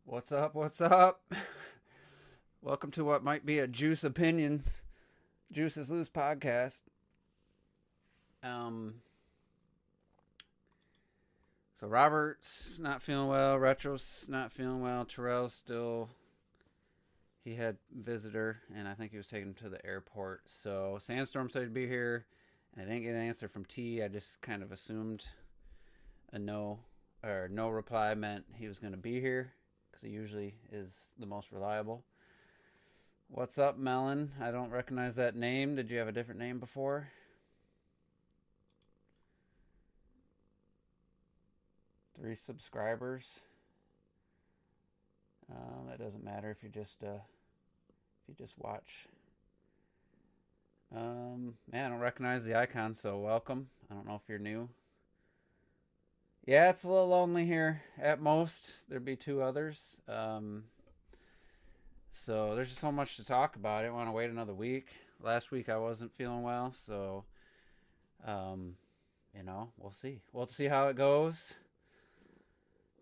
What's up? What's up? Welcome to what might be a Juice Opinions, Juice is Loose podcast. Um, so Robert's not feeling well. Retro's not feeling well. Terrell's still. He had visitor, and I think he was taking him to the airport. So Sandstorm said he'd be here, and I didn't get an answer from T. I just kind of assumed a no or no reply meant he was going to be here because he usually is the most reliable. What's up, Melon? I don't recognize that name. Did you have a different name before? 3 subscribers. That doesn't matter if you just watch. Man, I don't recognize the icon, so welcome. I don't know if you're new. Yeah, it's a little lonely here. At most, there'd be 2 others. So there's just so much to talk about. I didn't want to wait another week. Last week I wasn't feeling well, so we'll see. We'll see how it goes.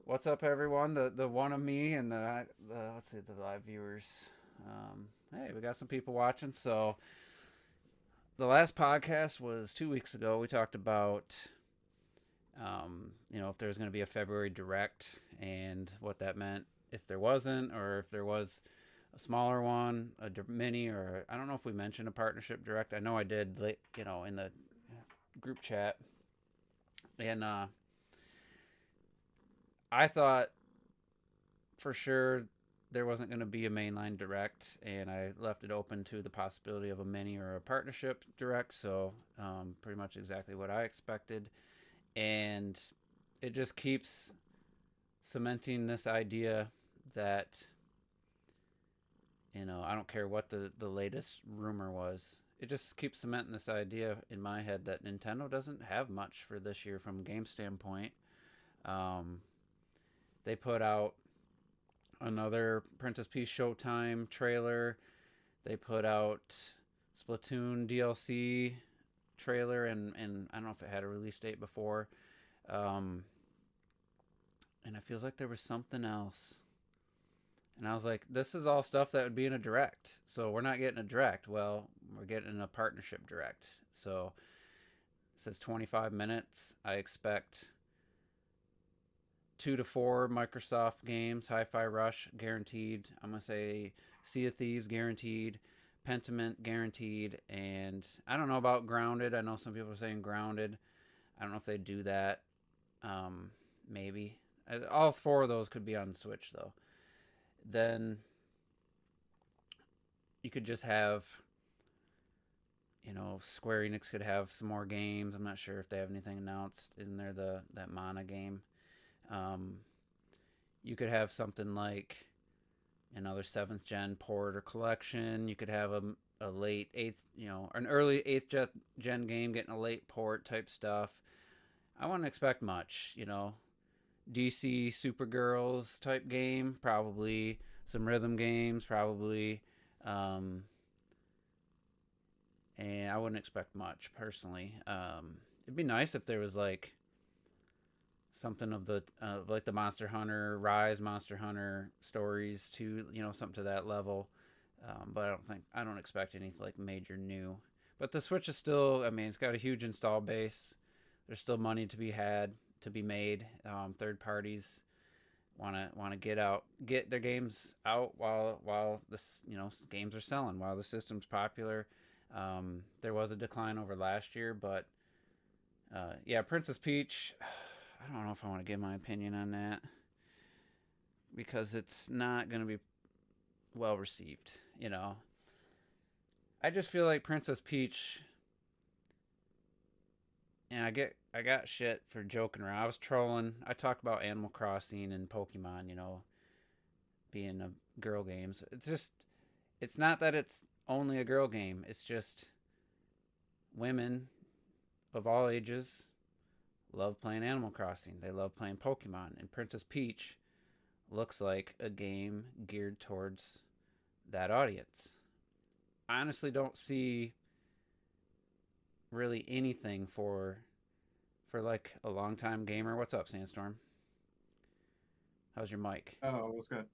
What's up, everyone? The one of me and the let's see, the live viewers. Hey, we got some people watching. So the last podcast was 2 weeks ago. We talked about if there was going to be a February direct and what that meant if there wasn't, or if there was a smaller one, a mini, or I don't know if we mentioned a partnership direct. I know I did, in the group chat. And I thought for sure there wasn't going to be a mainline direct, and I left it open to the possibility of a mini or a partnership direct. So pretty much exactly what I expected. And it just keeps cementing this idea that, I don't care what the latest rumor was. It just keeps cementing this idea in my head that Nintendo doesn't have much for this year from a game standpoint. They put out another Princess Peach Showtime trailer. They put out Splatoon DLC trailer, and I don't know if it had a release date before. And it feels like there was something else. And I was like, this is all stuff that would be in a direct. So we're not getting a direct. Well, we're getting a partnership direct. So it says 25 minutes. I expect 2 to 4 Microsoft games. Hi-Fi Rush guaranteed. I'm going to say Sea of Thieves guaranteed. Pentiment guaranteed. And I don't know about Grounded. I know some people are saying Grounded. I don't know if they do that. Maybe. All 4 of those could be on Switch, though. Then you could just have, Square Enix could have some more games. I'm not sure if they have anything announced. Isn't there that Mana game? You could have something like another 7th gen port or collection. You could have a late 8th, an early 8th gen game getting a late port type stuff. I wouldn't expect much, DC Supergirls type game, probably some rhythm games, probably. And I wouldn't expect much personally. It'd be nice if there was like something of the like the Monster Hunter Rise, Monster Hunter stories to something to that level. But I don't expect anything like major new. But the Switch is still, it's got a huge install base. There's still money to be made. Third parties want to get their games out while this games are selling, while the system's popular. There was a decline over last year, but Princess Peach. I don't know if I want to give my opinion on that because it's not going to be well received. I just feel like Princess Peach. And I got shit for joking around. I was trolling. I talk about Animal Crossing and Pokemon, being a girl games. It's not that it's only a girl game. It's just women of all ages love playing Animal Crossing. They love playing Pokemon. And Princess Peach looks like a game geared towards that audience. I honestly don't see really anything for like a long time gamer. What's up, Sandstorm? How's your mic? Oh, what's good?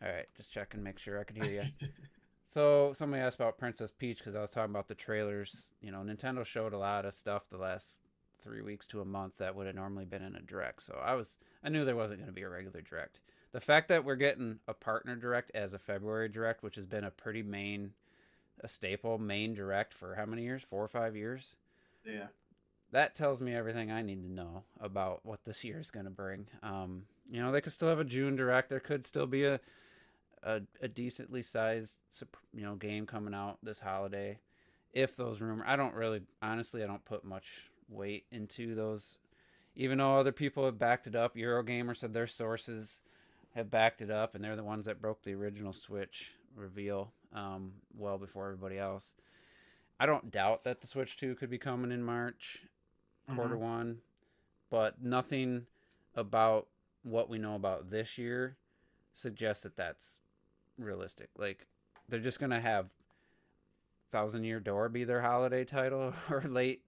All right, just checking, make sure I could hear you. So somebody asked about Princess Peach because I was talking about the trailers. You know, Nintendo showed a lot of stuff the last 3 weeks to a month that would have normally been in a direct. So I knew there wasn't going to be a regular direct. The fact that we're getting a partner direct as a February direct, which has been a pretty a staple main direct for how many years? 4 or 5 years. Yeah. That tells me everything I need to know about what this year is going to bring. You know, they could still have a June direct. There could still be a decently sized game coming out this holiday. If those rumors, I don't really honestly, I don't put much weight into those. Even though other people have backed it up, Eurogamer said their sources have backed it up, and they're the ones that broke the original Switch reveal well before everybody else. I don't doubt that the Switch 2 could be coming in March, quarter Hmm. one, but nothing about what we know about this year suggests that that's realistic. Like, they're just going to have Thousand Year Door be their holiday title or late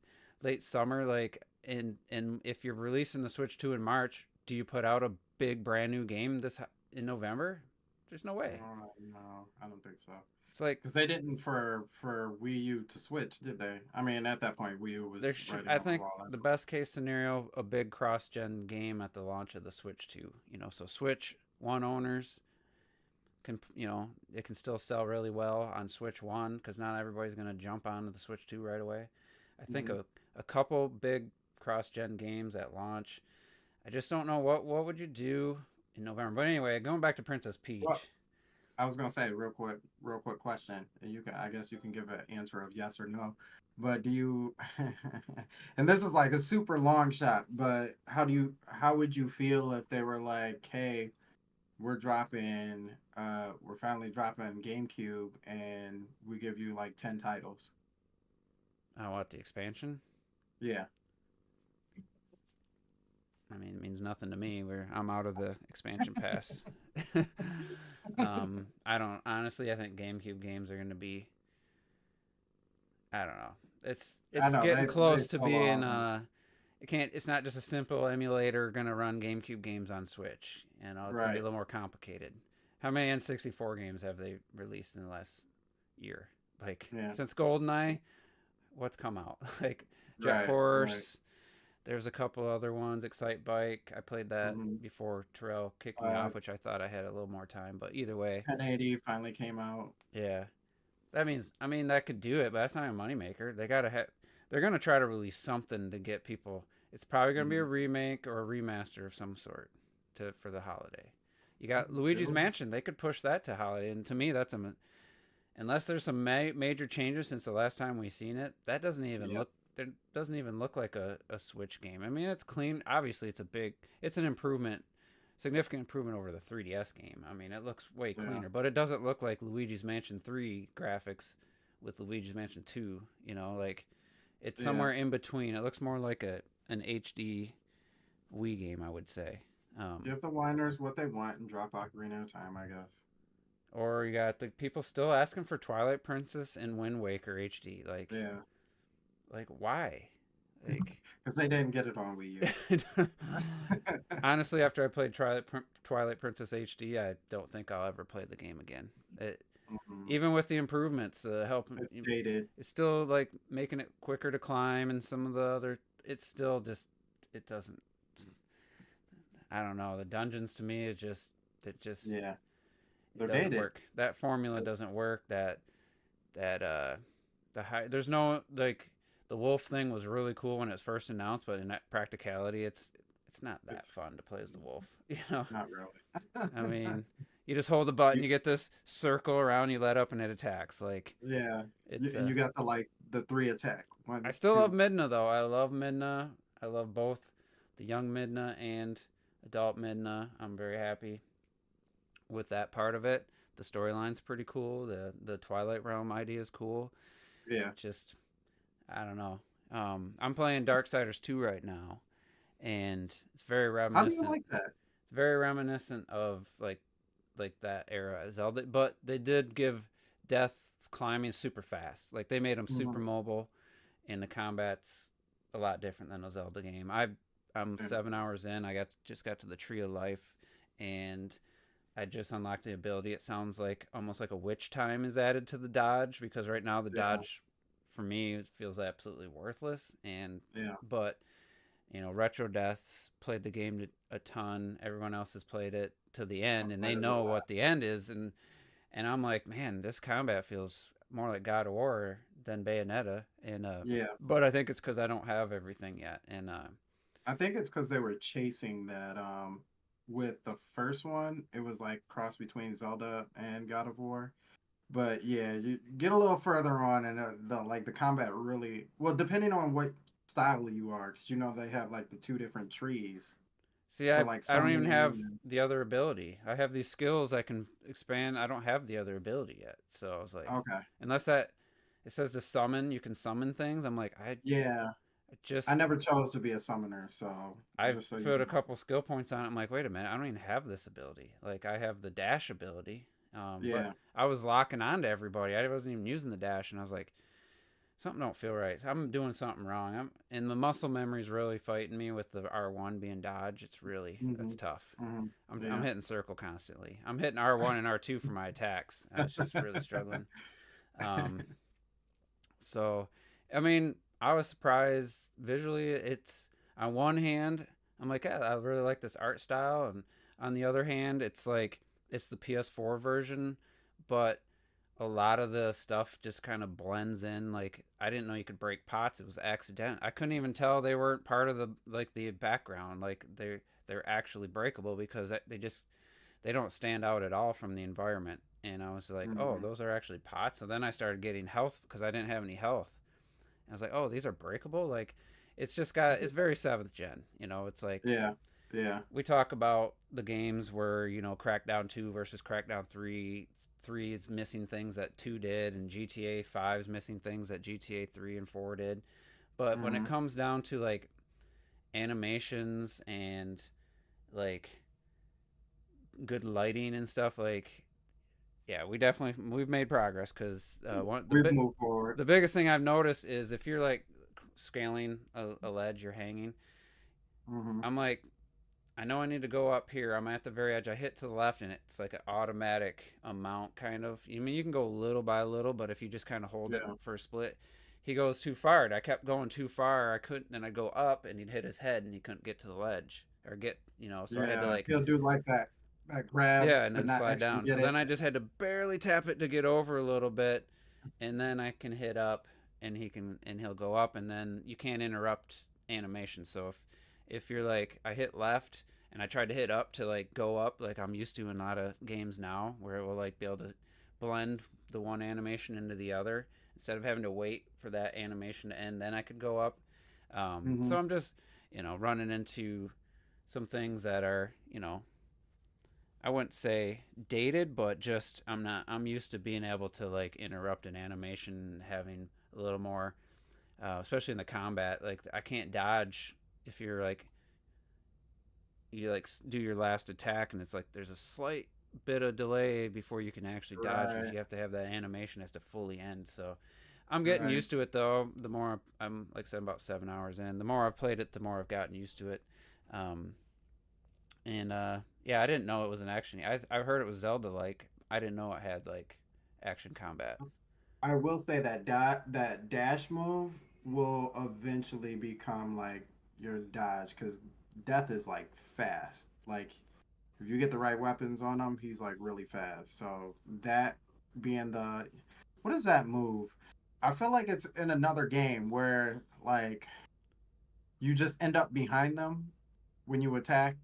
summer. Like, and if you're releasing the Switch 2 in March, do you put out a big brand new game this in November? There's no way. No, I don't think so. It's like Because they didn't for Wii U to Switch, did they? I mean, at that point, Wii U there was should, writing I on the think wall the anyway. best case scenario, a big cross-gen game at the launch of the Switch 2. You know, so Switch 1 owners can, it can still sell really well on Switch 1 because not everybody's going to jump onto the Switch 2 right away. I think Hmm. a couple big cross-gen games at launch. I just don't know what would you do in November. But anyway, going back to Princess Well, Peach. I was gonna say real quick question, and you can, I guess, you can give an answer of yes or no. But do you, and this is like a super long shot, but how would you feel if they were like, hey, we're finally dropping GameCube, and we give you like 10 titles? I want the expansion. Yeah. I mean, it means nothing to me. I'm out of the expansion pass. I don't honestly. I think GameCube games are going to be. I don't know. I It's know getting they close to still being. are. It can't. It's not just a simple emulator going to run GameCube games on Switch. You know, it's going to be a Right. little more complicated. How many N64 games have they released in the last year? Like Yeah. since GoldenEye, what's come out? Like Jet Right. Right. Force. There's a couple other ones. Excite Bike. I played that Hmm. before Terrell kicked me Uh, off, which I thought I had a little more time. But either way, 1080 finally came out. yeah. That means I mean that could do it, but that's not a moneymaker. They're gonna try to release something to get people. It's probably gonna be a Hmm. remake or a remaster of some sort for the holiday. You got Luigi's Mansion. They could push that to holiday, and to me, unless there's some major changes since the last time we seen it. That doesn't even Yep. look. It doesn't even look like a Switch game. I mean, it's clean. Obviously, it's an improvement, significant improvement over the 3DS game. I mean, it looks way Yeah. cleaner, but it doesn't look like Luigi's Mansion 3 graphics with Luigi's Mansion 2. You know, like it's Yeah. somewhere in between. It looks more like an HD Wii game, I would say. Um, Give the whiners what they want and drop Ocarina of Time, I guess. or you got the people still asking for Twilight Princess and Wind Waker HD. Yeah. Like why? Like Because they didn't get it on Wii U. honestly, after I played Twilight Princess HD, I don't think I'll ever play the game again. Mhm. Even with the improvements, It's dated. it's still like making it quicker to climb, and some of the other, it's still just, it doesn't. I don't know. The dungeons to me, it just, Yeah. it They're doesn't dated. work. That formula It's, doesn't work. That there's no like the wolf thing was really cool when it was first announced, but in that practicality, it's not that it's fun to play as the wolf. You know, not really. I mean, you just hold the button, You, you get this circle around, you let up, and it attacks. Like yeah. it's And you got the like the three attack. I One, still love two. Midna though. I love Midna. I love both the young Midna and adult Midna. I'm very happy with that part of it. The storyline's pretty cool. The Twilight Realm idea is cool. Yeah. Just I don't know. I'm playing Darksiders 2 right now, and it's very How do you reminiscent. like that? It's very reminiscent of like that era of Zelda, but they did give death climbing super fast. Like they made them super Hmm. mobile, and the combat's a lot different than a Zelda game. I'm Yeah. 7 hours in. I just got to the Tree of Life, and I just unlocked the ability. It sounds like almost like a witch time is added to the dodge, because right now the Yeah. dodge for me it feels absolutely worthless. And Yeah. but Retro Deaths played the game a ton. Everyone else has played it to the I've end, and they played it a know lot. what the end is. And I'm like, man, this combat feels more like God of War than Bayonetta. And Yeah. but I think it's because I don't have everything yet. And I think it's because they were chasing that. With the first one, it was like cross between Zelda and God of War. But yeah, you get a little further on, and the combat really well, depending on what style you are, because they have like the two different trees see, for I like I don't even have summoning. the other ability. I have these skills I can expand. I don't have the other ability yet. So I was like, Okay, unless that it says to summon, you can summon things. I'm like, yeah, I I just never chose to be a summoner, so I've just so you put a know. couple skill points on it. I'm like, wait a minute, I don't even have this ability. Like I have the dash ability, but Yeah. I was locking on to everybody. I wasn't even using the dash, and I was like, something don't feel right. I'm doing something wrong. And the muscle memory's really fighting me with the R1 being dodge. That's Hmm. tough. Hmm. I'm Yeah. hitting circle constantly. I'm hitting R1 and R2 for my attacks. I was just really struggling. Um, so, I mean, I was surprised visually. It's on one hand, I'm like, yeah, I really like this art style, and on the other hand, it's like it's the PS4 version, but a lot of the stuff just kind of blends in. Like I didn't know you could break pots. It was accident. I couldn't even tell they weren't part of the background. Like they're actually breakable because they don't stand out at all from the environment. And I was like, oh, Hmm. those are actually pots. So then I started getting health because I didn't have any health. And I was like, oh, these are breakable. Like it's very seventh gen. It's like Yeah. Yeah. we talk about the games where Crackdown 2 versus Crackdown 3. 3 is missing things that 2 did, and GTA 5 is missing things that GTA 3 and 4 did. But when it Hmm. comes down to like animations and like good lighting and stuff, like yeah, we've made progress because We've moved forward. the biggest thing I've noticed is if you're like scaling a ledge, you're hanging. Hmm. I'm like, I know I need to go up here. I'm at the very edge. I hit to the left, and it's like an automatic amount, kind of. I mean, you can go little by little, but if you just kind of hold it Yeah. for a split, he goes too far. And I kept going too far. I couldn't. Then I'd go up, and he'd hit his head, and he couldn't get to the ledge or get. So I had to Yeah. like, He'll do like that grab, yeah, and but then not slide actually down. get So it. then I just had to barely tap it to get over a little bit, and then I can hit up, and he'll go up, and then you can't interrupt animation. So if you're like I hit left and I tried to hit up to like go up like I'm used to in a lot of games now where it will like be able to blend the one animation into the other instead of having to wait for that animation to end, then I could go up. So Hmm. I'm just running into some things that are I wouldn't say dated, but just I'm used to being able to like interrupt an animation, having a little more, especially in the combat. Like I can't dodge if you're like you like do your last attack, and it's like there's a slight bit of delay before you can actually dodge because Right. you have to have that animation has to fully end. So I'm getting Right. used to it though. The more I'm like I said, about 7 hours in, the more I've played it, the more I've gotten used to it. Um, and yeah, I didn't know it was an action. I heard it was Zelda like. I didn't know it had like action combat. I will say that that dash move will eventually become like your dodge because death is like fast. Like if you get the right weapons on him, he's like really fast. So that being the what is that move? I feel like it's in another game where like you just end up behind them when you attack.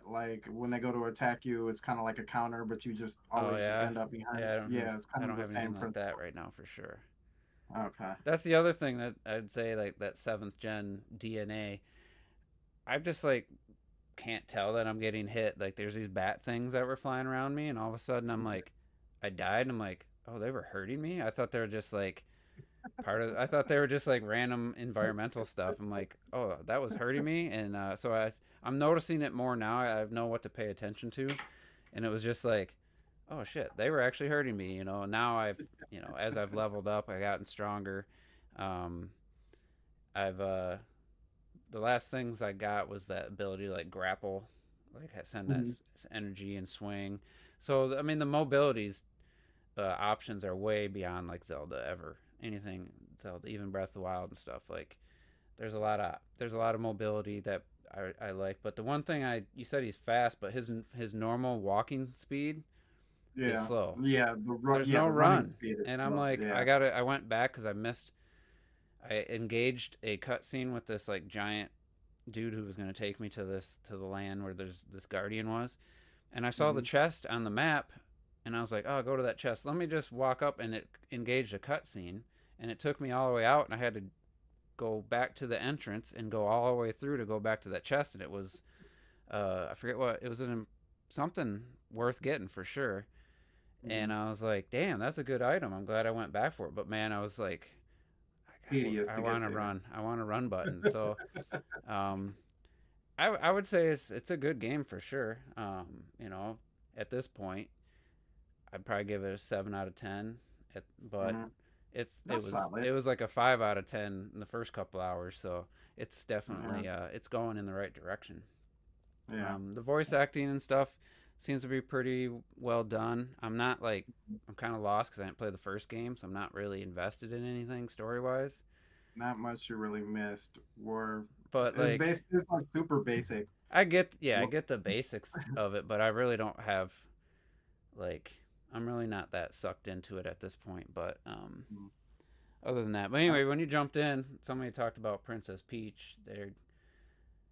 Like when they go to attack you, it's kind of like a counter, but you just Oh always just yeah, end up behind. yeah. Yeah, it's kind I of don't the have same anything like that principle. right now for sure. Okay. That's the other thing that I'd say like that seventh gen DNA. I just like can't tell that I'm getting hit. Like there's these bat things that were flying around me, and all of a sudden I'm like, I died, and I'm like, oh, they were hurting me. I thought they were just like part of. I thought they were just like random environmental stuff. I'm like, oh, that was hurting me, and so I'm noticing it more now. I know what to pay attention to, and it was just like, oh shit, they were actually hurting me. Now as I've leveled up, I've gotten stronger. Um, I've the last things I got was that ability to like grapple, like send that Hmm. energy and swing. So I mean, the mobilities options are way beyond like Zelda ever anything Zelda, even Breath of the Wild and stuff. Like there's a lot of mobility that I like. But the one thing you said he's fast, but his normal walking speed is Yeah, slow. yeah, There's yeah, no the running run, speed is and I'm slow. like Yeah. I went back because I missed. I engaged a cutscene with this like giant dude who was going to take me to the land where there's this guardian was, and I saw the Hmm. chest on the map, and I was like, oh, go to that chest. Let me just walk up, and it engaged a cutscene, and it took me all the way out, and I had to go back to the entrance and go all the way through to go back to that chest, and it was I forget what it was, something worth getting for sure. Hmm. And I was like, damn, that's a good item. I'm glad I went back for it. But man, I was like, Tedious I to get want to there. run. I want a run button. So um, I would say it's a good game for sure. You know, at this point, I'd probably give it a 7 out of 10. But Hmm. That's it solid. was like a 5 out of 10 in the first couple hours. So it's Yeah. definitely it's going in the right direction. Yeah. The voice acting and stuff seems to be pretty well done. I'm kind of lost because I didn't play the first game, so I'm not really invested in anything story wise. Not much you really missed. Were But it's like, basic. It's like super basic. I get the basics of it, but I really don't have like, I'm really not that sucked into it at this point. But other than that, but Uh, anyway, when you jumped in, somebody talked about Princess Peach. Their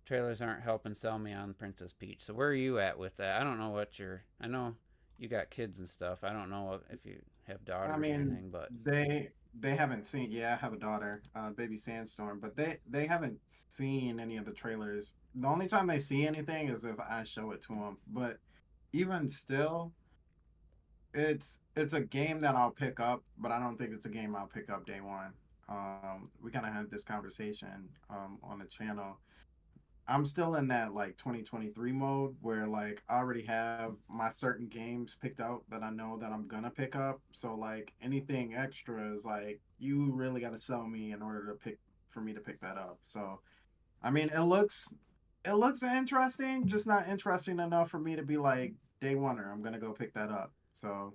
trailers aren't helping sell me on Princess Peach. So where are you at with that? I don't know what you're. I know you got kids and stuff. I don't know if you have I daughters or mean, anything, but they haven't seen. Yeah, I have a daughter, baby Sandstorm, but they haven't seen any of the trailers. The only time they see anything is if I show it to them. But even still, it's a game that I'll pick up, but I don't think it's a game I'll pick up day one. We kind of had this conversation on the channel. I'm still in that like 2023 mode where like I already have my certain games picked out that I know that I'm gonna pick up. So like anything extra is like you really got to sell me in order to pick for me to pick that up. So I mean it looks interesting, just not interesting enough for me to be like day oneer. I'm gonna go pick that up. So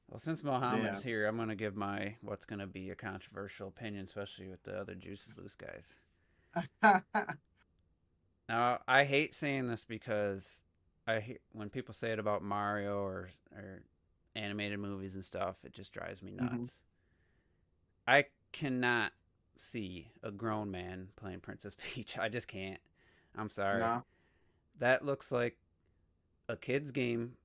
well, since Mohammed's yeah. here, I'm gonna give my what's gonna be a controversial opinion, especially with the other Juices Loose guys. Now, I hate saying this because when people say it about Mario or animated movies and stuff, it just drives me Hmm. nuts. I cannot see a grown man playing Princess Peach. I just can't. I'm sorry. No. That looks like a kid's game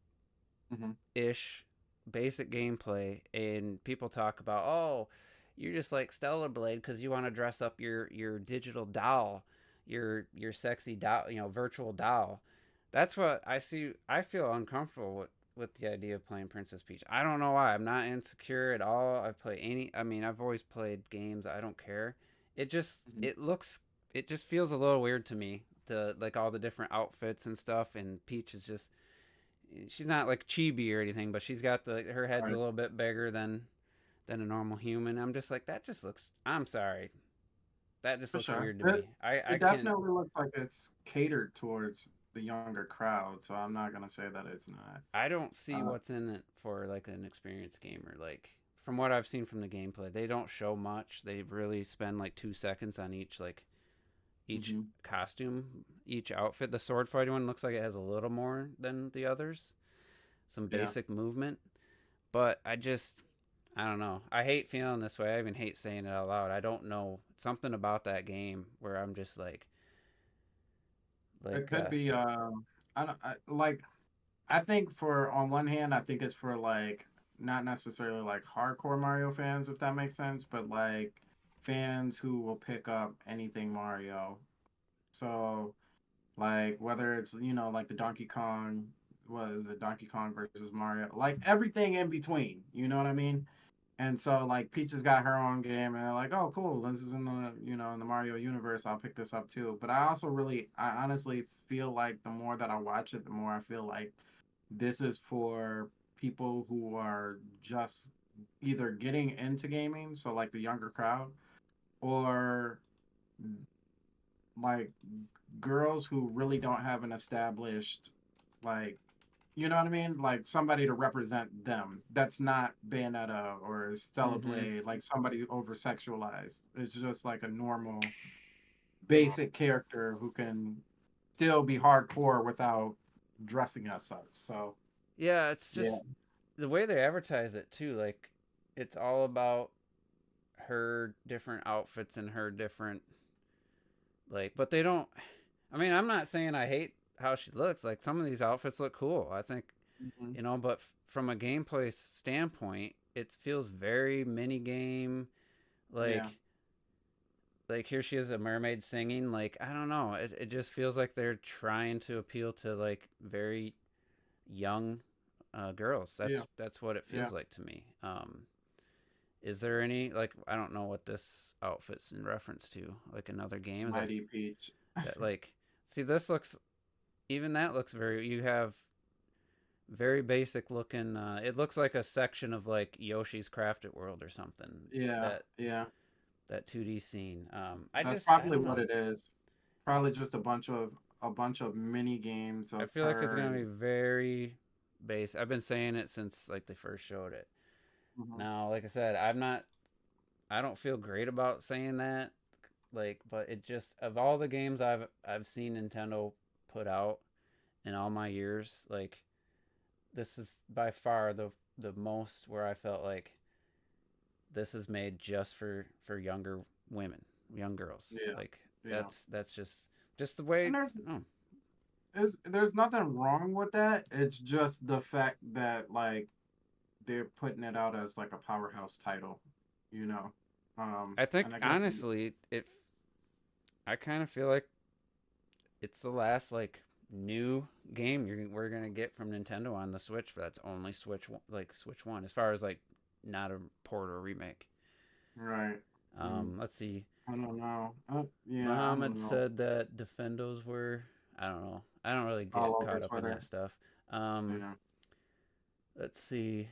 Hmm. ish, basic gameplay, and people talk about, oh, you're just like Stellar Blade because you want to dress up your digital doll, your sexy doll, virtual doll. That's what I see. I feel uncomfortable with the idea of playing Princess Peach. I don't know why. I'm not insecure at all. I play any. I mean, I've always played games. I don't care. Hmm. It looks it just feels a little weird to me. To like all the different outfits and stuff, and Peach is just she's not like chibi or anything, but she's got her All head's a right. little bit bigger than a normal human. I'm just like that just looks. I'm sorry, that just For looks sure. weird to me. I It can't. definitely looks like it's catered towards the younger crowd, so I'm not gonna say that it's not. I don't see Uh, what's in it for like an experienced gamer. Like from what I've seen from the gameplay, they don't show much. They really spend like 2 seconds on each mhm. costume, each outfit. The sword fighting one looks like it has a little more than the others. Some Yeah. basic movement, but I don't know. I hate feeling this way. I even hate saying it out loud. I don't know something about that game where I'm just It like could be I don't like I think for on one hand I think it's for like not necessarily like hardcore Mario fans if that makes sense, but like fans who will pick up anything Mario. So like whether it's like the Donkey Kong, what is it, Donkey Kong versus Mario, like everything in between, you know what I mean? And so like Peach has got her own game, and they're like, oh cool, this is in the in the Mario universe. I'll pick this up too. But I honestly feel like the more that I watch it, the more I feel like this is for people who are just either getting into gaming, so like the younger crowd, or like girls who really don't have an established like, you know what I mean? Like somebody to represent them. That's not Bayonetta or Stella Mm-hmm. Blade, like somebody over sexualized. It's just like a normal, basic character who can still be hardcore without dressing as such. So Yeah, it's yeah, just the way they advertise it too. Like, it's all about her different outfits and her different, like, but they don't. I mean, I'm not saying I hate how she looks. Like, some of these outfits look cool. I think, hmm, but from a gameplay standpoint, it feels very mini game. yeah, Like here she is, a mermaid singing. Like, I don't know. It just feels like they're trying to appeal to like very young girls. yeah, That's what it yeah. feels like to me. Is there any, like, I don't know what this outfit's in reference to? Like another game? Is Mighty Peach. that like? See, this looks, even that looks very. You have very basic looking. It looks like a section of like Yoshi's Crafted World or something. Yeah, That yeah. that 2D scene. That's I probably don't what know. it is. Probably just a bunch of mini games I of feel like it's her gonna be and very base. I've been saying it since like they first showed it. mhm. Now, like I said, I'm not. I don't feel great about saying that. Like, but it just, of all the games I've seen Nintendo put out in all my years, like, this is by far the most where I felt like this is made just for younger women, young girls. Yeah, Like, yeah. that's just the way. And Oh, there's nothing wrong with that. It's just the fact that like they're putting it out as like a powerhouse title, you know. I think And I guess honestly, if I kind of feel like it's the last like new game we're gonna get from Nintendo on the Switch. That's only Switch One, as far as like not a port or remake. right. Mm, Let's see. I don't know. Yeah, I Muhammad don't know. said that Defendos were. I don't know. I don't really All get over caught up in that Twitter. stuff. Um, Yeah. let's see.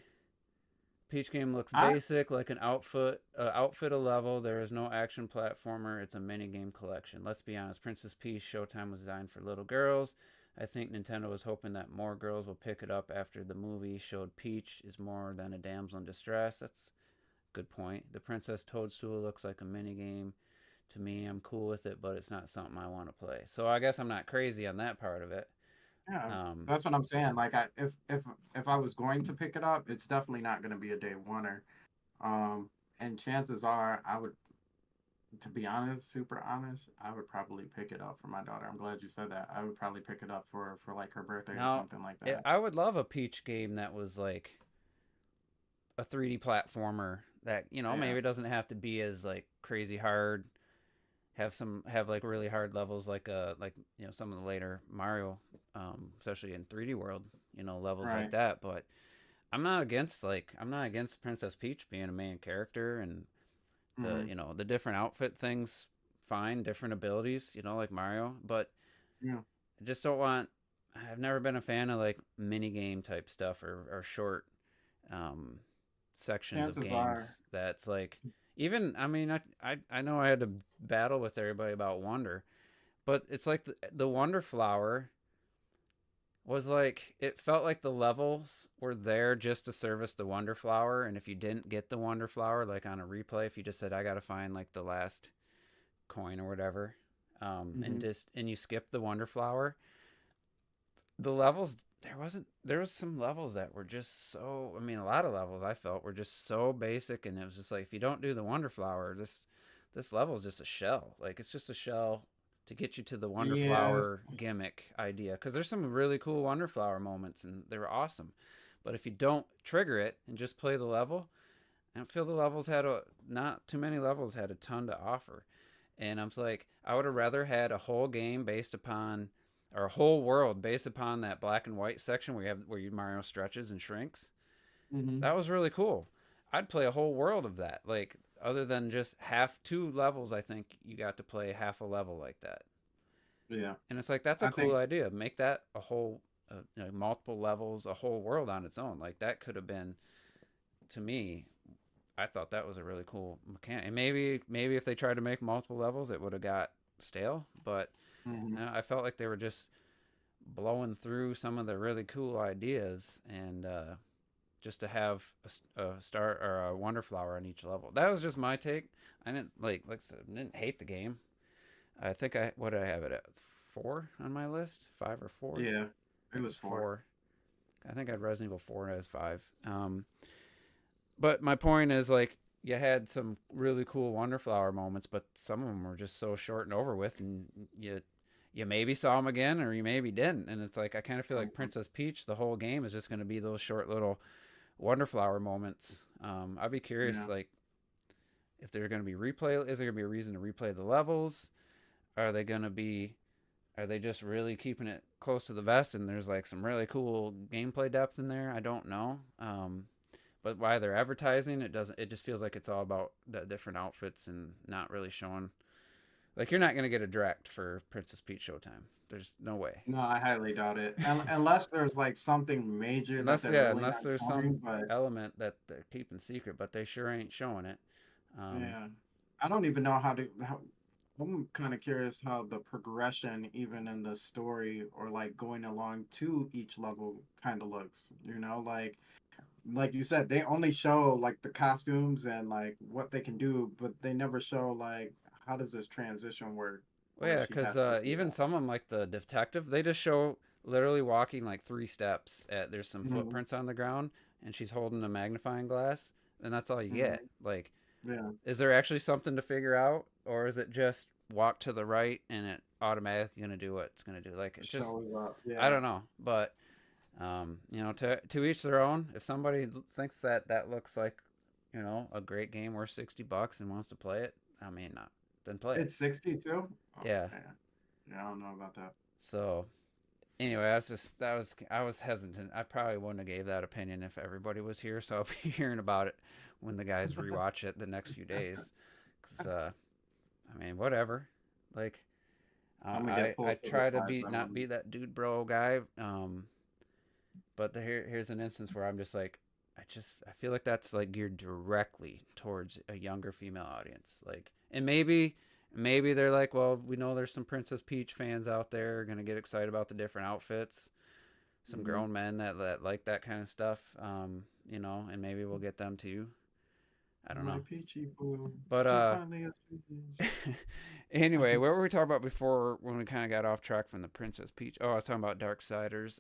Peach game looks I basic, like an outfit a level. There is no action platformer. It's a mini game collection. Let's be honest. Princess Peach Showtime was designed for little girls. I think Nintendo was hoping that more girls will pick it up after the movie showed Peach is more than a damsel in distress. That's a good point. The Princess Toadstool looks like a mini game to me. I'm cool with it, but it's not something I want to play. So I guess I'm not crazy on that part of it. Yeah, Um, that's what I'm saying. Like if I was going to pick it up, it's definitely not going to be a day oneer. Um, and chances are I would, to be honest, super honest, I would probably pick it up for my daughter. I'm glad you said that. I would probably pick it up for like her birthday or now, something like that. I would love a Peach game that was like a 3D platformer that, Yeah, maybe it doesn't have to be as like crazy hard. Have like really hard levels like some of the later Mario, especially in 3D World, levels like right. that. But I'm not against Princess Peach being a main character, and the Hmm. the different outfit things, fine, different abilities, like Mario. But Yeah, I just don't want. I've never been a fan of like mini game type stuff or short um, sections of chances are. games. That's like, even, I mean, I know I had to battle with everybody about Wonder, but it's like the Wonder Flower was like, it felt like the levels were there just to service the Wonder Flower, and if you didn't get the Wonder Flower, like on a replay, if you just said I gotta find like the last coin or whatever, Hmm. and you skip the Wonder Flower, the levels, there was some levels that were just so, I mean, a lot of levels I felt were just so basic, and it was just like, if you don't do the Wonder Flower, this level is just a shell. Like, it's just a shell to get you to the Wonder Yes. Flower gimmick idea, because there's some really cool Wonder Flower moments and they were awesome. But if you don't trigger it and just play the level, I don't feel the levels had a not too many levels had a ton to offer. And I'm like, I would have rather had a whole game based upon, or a whole world based upon that black and white section where Mario stretches and shrinks. Hmm. That was really cool. I'd play a whole world of that. Like, other than just half two levels, I think you got to play half a level like that. Yeah, And it's like, that's a I cool think. idea. Make that a whole, multiple levels, a whole world on its own. Like, that could have been, to me, I thought that was a really cool mechanic. And maybe if they tried to make multiple levels, it would have got stale. But Hmm. I felt like they were just blowing through some of the really cool ideas, and just to have a star or a wonder flower on each level. That was just my take. I didn't like I said, I didn't hate the game. I think I what did I have it at 4 on my list, 5 or 4. Yeah, I it think was it's four. 4. I think I had Resident Evil 4 as 5. But my point is like you had some really cool wonder flower moments, but some of them were just so short and over with, and you maybe saw them again or you maybe didn't, and it's like I kind of feel like Mhm. Princess Peach, the whole game is just going to be those short little wonder flower moments. I'd be curious, Yeah. like if they're going to be replay. Is there going to be a reason to replay the levels? Are they going to be? Are they just really keeping it close to the vest? And there's like some really cool gameplay depth in there. I don't know. But why they're advertising it doesn't. It just feels like it's all about the different outfits and not really showing. Like you're not going to get a direct for Princess Peach Showtime. There's no way. No, I highly doubt it. Unless there's like something major that Unless they're really unless not there's some showing. But element that they're keeping secret, but they sure ain't showing it. Um, yeah, I don't even know how to. I'm kind of curious how the progression, even in the story or like going along to each level, kind of looks. Like you said, they only show like the costumes and like what they can do, but they never show like how does this transition work well, where yeah, she because has to do even some of them, like the detective, they just show literally walking like 3 steps. There's some that. Hmm. footprints on the ground, and she's holding a magnifying glass, and that's all you get. Hmm. Like, Yeah, is there actually something to figure out, or is it just walk to the right and it automatically gonna do what it's gonna do? Like, it's just shows up. I Yeah. don't know, but to each their own. If somebody thinks that that looks like a great game worth $60 and wants to play it, I mean, then play it. It's 62? Oh, Yeah. man. Yeah, I don't know about that. So anyway, I was hesitant. I probably wouldn't have gave that opinion if everybody was here. So I'll be hearing about it when the guys rewatch it the next few days. Cause I mean, whatever. Like I'm gonna I get I pulled to the try to side by not one. be that dude bro guy. But here's an instance where I'm just like, I feel like that's like geared directly towards a younger female audience. Like, and maybe they're like, well, we know there's some Princess Peach fans out there gonna get excited about the different outfits. Some Hmm. grown men that like that kind of stuff. And maybe we'll get them too. I don't My know. peachy boo, But so finally as sweet as. anyway, what were we talking about before when we kind of got off track from the Princess Peach? Oh, I was talking about Darksiders.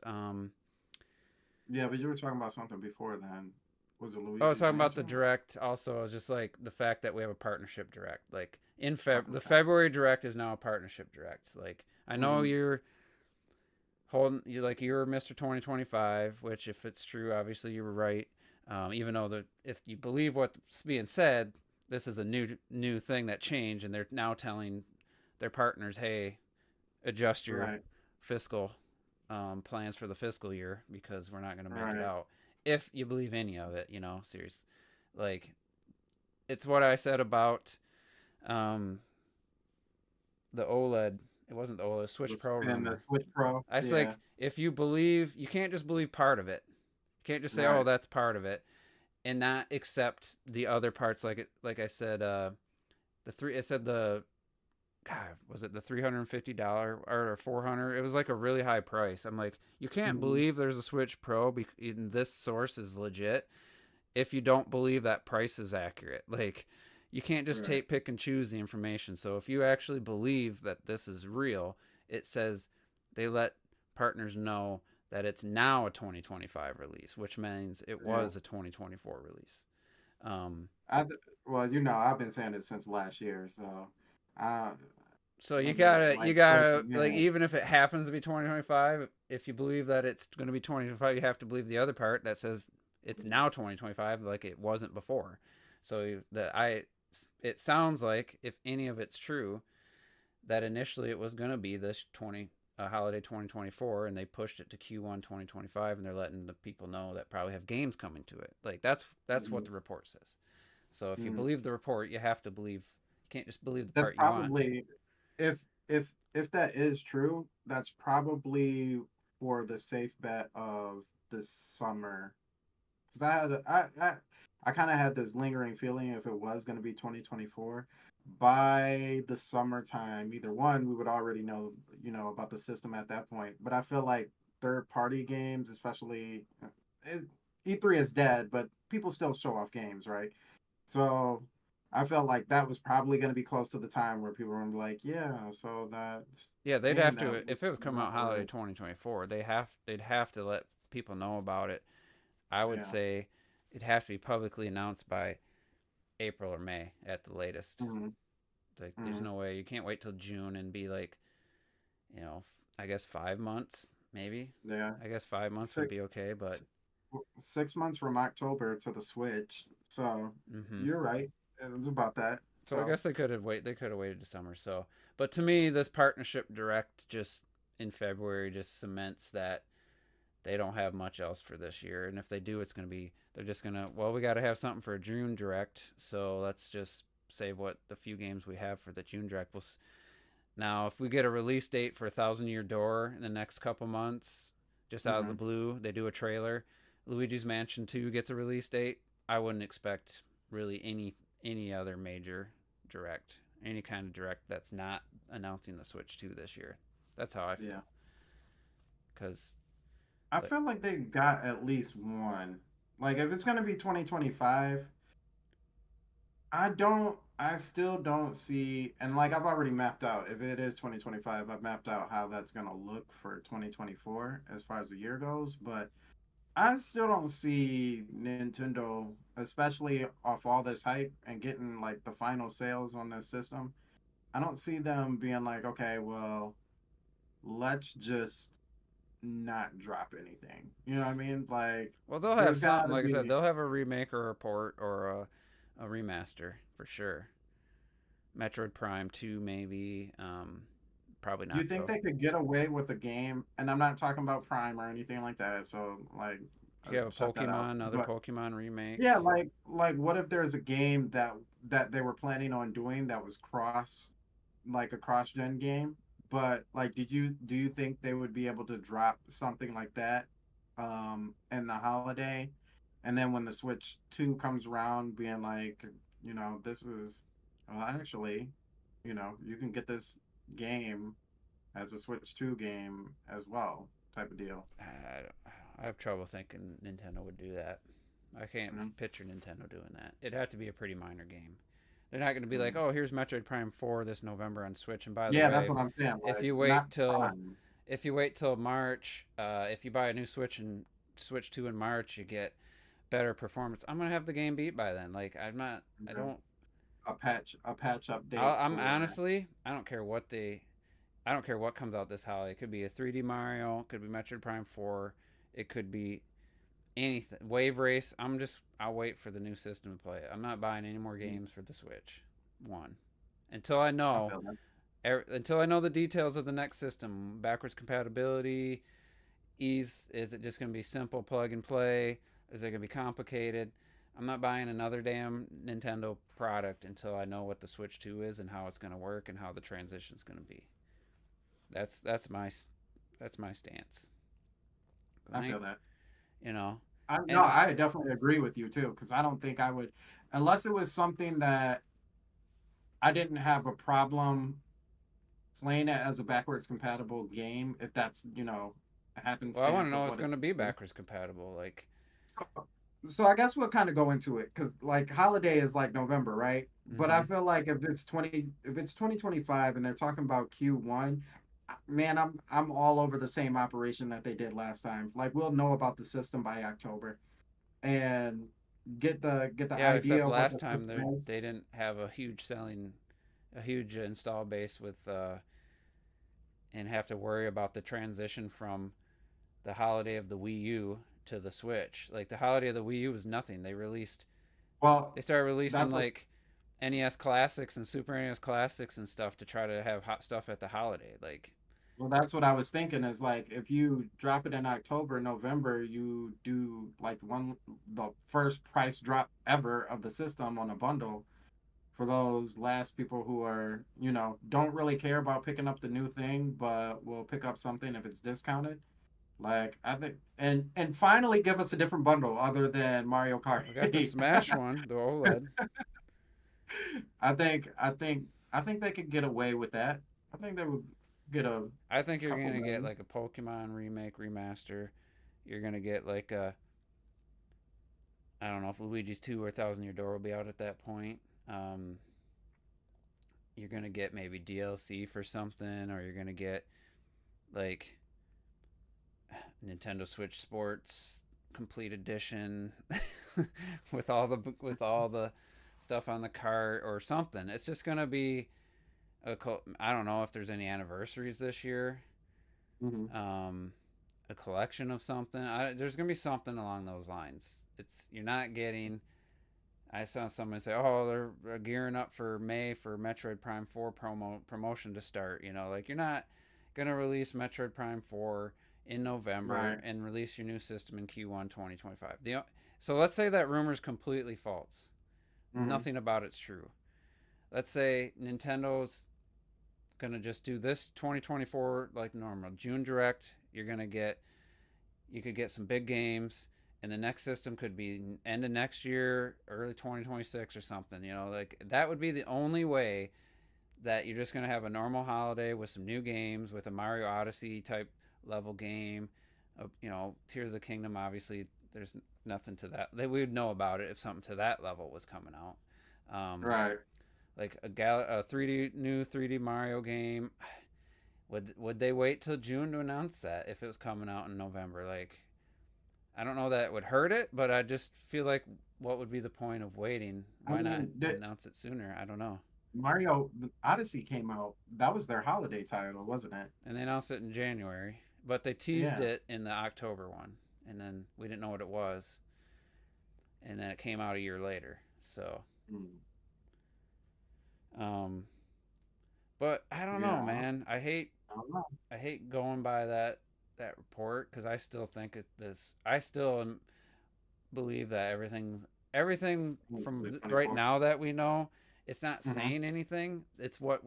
Yeah, but you were talking about something before then. Was it Oh, I was Luigi's talking about the Mansion? direct. Also, just like the fact that we have a partnership direct. Like the Okay. February direct is now a partnership direct. Like I know Hmm. you're holding you like you're Mr. 2025, which if it's true, obviously you were right. Even though if you believe what's being said, this is a new thing that changed, and they're now telling their partners, hey, adjust your Right. fiscal plans for the fiscal year because we're not going to make it Right. out. If you believe any of it, serious. Like it's what I said about um, the OLED. It wasn't the OLED Switch Pro. And the Remember, Switch Pro. I was Yeah. like, if you believe, you can't just believe part of it. You can't just say, oh, Right. that's part of it, and not accept the other parts. Like I said, the three. It said the God, was it the $350 or 400? It was like a really high price. I'm like, you can't Hmm. believe there's a Switch Pro and this source is legit if you don't believe that price is accurate. Like, you can't just Right. pick and choose the information. So if you actually believe that this is real, it says they let partners know that it's now a 2025 release, which means it Yeah. was a 2024 release. Um, I well, I've been saying it since last year, so I So you I've been gotta like you gotta pushing like it. even if it happens to be 2025, if you believe that it's going to be 2025, you have to believe the other part that says it's now 2025, like it wasn't before. So it sounds like if any of it's true, that initially it was going to be this holiday 2024, and they pushed it to Q1 2025, and they're letting the people know that probably have games coming to it. Like that's what Mhm. the report says. So if you Mm. believe the report, you have to believe. You can't just believe the That's part you want. probably if if that is true, that's probably for the safe bet of this summer. Because I kind of had this lingering feeling if it was going to be 2024, by the summertime, either one, we would already know, about the system at that point. But I feel like third party games, especially, it, E3 is dead, but people still show off games, right? So I felt like that was probably going to be close to the time where people were gonna be like, yeah, so that Yeah, they'd game have that to was if it was coming coming out out holiday early. 2024. They'd have to let people know about it. I would Yeah. say it'd have to be publicly announced by April or May at the latest. Hmm. It's like there's Hmm. no way you can't wait till June and be like, you know, I guess 5 months maybe. Yeah. I guess 5 months would Six, be okay, but 6 months from October to the Switch. So mm-hmm. you're right. It was about that. So I So. guess they could have wait. They could have waited to summer. So, but to me, this partnership direct just in February just cements that they don't have much else for this year. And if they do, it's going to be they're just going to well, we got to have something for a June direct. So let's just save what the few games we have for the June direct. Now, if we get a release date for Thousand Year Door in the next couple months, just out of the Hmm. blue, they do a trailer. Luigi's Mansion 2 gets a release date. I wouldn't expect really any other major direct, any kind of direct that's not announcing the Switch 2 this year. That's how I feel. Yeah. Because, I like, feel like they got at least one. Like if it's gonna be 2025, I still don't see, and like I've already mapped out, if it is 2025, I've mapped out how that's gonna look for 2024 as far as the year goes, but I still don't see Nintendo, especially off all this hype and getting like the final sales on this system. I don't see them being like, okay, well, let's just not drop anything. You know what I mean? Like, well, they'll have there's got something. to Like I said, be. they'll have a remake or a port or a remaster for sure. Metroid Prime 2, maybe. Probably Do you not, think though. they could get away with a game? And I'm not talking about Prime or anything like that. So, like, You could have a shut that out. Pokemon, another But Pokemon remake. yeah, like, what if there's a game that they were planning on doing that was like a cross-gen game? But like, do you think they would be able to drop something like that, in the holiday, and then when the Switch 2 comes around, being like, this is, well, actually, you can get this game as a Switch 2 game as well, type of deal. I have trouble thinking Nintendo would do that. I can't Mm-hmm. picture Nintendo doing that. It'd have to be a pretty minor game. They're not going to be like, Mm-hmm. oh, here's Metroid Prime 4 this November on Switch. And by the Yeah, that's way, what I'm saying. if Like, you not wait till Prime. if you wait till March, if you buy a new Switch and Switch 2 in March, you get better performance. I'm gonna have the game beat by then. Like I'm not. I Okay. don't. A patch update I'm for. honestly. I don't care what they. I don't care what comes out this holiday. It could be a 3D Mario. It could be Metroid Prime 4. It could be anything. Wave Race. I'll wait for the new system to play it. I'm not buying any more games for the Switch. One. Until I I know feel that. until I know the details of the next system, backwards compatibility, ease. Is it just going to be simple plug and play? Is it going to be complicated? I'm not buying another damn Nintendo product until I know what the Switch 2 is and how it's going to work and how the transition is going to be. That's my stance. I I ain't, feel that. you know, No, and I definitely agree with you too, because I don't think I would, unless it was something that I didn't have a problem playing it as a backwards compatible game, if that's, a well, I want happenstance to know of it's what it going to be is. backwards compatible. Like, So I guess we'll kind of go into it because like holiday is like November, right? But mm-hmm. I feel like if it's 2025 and they're talking about Q1, man, I'm all over the same operation that they did last time. Like we'll know about the system by October and get the Yeah, except idea of what last the time system is. they didn't have a huge install base with and have to worry about the transition from the holiday of the Wii U to the Switch. Like the holiday of the Wii U was nothing. Well, They started releasing that's what like NES classics and Super NES classics and stuff to try to have hot stuff at the holiday. Like that's what I was thinking is like if you drop it in October, November, you do like the first price drop ever of the system on a bundle for those last people who are, don't really care about picking up the new thing, but will pick up something if it's discounted. Like I think, and finally give us a different bundle other than Mario Kart we got the 8. Smash one, the OLED. I think they could get away with that. I think they would get a I think you're couple gonna get million. like a Pokemon remake remaster. You're gonna get like a, I don't know if Luigi's 2 or Thousand Year Door will be out at that point. Um, you're gonna get maybe DLC for something, or you're gonna get like Nintendo Switch Sports Complete Edition with all the stuff on the cart or something. It's just gonna be I don't know if there's any anniversaries this year. Hmm. Um, a collection of something. There's gonna be something along those lines. It's you're not getting. I saw someone say, "Oh, they're gearing up for May for Metroid Prime 4 promotion to start." You know, like you're not gonna release Metroid Prime 4 in November Right. and release your new system in Q1 2025. So let's say that rumor is completely false. Hmm. Nothing about it's true. Let's say Nintendo's gonna just do this 2024 like normal. June Direct, you could get some big games, and the next system could be end of next year, early 2026 or something. You know, like that would be the only way that you're just gonna have a normal holiday with some new games, with a Mario Odyssey type level game. Tears of the Kingdom. Obviously, there's nothing to that. We would know about it if something to that level was coming out. Um, Right. like a 3D new 3D Mario game. Would they wait till June to announce that if it was coming out in November? Like, I don't know that it would hurt it, but I just feel like what would be the point of waiting? I Why not mean, the announce it sooner? I don't know. Mario Odyssey came out. That was their holiday title, wasn't it? And they announced it in January, but they teased Yeah. it in the October one, and then we didn't know what it was, and then it came out a year later. So, Mm. um, but I don't know, Yeah. man. I don't know. I hate going by that report because I still think it this. I still believe that everything from right 2024. now that we know, it's not Hmm. saying anything. It's what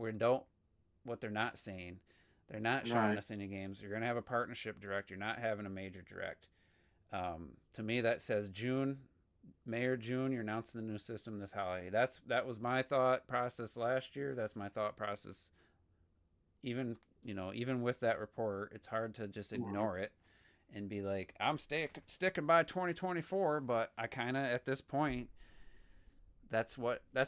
they're not saying. They're not showing Right. us any games. You're gonna have a partnership direct. You're not having a major direct. To me, that says June, May or June. You're announcing the new system this holiday. That was my thought process last year. That's my thought process. Even with that report, it's hard to just Hmm. ignore it and be like, I'm sticking by 2024. But I kind of at this point, that's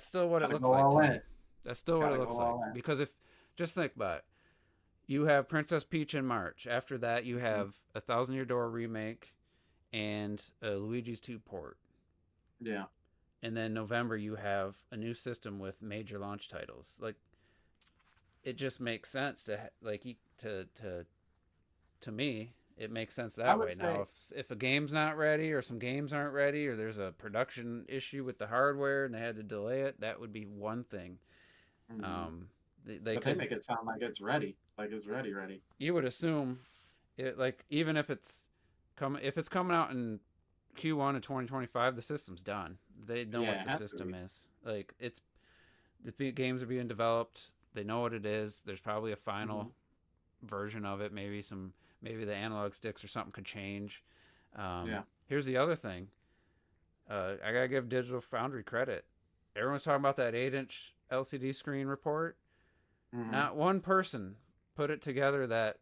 still what it Gotta looks go like to all me. in. That's still what it Gotta go looks like all in. because if just think about it, you have Princess Peach in March. After that, you Mhm. have a Thousand Year Door remake and a Luigi's 2 port. Yeah. And then November, you have a new system with major launch titles. Like it just makes sense to me. It makes sense I that would way. Now, say. if a game's not ready or some games aren't ready or there's a production issue with the hardware and they had to delay it, that would be one thing. Mhm. Um, they But they could make it sound like it's ready. Like it's ready, ready. you would assume it like even if it's coming out in Q1 of 2025, the system's done. They know Yeah, what it the has to system be. is. Like the games are being developed. They know what it is. There's probably a Hmm. final version of it. Maybe the analog sticks or something could change. Yeah. Here's the other thing. I gotta give Digital Foundry credit. Everyone's talking about that 8-inch LCD screen report. Hmm. Not one person put it together that,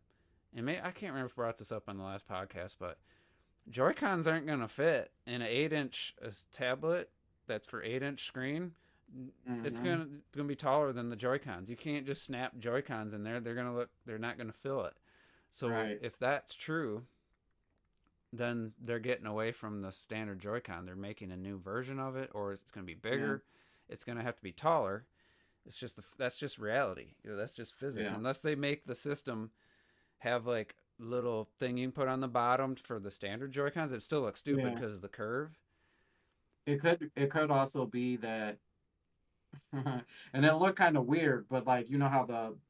I can't remember if I brought this up on the last podcast, but Joy Cons aren't gonna fit in an 8-inch tablet that's for 8-inch screen. Hmm. It's gonna be taller than the Joy Cons. You can't just snap Joy Cons in there. They're not gonna fill it. So Right. if that's true, then they're getting away from the standard Joy-Con. They're making a new version of it, or it's going to be Yeah. bigger. It's going to have to be taller. That's just reality. That's just physics. Yeah. Unless they make the system have like little thing you can put on the bottom for the standard Joy-Cons, it still looks stupid Yeah. because of the curve. It could also be that and it look kind of weird, but like you know how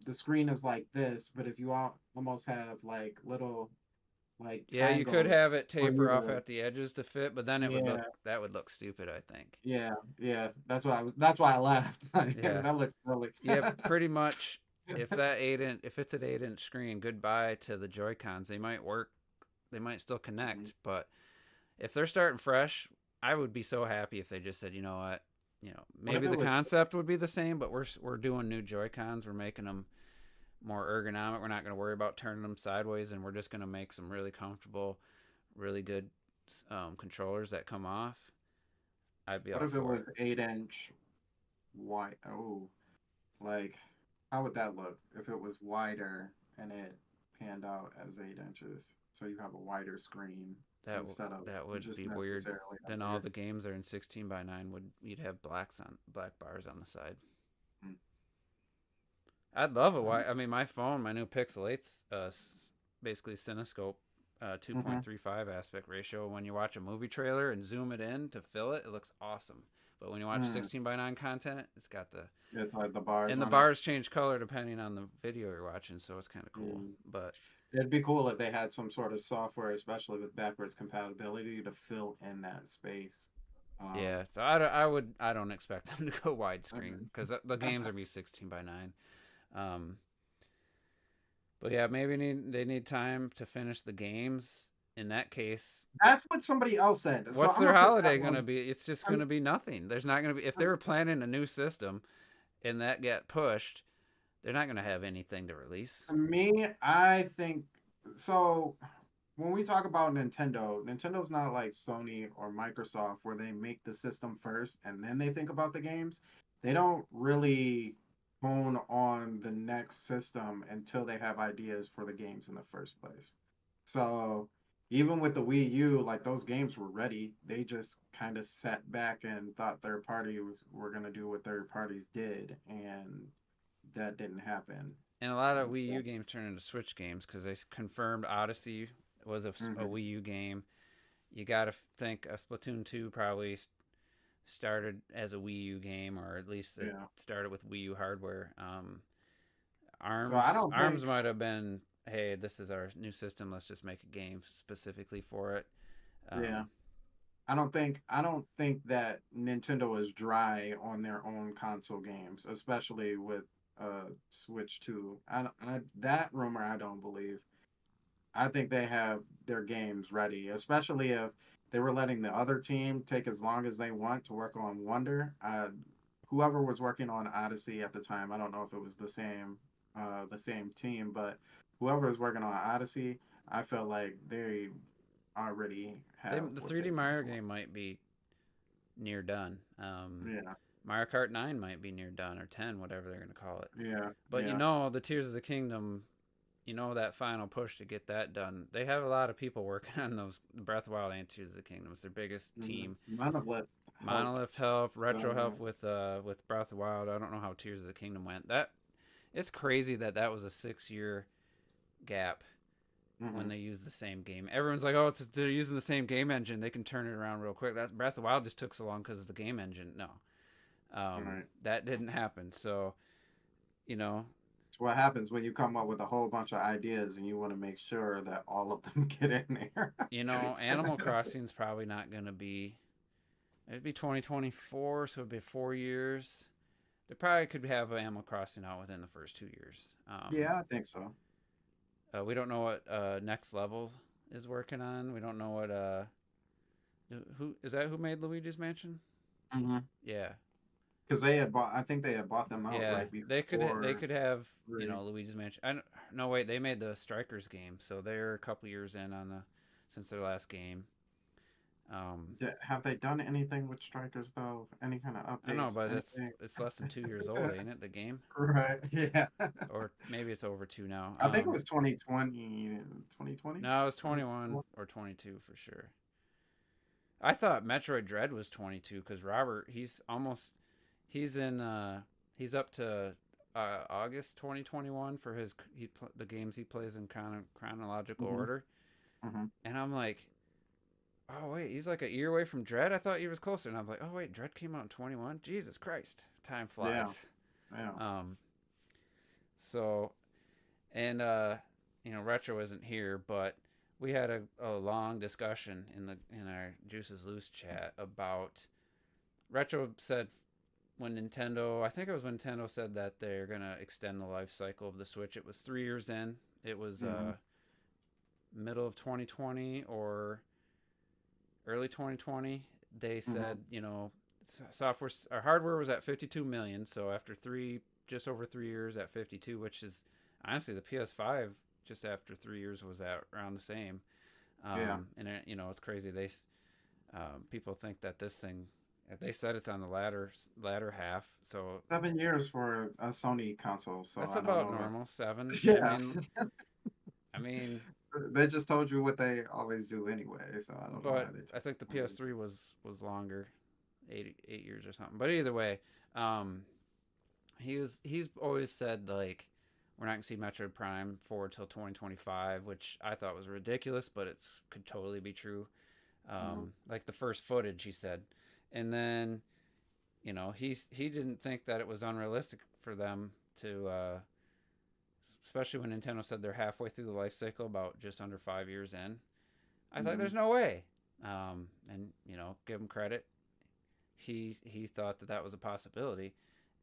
the screen is like this, but if you almost have like little like Yeah, you could triangles have it for you taper off to. at the edges to fit, but then Yeah. that would look stupid. I think. Yeah. Yeah. That's why I laughed. Like, Yeah, that looks silly. yeah, pretty much. If it's an 8-inch screen, goodbye to the Joy Cons. They might work, they might still connect, but if they're starting fresh, I would be so happy if they just said, you know what, What if maybe it the was? concept would be the same, but we're doing new Joy Cons. We're making them more ergonomic. We're not going to worry about turning them sideways, and we're just going to make some really comfortable, really good controllers that come off. I'd be What all if it for was it. 8 inch wide? Oh, like how would that look if it was wider and it panned out as 8 inches? So you have a wider screen instead of That would just be weird. necessarily Then under all your. the games are in 16:9. Would you'd have black bars on the side? Mm. I'd love it. Um, Why? I mean, my phone, my new Pixel 8's basically Cinescope, mhm. 2.35 aspect ratio. When you watch a movie trailer and zoom it in to fill it, it looks awesome. But when you watch Mm. 16:9 content, it's got It's like the bars and the on it. bars change color depending on the video you're watching, so it's kind of cool. Mm. But It'd be cool if they had some sort of software, especially with backwards compatibility, to fill in that space. Um, yeah, so I don't expect them to go widescreen because the games are be 16:9. Um, but yeah, maybe they need time to finish the games. In that case, that's what somebody else said. So what's I'm their gonna put that holiday going to one. be? It's just going I'm, to be nothing. There's not going to be if they were planning a new system and that get pushed, they're not going to have anything to release. to me, I think so. When we talk about Nintendo, Nintendo's not like Sony or Microsoft where they make the system first and then they think about the games. They don't really hone on the next system until they have ideas for the games in the first place. So even with the Wii U, like those games were ready. They just kind of sat back and thought third parties were going to do what third parties did, and that didn't happen. And a lot of And Wii so, U games turn into Switch games because they confirmed Odyssey was a mhm, Wii U game. You got to think a Splatoon 2 probably started as a Wii U game, or at least it yeah. started with Wii U hardware. So I don't Arms think. might have been, hey, this is our new system. Let's just make a game specifically for it. Yeah. Um, I don't think that Nintendo is dry on their own console games, especially with Switch 2. That rumor I don't believe. I think they have their games ready, especially if they were letting the other team take as long as they want to work on Wonder. Whoever was working on Odyssey at the time, I don't know if it was the same team, but whoever was working on Odyssey, I felt like they already have the what they 3D need Mario to work. game might be near done. Yeah, Mario Kart 9 might be near done, or 10, whatever they're going to call it. yeah, But yeah. the Tears of the Kingdom, that final push to get that done. They have a lot of people working on those Breath of the Wild and Tears of the Kingdom. It's their biggest team. Monolith Monolith helps. help, Retro Uh, help with Breath of the Wild. I don't know how Tears of the Kingdom went. That it's crazy that was a 6 year gap when mhm. they use the same game. Everyone's like, oh, they're using the same game engine. They can turn it around real quick. That Breath of the Wild just took so long because of the game engine. No, All right. that didn't happen. So you know, It's what happens when you come up with a whole bunch of ideas and you want to make sure that all of them get in there. Animal Crossing's probably not going to be. It'd be 2024, so it'd be 4 years. They probably could have Animal Crossing out within the first 2 years. Yeah, I think so. We don't know what Next Level is working on. We don't know what who is that? Who made Luigi's Mansion? Hmm. Yeah, Because they had bought, I think they had bought them out yeah. right They before could have three. Luigi's Mansion. No wait, they made the Strikers game, so they're a couple years in on the since their last game. Um, Have they done anything with Strikers though? Any kind of I don't know, updates? but Anything? it's less than 2 years old, ain't it? The game, Right. Yeah. or maybe it's over two now. I think it was 2020. 2020? No, it was 21 or 22 for sure. I thought Metroid Dread was 22 because Robert, he's in, he's up to August 2021 for the games he plays in chronological Hmm. order. Hmm. And I'm like, oh, wait, he's like a year away from Dread? I thought he was closer. And I'm like, oh, wait, Dread came out in 21? Jesus Christ. Time Yeah. flies. Yeah. Um, so, and, Retro isn't here, but we had a long discussion in our Juices Loose chat about Retro said when Nintendo, I think it was when Nintendo said that they're gonna extend the life cycle of the Switch. It was 3 years in. It was Hmm. middle of 2020 or early 2020. They Hmm. said software, our hardware was at 52 million. So after just over 3 years at 52, which is honestly the PS5 just after 3 years was at around the same. Yeah. And it's crazy. People think that this thing, they said it's on the latter half. So 7 years for a Sony console, so that's I don't about know about. normal. 7. I Yeah. mean, I mean, They just told you what they always do anyway, so I don't know why but they I think the told you. PS3 was longer, 8 years or something. But either way, um, he's always said like we're not gonna see Metroid Prime 4 till 2025, which I thought was ridiculous, but it's could totally be true. Mhm. Like the first footage, he said, and then he didn't think that it was unrealistic for them to, especially when Nintendo said they're halfway through the life cycle, about just under 5 years in. I thought Mhm. there's no way, and give him credit. He thought that was a possibility,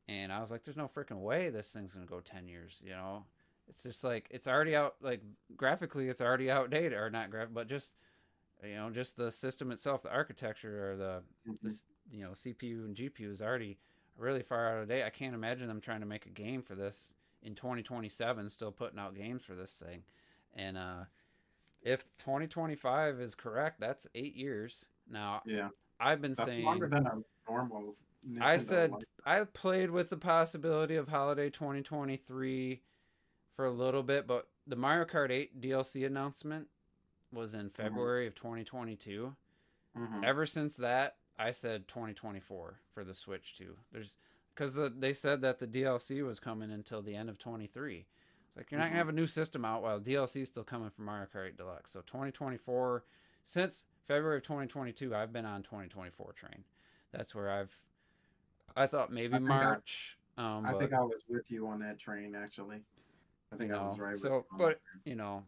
and I was like, there's no freaking way this thing's gonna go 10 years. It's just like it's already out. Like graphically, it's already outdated, or not but just the system itself, the architecture, or Mhm. the CPU and GPU is already really far out of date. I can't imagine them trying to make a game for this in 2027, still putting out games for this thing. And if 2025 is correct, that's 8 years. Now, Yeah, I've been that's longer saying, than a normal I Nintendo said life. I played with the possibility of holiday 2023 for a little bit, but the Mario Kart 8 DLC announcement was in Mhm. February of 2022. Mhm. Ever since that, I said 2024 for the Switch too. Because they said that the DLC was coming until the end of 23. It's like you're not gonna Mhm. have a new system out while DLC is still coming for Mario Kart 8 Deluxe. So 2024, since February of 2022, I've been on 2024 train. That's where I thought maybe I think I March, I but think I was with you on that train actually. I think I was right with so you on that but you know,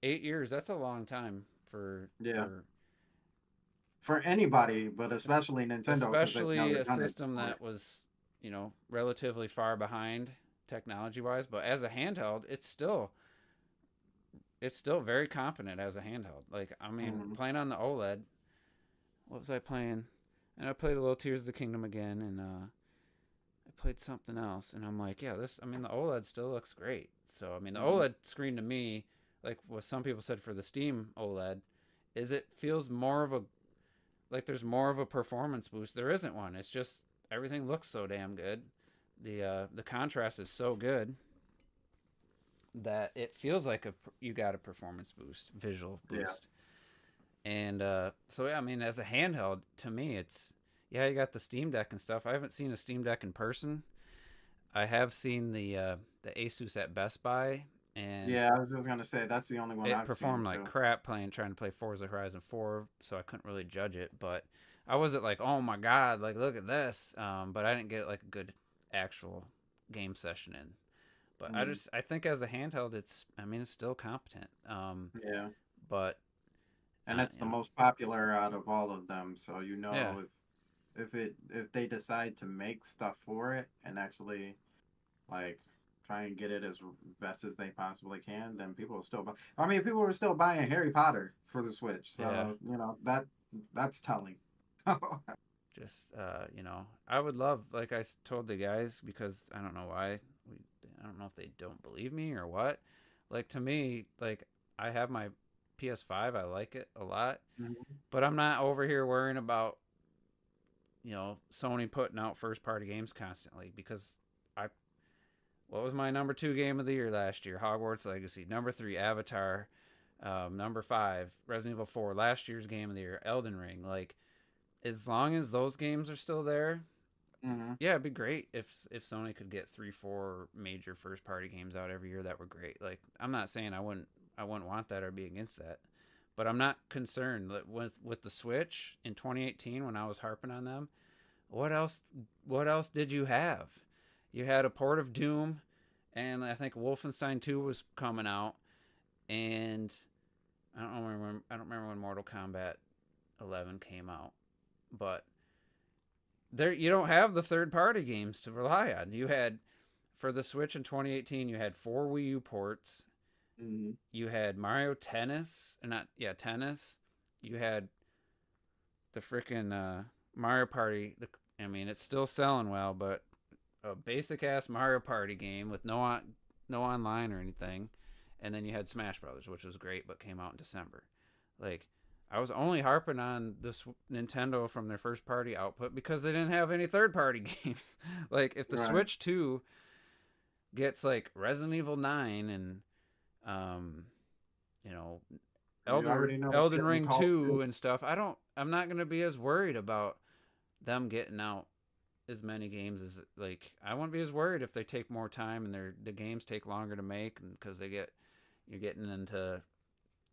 8 years, that's a long time for train. Yeah, for for anybody, but especially Nintendo because they've especially never a done it system before. that was relatively far behind technology wise, but as a handheld it's still very competent as a handheld. Like, I mean, Mhm. playing on the OLED, what was I playing? And I played a little Tears of the Kingdom again, and I played something else, and I'm like, yeah, I mean, the OLED still looks great. So I mean, the Mhm. OLED screen to me, like what some people said for the Steam OLED, is it feels more of a, like there's more of a performance boost. There isn't one. It's just everything looks so damn good. The contrast is so good that it feels like you got a performance boost, visual Yeah. boost. And so yeah, I mean, as a handheld, to me, it's, yeah, you got the Steam Deck and stuff. I haven't seen a Steam Deck in person. I have seen the Asus at Best Buy, and Yeah, I was just gonna say that's the only one it I've seen performed like too. crap trying to play Forza Horizon 4, so I couldn't really judge it. But I wasn't like, oh my god, like look at this. But I didn't get like a good actual game session in. But Mhm. I think as a handheld, I mean, it's still competent. Yeah. But And it's you the know, most popular out of all of them. So yeah, if they decide to make stuff for it and actually like try and get it as best as they possibly can, then people will still buy. I mean, people were still buying Harry Potter for the Switch, yeah. so that's telling. Just I would love, like I told the guys, because I don't know why we, I don't know if they don't believe me or what. Like to me, like I have my PS5, I like it a lot, Mhm. but I'm not over here worrying about Sony putting out first party games constantly, because I what was my number 2 game of the year last year? Hogwarts Legacy. Number 3, Avatar. Number 5, Resident Evil 4. Last year's game of the year, Elden Ring. Like, as long as those games are still there, Mhm. yeah, it'd be great if Sony could get 3, 4 major first party games out every year. That were great. Like, I'm not saying I wouldn't want that or be against that, but I'm not concerned with the Switch in 2018 when I was harping on them. What else? What else did you have? You had a port of Doom, and I think Wolfenstein 2 was coming out, and I don't remember when Mortal Kombat 11 came out, but there you don't have the third party games to rely on. You had, for the Switch in 2018, you had 4 Wii U ports. Mhm. You had Mario Tennis, or not, yeah, Tennis. You had the freaking Mario Party, I mean, it's still selling well, but a basic ass Mario Party game with no online or anything, and then you had Smash Brothers, which was great, but came out in December. Like, I was only harping on this Nintendo from their first party output because they didn't have any third party games. Like, if the Right. Switch 2 gets like Resident Evil 9 and um, you know, You already know it's Elden getting Ring called. 2 and stuff, I'm not going to be as worried about them getting out as many games as like I wouldn't be as worried if they take more time and the games take longer to make because you're getting into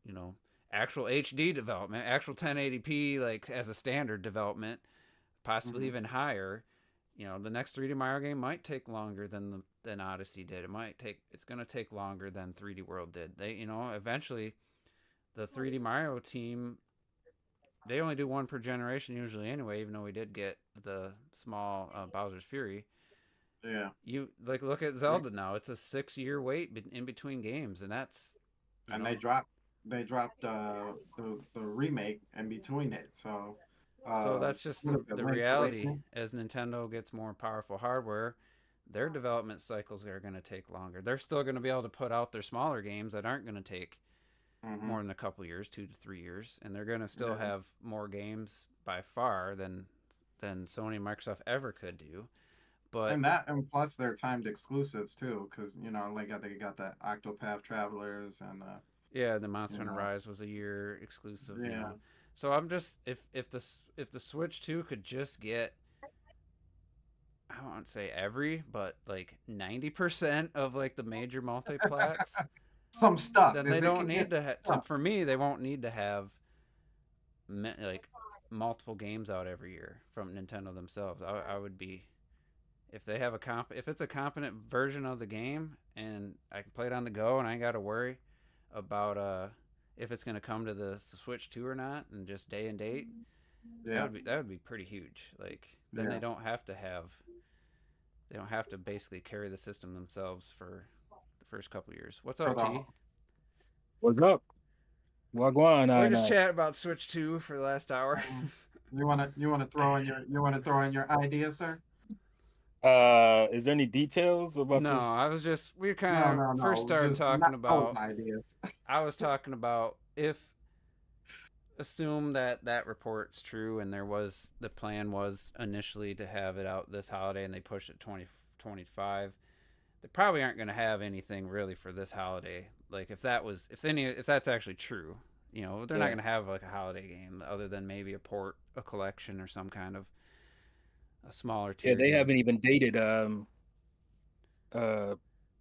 you know actual HD development, actual 1080p like as a standard development, possibly Hmm. even higher. The next 3D Mario game might take longer than Odyssey did. It's going to take longer than 3D World did. They eventually the 3D Mario team, they only do one per generation usually anyway. Even though we did get the small Bowser's Fury, Yeah. you like look at Zelda now. It's a 6 year wait in between games, and that's you And know they dropped the remake in between it. So so that's just what is it? the Link's reality. Awakening. As Nintendo gets more powerful hardware, their development cycles are going to take longer. They're still going to be able to put out their smaller games that aren't going to take Hmm. more than a couple years, 2 to 3 years, and they're going to still Yeah. have more games by far than Sony and Microsoft ever could do. But And plus they're timed exclusives too, because like they got the Octopath Travelers and yeah, the Monster you Hunter know Rise was a year exclusive. yeah. So I'm just if the Switch 2 could just get, I don't want to say every, but like 90% of like the major multiplats, Some stuff then they if it don't can get need to. stuff. For me, they won't need to have like multiple games out every year from Nintendo themselves. I would be if they have if it's a competent version of the game and I can play it on the go and I ain't got to worry about if it's gonna come to the Switch 2 or not and just day and date. Yeah. That would be pretty huge. Like then Yeah. they don't have to basically carry the system themselves for the first couple years. What's For up, the T? What's up? Wagwan, We're I just know. chatting about Switch 2 for the last hour. you wanna throw in your idea, sir? Is there any details about No, I this? was just we No, kind no, of first no. started Just talking not those about. ideas. I was talking about if assume that report's true and the plan was initially to have it out this holiday and they pushed it 2025. They probably aren't going to have anything really for this holiday. Like if that's actually true, they're not Yeah. going to have like a holiday game other than maybe a collection or some kind of a smaller Yeah, tier they game. haven't even dated uh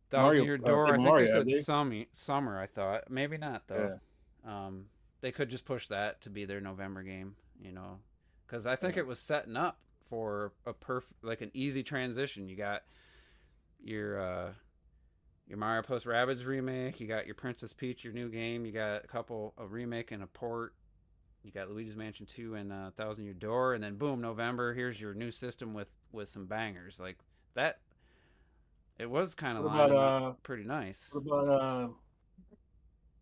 Thousand Mario Year Door, I Paper think they Mario, have said they? summer. I thought maybe not though. Yeah, Um, they could just push that to be their November game, because I think yeah. it was setting up for like an easy transition. You got your uh, your Mario plus Rabbids remake. You got your Princess Peach, your new game. You got a remake and a port. You got Luigi's Mansion 2 and Thousand Year Door, and then boom, November. Here's your new system with some bangers like that. It was kind of What about lining up pretty nice. what about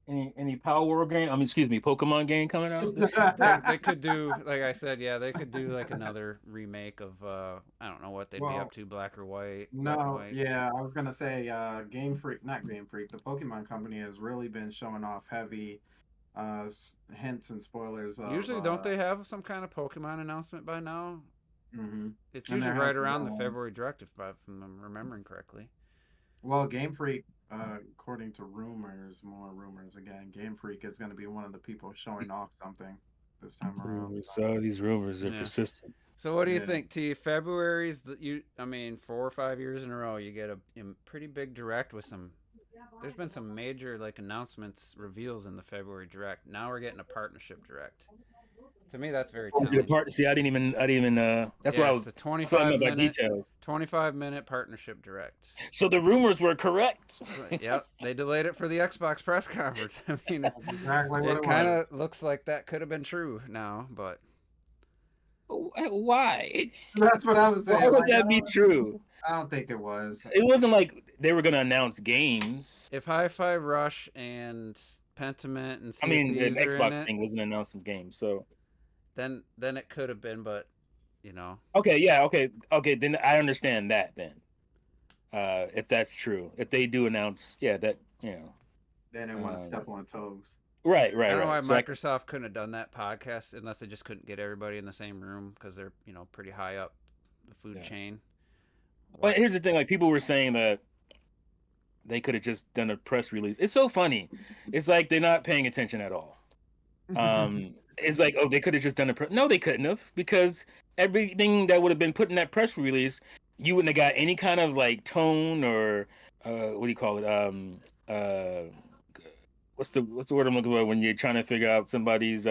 any Power World game? I mean, excuse me, Pokemon game coming out this year? They could do, like I said, yeah, they could do like another remake of I don't know what they'd be up Well, to, black and no, white. yeah, I was gonna say, Game Freak, not Game Freak, the Pokemon Company has really been showing off heavy hints and spoilers of Usually, don't they have some kind of Pokemon announcement by now? hmm It's and usually there has right been around the one. February direct, if I'm remembering correctly. Well, Game Freak, according to rumors, more rumors again, Game Freak is going to be one of the people showing off something this time around. So, So these rumors are Yeah. persistent. So what do you yeah. think, T? February's I mean, 4 or 5 years in a row, you get a pretty big direct with some. There's been some major like announcements, reveals in the February direct. Now we're getting a partnership direct. To me, that's very Oh, see the telling. part. See, I didn't even. That's what Yeah, I it's was. a That's what I meant by 25 minute details. 25 minute partnership direct. So the rumors were correct. So, yep, they delayed it for the Xbox press conference. I mean, That's exactly what it it kind was. of looks like that could have been true now, but Why? That's what I was Why saying. would Like, that be true? I don't think it was. It wasn't like they were gonna announce games. if Hi-Fi Rush and Pentiment and I Sea of mean, the Thieves are in Xbox it, thing wasn't announcing games, so then it could have been. But you know. Okay, yeah, okay. Then I understand that. Then, if that's true, if they do announce, yeah, that They didn't want to uh, step on toes. right, I right, don't know why right. So Microsoft couldn't have done that podcast unless they just couldn't get everybody in the same room because they're pretty high up the food yeah. chain. But here's the thing: like people were saying that they could have just done a press release. It's so funny. It's like they're not paying attention at all. It's like, oh, they could have just done a press. No, they couldn't have, because everything that would have been put in that press release, you wouldn't have got any kind of like tone or what do you call it? What's the word I'm looking for when you're trying to figure out somebody's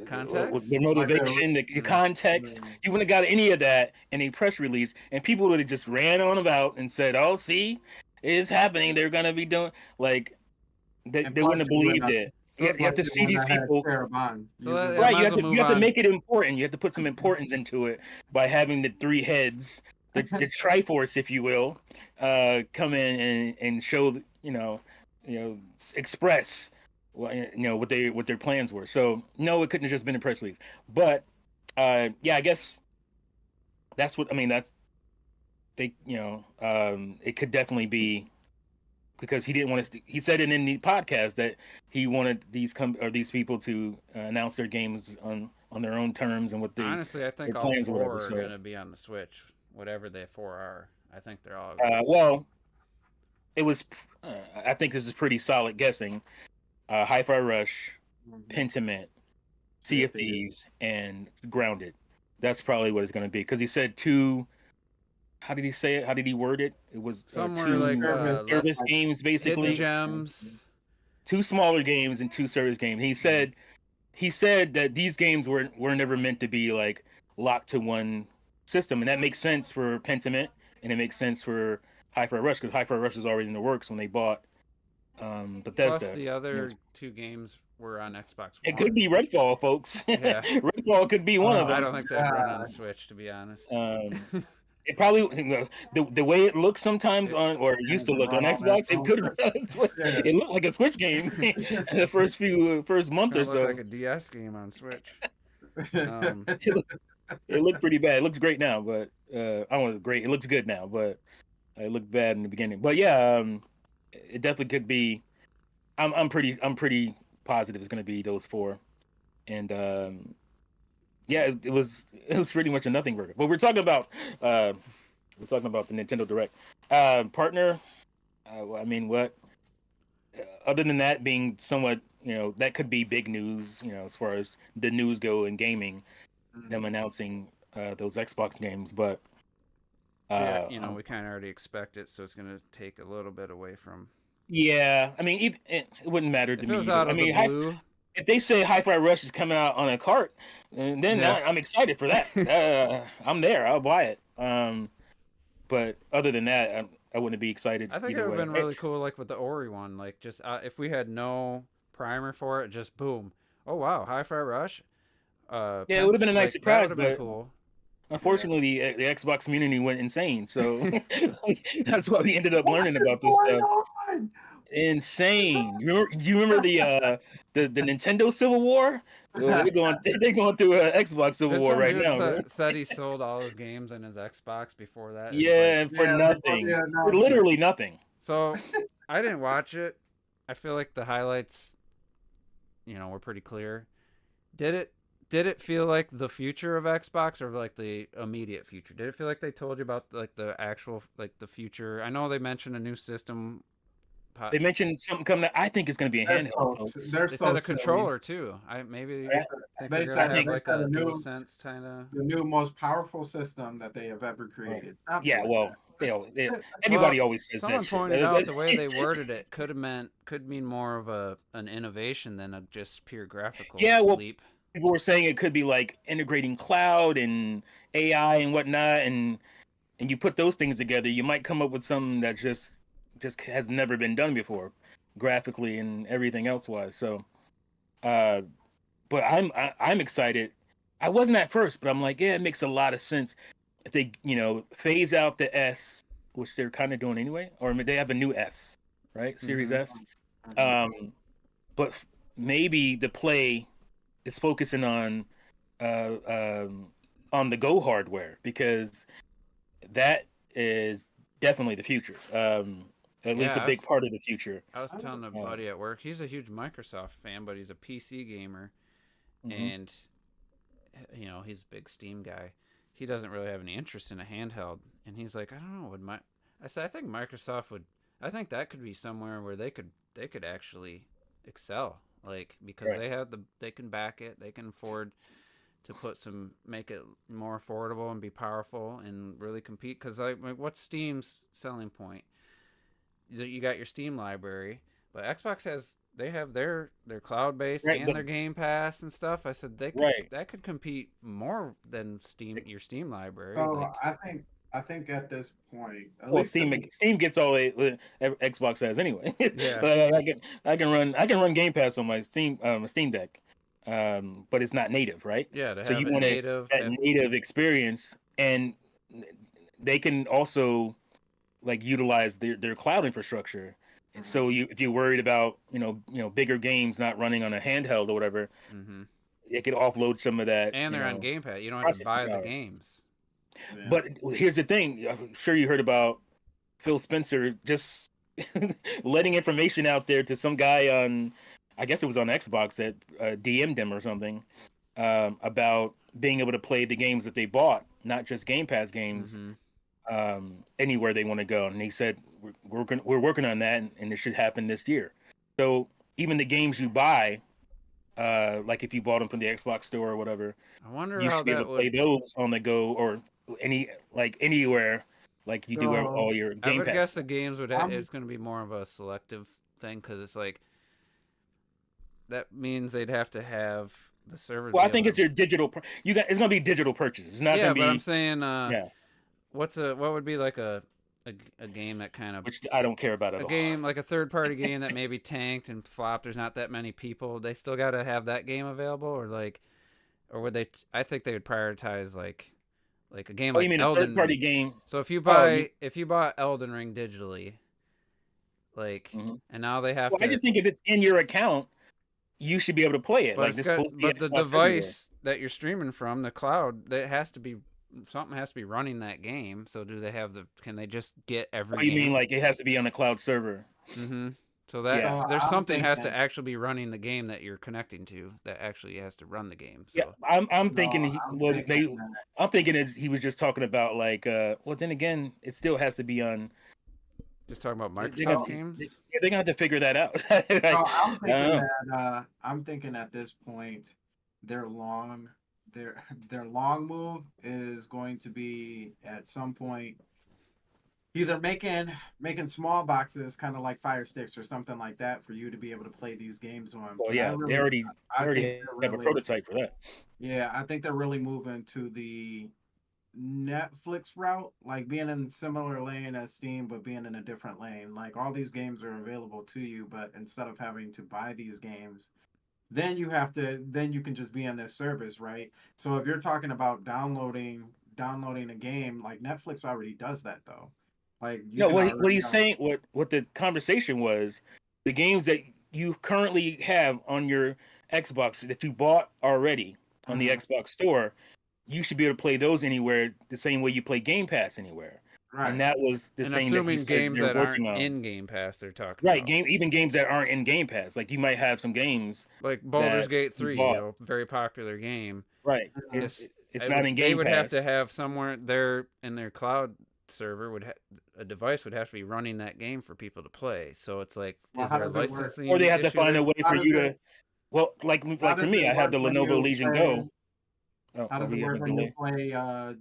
Context? their motivation, the context. You wouldn't have got any of that in a press release, and people would have just ran on about and said, "Oh, see, it's happening. They're gonna be doing like." They wouldn't have believed it. So You have to see these people. So Right, might as well move you have to on. make it important. You have to put some importance into it by having the three heads, the Triforce, if you will, come in and show, express, what their plans were. So no, it couldn't have just been a press release. But yeah, I guess that's what I mean. That's they, it could definitely be. Because he didn't want us to, he said it in the podcast that he wanted these people to announce their games on their own terms and what they honestly, I think all plans or four whatever, are going to be on the Switch, whatever the four are. I think they're all. Well, it was. I think this is pretty solid guessing. Hi-Fi Rush, Pentiment, Sea of Thieves, and Grounded. That's probably what it's going to be, because he said two. How did he say it? How did he word it? It was somewhere two like service games, basically. Hidden Gems. Two smaller games and two service games. He said that these games were never meant to be like locked to one system, and that makes sense for Pentiment, and it makes sense for Hi-Fi Rush, because Hi-Fi Rush was already in the works when they bought Bethesda. Plus, the other two games were on Xbox One. It could be Redfall, folks. Yeah. Redfall could be one of them. I don't think they'd run on Switch, to be honest. It probably the way it looks sometimes on, or it used to look on Xbox, it could run on Switch. It looked like a Switch game the first month or so. Looked like a DS game on Switch. It looked pretty bad. It looks great now, but I don't know, great. It looks good now, but it looked bad in the beginning. But yeah, it definitely could be. I'm pretty positive it's going to be those four, and yeah, it was pretty much a nothing burger. But we're talking about the Nintendo Direct partner. I mean, what? Other than that being somewhat, that could be big news. As far as the news go in gaming, them announcing those Xbox games. But yeah, we kind of already expect it, so it's going to take a little bit away from. Yeah, I mean, it wouldn't matter to me. If it was out of the blue. If they say Hi-Fi Rush is coming out on a cart, then I'm excited for that. I'm there. I'll buy it. But other than that, I wouldn't be excited. I think it would have been really cool, like with the Ori one. Like, just if we had no primer for it, just boom. Oh wow, Hi-Fi Rush. Yeah, it would have been a nice surprise. That would have been cool. Unfortunately, the Xbox community went insane, so that's why we ended up learning about this stuff. Insane! You remember the Nintendo Civil War? They're going through an Xbox Civil War right now. Said he sold all his games in his Xbox before that. Yeah, for nothing. For literally nothing. So I didn't watch it. I feel like the highlights, were pretty clear. Did it feel like the future of Xbox, or like the immediate future? Did it feel like they told you about like the actual, like the future? I know they mentioned a new system. They mentioned something coming. I think it's going to be a handheld. They said a controller too. They said like a DualSense kind of the new most powerful system that they have ever created. Yeah, well, everybody always says that. Someone pointed out the way they worded it could mean more of an innovation than a just pure graphical leap. People were saying it could be like integrating cloud and AI and whatnot, and you put those things together, you might come up with something that just has never been done before, graphically and everything else wise. So, but I'm excited. I wasn't at first, but I'm like, yeah, it makes a lot of sense if they phase out the S, which they're kind of doing anyway, or they have a new S, right? Series S. But maybe the play is focusing on on the go hardware, because that is definitely the future. At least a Yeah, big part of the future. I was telling a Uh, buddy at work, he's a huge Microsoft fan, but he's a PC gamer, mhm. and he's a big Steam guy. He doesn't really have any interest in a handheld, and he's like, I don't know, I said I think Microsoft would. I think that could be somewhere where they could actually excel, like because Right. they can back it, they can afford to make it more affordable and be powerful and really compete. Because what's Steam's selling point? You got your Steam library, but Xbox they have their cloud based Right, and but their Game Pass and stuff. I said right. that could compete more than your Steam library. So Like, I think at this point, at Well, least to me, Steam gets all Xbox has anyway. yeah, But I can run Game Pass on my Steam Deck, but it's not native, right? yeah, to So have you it want native. that native experience, and they can also like utilize their cloud infrastructure. And so if you're worried about bigger games not running on a handheld or whatever, Mm-hmm. it could offload some of that And they're on Game Pass. You don't have to processing buy the power. games. yeah. But here's the thing: I'm sure you heard about Phil Spencer just letting information out there to some guy on, I guess it was on Xbox, that DM'd him or something, about being able to play the games that they bought, not just Game Pass games, anywhere they want to go. And he said, we're working on that, and it should happen this year. So even the games you buy, like if you bought them from the Xbox store or whatever, I wonder you how should be able that to play would. those on the go, or anywhere, like you do So all your I Game would Pass guess stuff. the games would. I'm It's going to be more of a selective thing because it's like that means they'd have to have the server Well, be I able think it's to. your digital. It's gonna be digital purchases. It's not Yeah, gonna but I'm be. saying, Yeah, what would be like a game that kind of which I don't care about at a all. game like a third party game that maybe tanked and flopped. There's not that many people. They still got to have that game available, or would they? I think they would prioritize like a game Oh, you like mean a Elden third party Ring. game? So Oh, you. if you bought Elden Ring digitally, like, Mhm. and now they have Well, I to. just think if it's in your account, you should be able to play it. But Like it's this got, supposed to be but the Xbox everywhere. device that you're streaming from, the cloud, that has to be something has to be running that game. So do they have can they just get every Oh, you mean game? like it has to be on a cloud server? Mm-hmm. So Yeah, so there's I'm something has to thinking actually be running the game that you're connecting to that actually has to run the game. yeah. So I'm no, thinking I'm thinking that I'm thinking he was just talking about like. Well, then again, it still has to be on. just talking about They're gonna, Microsoft games. they're gonna have to figure that out. so Like, I'm I don't thinking know. that I'm thinking at this point their long their long move is going to be at some point either making small boxes kind of like Fire Sticks or something like that for you to be able to play these games on. Well, But yeah, they I think already they're have a really prototype for that. yeah, I think they're really moving to the Netflix route, like being in similar lane as Steam, but being in a different lane. Like all these games are available to you, but instead of having to buy these games, then you can just be in this service, right? So if you're talking about downloading a game, like Netflix already does that though. Like you No, can what already he's saying, what the conversation was, the games that you currently have on your Xbox that you bought already on the Xbox store, you should be able to play those anywhere the same way you play Game Pass anywhere. right. And that was the And thing that he assuming said games they're that aren't working on. in Game Pass, they're talking Right, about. even games that aren't in Game Pass. Like you might have some games Like Baldur's that Gate you 3, bought. very popular game. Right. If It's not in they Game would have to Pass. have somewhere there in their cloud server a device would have to be running that game for people to play. So it's like, Well, is how there a does it work? licensing Or they have to issue find there? a way How for does you it to. Well, like how for does me, it I have work the when Lenovo you Legion play Go. Oh, how does do it you have work a when you delay? play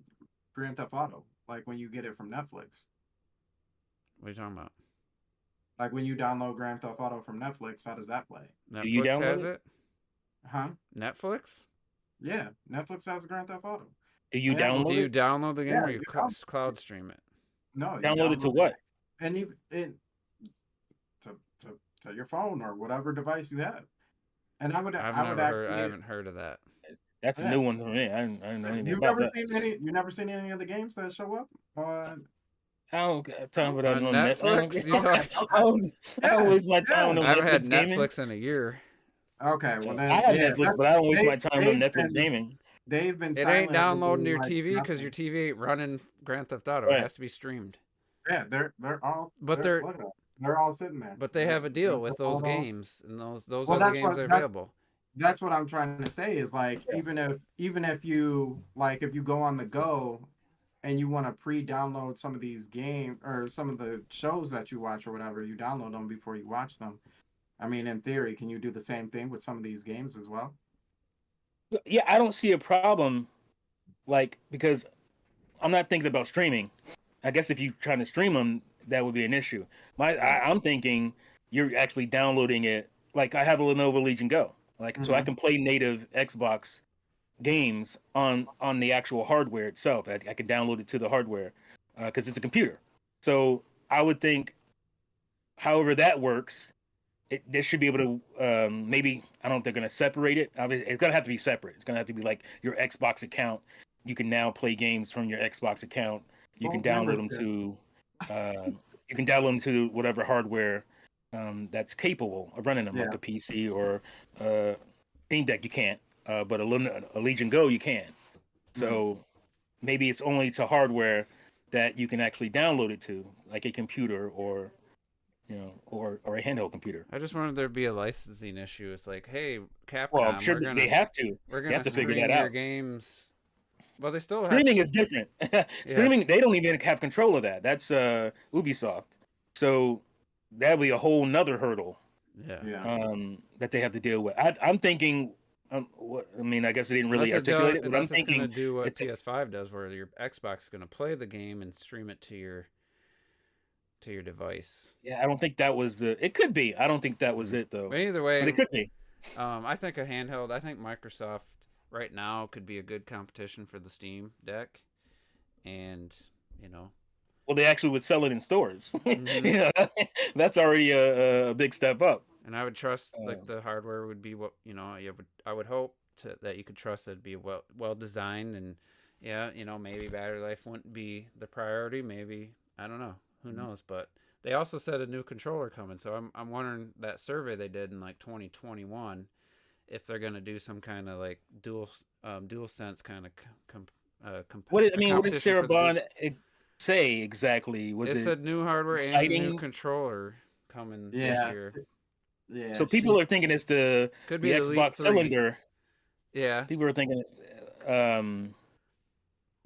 Grand Theft Auto? Like when you get it from Netflix? What are you talking about? Like when you download Grand Theft Auto from Netflix, how does that play? Do you Netflix has download it? it? Huh? Netflix? Yeah, Netflix has Grand Theft Auto. Do you They have Do download you it? download the game yeah, or you cloud stream it? no, you Download it to download what? and even to your phone or whatever device you have. And I would I actually haven't heard of that. That's a yeah. new one for me. I didn't know anything You've about never that. seen any of the games that show up on I don't got time for that On on Net. Netflix? You okay, talk? I don't yeah, waste my time yeah. I on haven't had Netflix gaming. Netflix in a year. Okay, well I then have yeah, Netflix, but I don't waste my time on they've Netflix been gaming. they've been It ain't silent with downloading to your like TV because nothing. your TV ain't running Grand Theft Auto. It Right. has to be streamed. Yeah, they're all But they're they're look at that. They're all sitting there. but they have a They're deal with those all on. games, and those Well, are the games that are available. that's what I'm trying to say is like Yeah. even if you like if you go on the go and you want to pre-download some of these games or some of the shows that you watch or whatever, you download them before you watch them. I mean, in theory, can you do the same thing with some of these games as well? Yeah, I don't see a problem, like, because I'm not thinking about streaming. I guess if you're trying to stream them, that would be an issue. I'm thinking you're actually downloading it. Like I have a Lenovo Legion Go, like so I can play native Xbox games on the actual hardware itself. I can download it to the hardware because it's a computer. So I would think, however that works, they should be able to maybe I don't know if they're going to separate it. I mean, it's going to have to be separate. It's going to have to be like your Xbox account. You can now play games from your Xbox account. You can download them to whatever hardware that's capable of running them, like a PC or Steam Deck. You can't, but a Legion Go you can. So maybe it's only to hardware that you can actually download it to, like a computer or or a handheld computer. I just wanted there to be a licensing issue. It's like, hey, Capcom, Well, I'm sure they have to. We're They gonna have to figure stream that your out. games. Well, they still Streaming is different. Streaming, they don't even have control of that. That's Ubisoft. So that'll be a whole nother hurdle. That they have to deal with. I'm thinking. I mean, I guess they didn't really articulate it, but I'm thinking it's gonna do what PS5 does, where your Xbox is gonna play the game and stream it to your device. Yeah, I don't think that was the. It could be. I don't think that was it though. But either way, but it could be. I think a handheld. I think Microsoft right now could be a good competition for the Steam Deck, and well, they actually would sell it in stores. That's already a big step up. And I would trust like the hardware would be what I would hope that you could trust it'd be well designed, and maybe battery life wouldn't be the priority. Maybe I don't know. Who knows? But they also said a new controller coming, so I'm wondering that survey they did in like 2021 if they're gonna do some kind of like dual sense kind of what did Sarah Bond say exactly? It said new hardware and a new controller coming this year. Yeah. So people are thinking it's the Xbox cylinder. Yeah. People are thinking,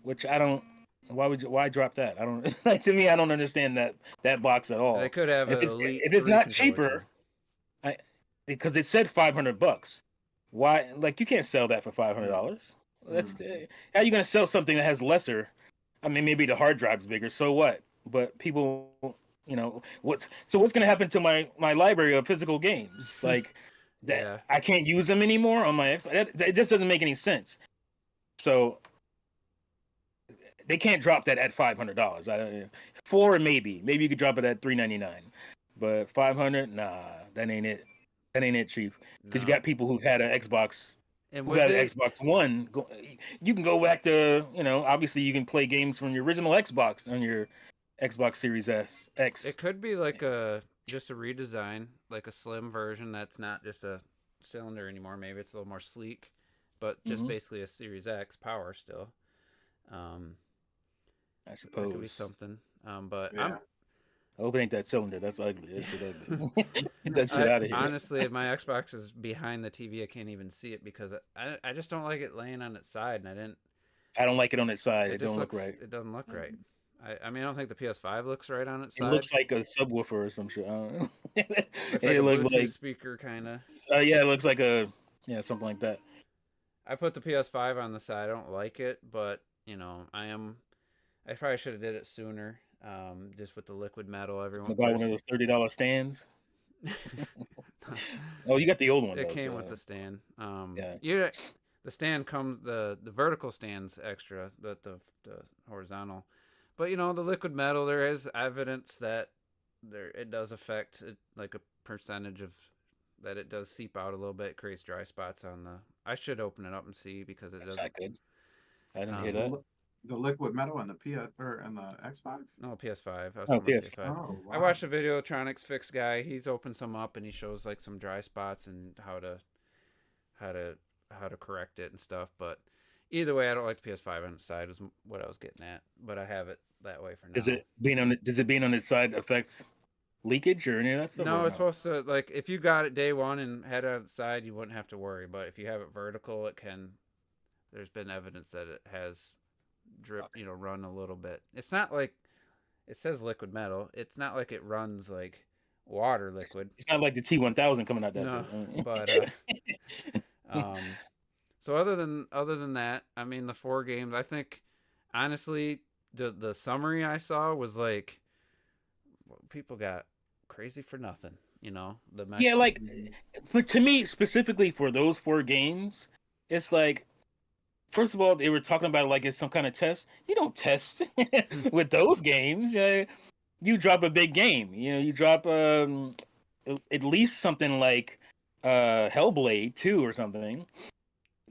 which I don't. Why drop that? I don't. Like, to me, I don't understand that box at all. They could have if it's not cheaper, because it said $500. Why? Like, you can't sell that for $500. That's how you gonna sell something that has lesser? I mean, maybe the hard drive's bigger. So what? But people, what's gonna happen to my library of physical games? Like that, I can't use them anymore on my Xbox. It just doesn't make any sense. So they can't drop that at $500. $400 maybe you could drop it at $399, but $500, nah, that ain't it. That ain't it, Chief. Because you got people who've had an Xbox. Who had an Xbox One, you can go back to, obviously you can play games from your original Xbox on your Xbox Series X. It could be like just a redesign, like a slim version that's not just a cylinder anymore. Maybe it's a little more sleek, but just basically a Series X power still. I suppose. That could be something. But I hope it ain't that cylinder. That's ugly. That shit ugly. Get that shit out of here. Honestly, if my Xbox is behind the TV, I can't even see it because I just don't like it laying on its side, and I don't like it on its side. It don't look right. It doesn't look right. I mean, I don't think the PS5 looks right on its side. It looks like a subwoofer or some shit. I don't know. It's like a Bluetooth speaker, kind of. Yeah, it looks like something like that. I put the PS5 on the side. I don't like it, but I probably should have did it sooner. Just with the liquid metal, everyone. About one of those $30 stands. Oh, you got the old one. It came with the stand. The stand comes the vertical stand's extra, but the horizontal. But the liquid metal, there is evidence that it does affect it, like a percentage of that it does seep out a little bit. It creates dry spots on the. I should open it up and see because it doesn't. That's not good. I didn't hear that. The liquid metal and the Xbox? No, PS5. PS5. Oh, wow. I watched a Videotronics Fix guy. He's opened some up and he shows like some dry spots and how to correct it and stuff. But Either way, I don't like the PS5 on its side. Is what I was getting at, but I have it that way for now. Does it being on its side affect leakage or any of that stuff? No, or it's supposed to, like, if you got it day one and had it on its side, you wouldn't have to worry. But if you have it vertical, it can. There's been evidence that it has run a little bit. It's not like it says liquid metal. It's not like it runs like water liquid. It's not like the T1000 coming out that. No, big. but so other than that, I mean, the 4 games, I think honestly the summary I saw was like people got crazy for nothing, Yeah, like, but to me specifically for those 4 games, it's like, first of all, they were talking about it like it's some kind of test. You don't test with those games. You drop a big game. You drop at least something like Hellblade 2 or something.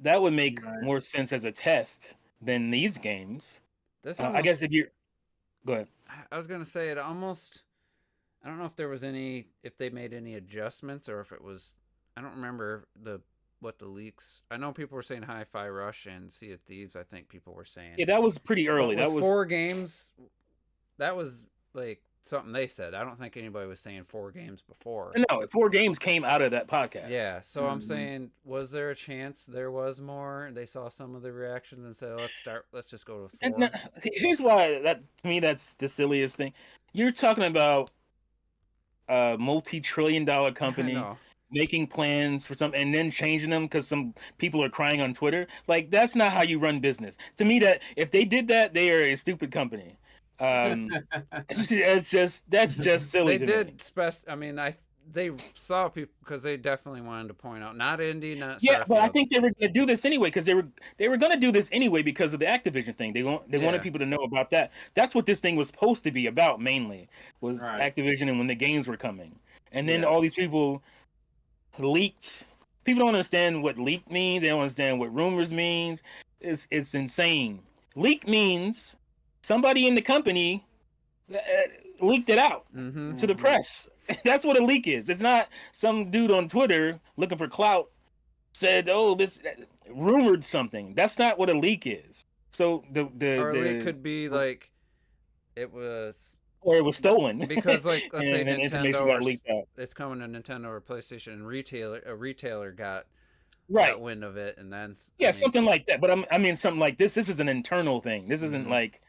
That would make more sense as a test than these games. I guess if you're... Go ahead. I was gonna say it almost. I don't know if they made any adjustments or if it was. I don't remember what the leaks. I know people were saying Hi-Fi Rush and Sea of Thieves. I think people were saying. Yeah, that was pretty early. That was 4 games. That was like something they said. I don't think anybody was saying 4 games before. No, 4 games came out of that podcast. Yeah, so I'm saying, was there a chance there was more? They saw some of the reactions and said, let's just go with 4. And here's why to me that's the silliest thing. You're talking about a multi-trillion-dollar company making plans for something and then changing them because some people are crying on Twitter. Like, that's not how you run business. To me, that if they did that, they are a stupid company. That's just silly. They saw people because they definitely wanted to point out not indie, not yeah, Starfield. but I think they were going to do this anyway because they were going to do this anyway because of the Activision thing. They wanted people to know about that. That's what this thing was supposed to be about mainly, was Activision and when the games were coming. And then all these people leaked. People don't understand what leak means. They don't understand what rumors means. It's insane. Leak means somebody in the company leaked it out to the press. That's what a leak is. It's not some dude on Twitter looking for clout said, "Oh, this rumored something." That's not what a leak is. So the leak could be like it was, or it was stolen because, like, let's say Nintendo got leaked out. It's coming to Nintendo or PlayStation, and a retailer got wind of it, and then something like that. But I mean something like this. This is an internal thing. This isn't like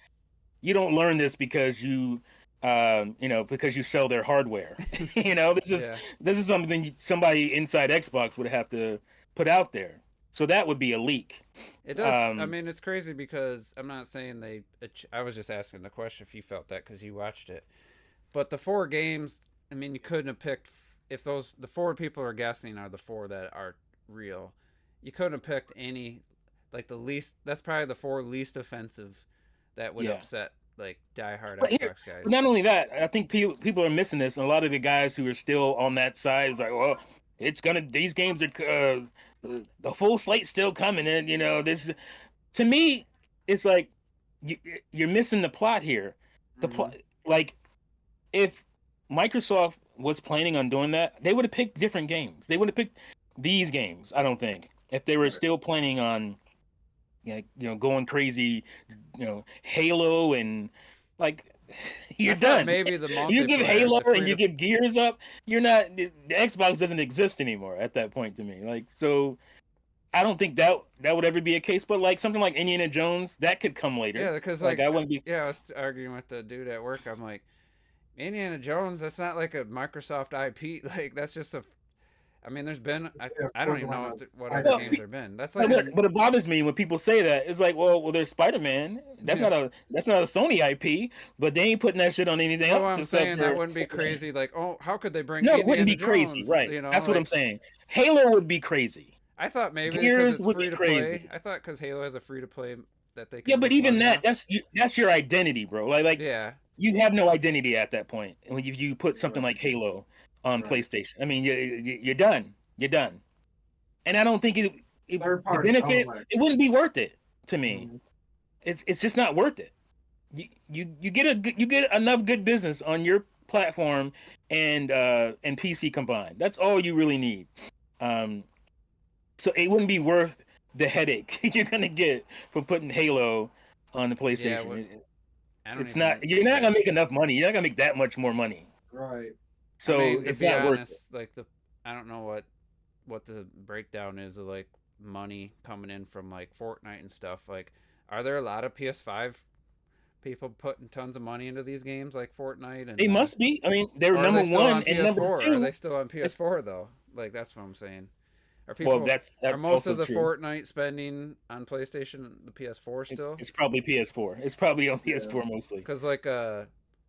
you don't learn this because you. Because you sell their hardware. This is something somebody inside Xbox would have to put out there. So that would be a leak. It does. I mean, it's crazy because I'm not saying I was just asking the question if you felt that because you watched it. But the 4 games, I mean, you couldn't have picked if the 4 people are guessing are the 4 that are real. You couldn't have picked any, like, the least. That's probably the 4 least offensive that would upset, like, diehard Xbox guys. But not only that, I think people are missing this, and a lot of the guys who are still on that side is like, well, these games are the full slate's still coming, and this. To me, it's like you're missing the plot here. The plot, like, if Microsoft was planning on doing that, they would have picked different games. They would have picked these games. I don't think if they were still planning on. Going crazy, Halo and like you're done. Maybe the you give Halo and you give Gears up. You're not. The Xbox doesn't exist anymore at that point to me. Like, so, I don't think that would ever be a case. But like something like Indiana Jones, that could come later. Yeah, because I wouldn't be. Yeah, I was arguing with the dude at work. I'm like, Indiana Jones. That's not like a Microsoft IP. Like, that's just a. I mean, there's been I don't even know what other games there been. That's like, but it bothers me when people say that. It's like, well, there's Spider-Man. That's not a Sony IP, but they ain't putting that shit on anything else. I'm saying that wouldn't be crazy. Like, oh, how could they bring? No, it wouldn't be crazy, right? That's what I'm saying. Halo would be crazy. I thought maybe Gears would be crazy. Play. I thought because Halo has a free to play that they. Can yeah, but even that's your identity, bro. Like you have no identity at that point when you put something like Halo on PlayStation. I mean, you're done. You're done. And I don't think it benefit. It wouldn't be worth it to me. It's just not worth it. You get enough good business on your platform and PC combined. That's all you really need. So it wouldn't be worth the headache you're gonna get from putting Halo on the Yeah, PlayStation. I don't It's even. not. You're not gonna make enough money. You're not gonna make that much more money. Right. I So mean, to it's be not worth it. honest, like I don't know what the breakdown is of like money coming in from like Fortnite and stuff. Like, are there a lot of PS5 people putting tons of money into these games like Fortnite and? They must be. I mean, they're Or are number they still one on and number PS4? Are two. they still on It's, PS4 though? Like that's what I'm saying. Are well, people? that's Are most also of the true. Fortnite spending on PlayStation, the PS4 still? It's probably PS4. It's probably on Yeah. PS4 mostly. Because like I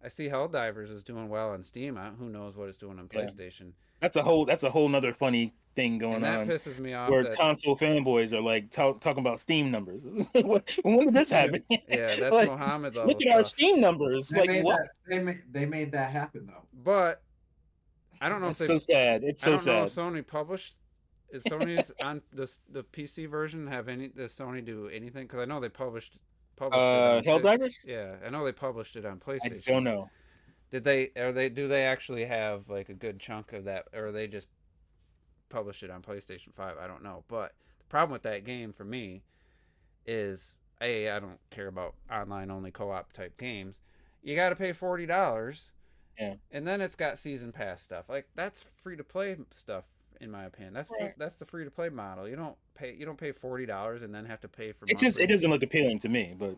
see Helldivers is doing well on Steam. Who knows what it's doing on Yeah. PlayStation? That's a whole nother funny thing going And that on. pisses me off. Where That console fanboys are like talking about Steam numbers. When did this happen? yeah, that's Like, Mohammed level look at our stuff. Steam numbers. They Like made what? that. They made that happen though. But I don't know It's if they. so sad. It's I so don't know if sad. Sony published. Is Sony's on the PC version have any? Does Sony do anything? Because I know they published it on Helldivers? Yeah, I know they published it on I PlayStation. don't know. Did they? Do they actually have like a good chunk of that, or they just published it on PlayStation 5? I don't know. But the problem with that game for me is I don't care about online only co-op type games. You got to pay $40. Yeah. And then it's got season pass stuff. Like that's free to play stuff in my opinion. Right. That's the free to play model. You don't pay $40 and then it doesn't look appealing to me, but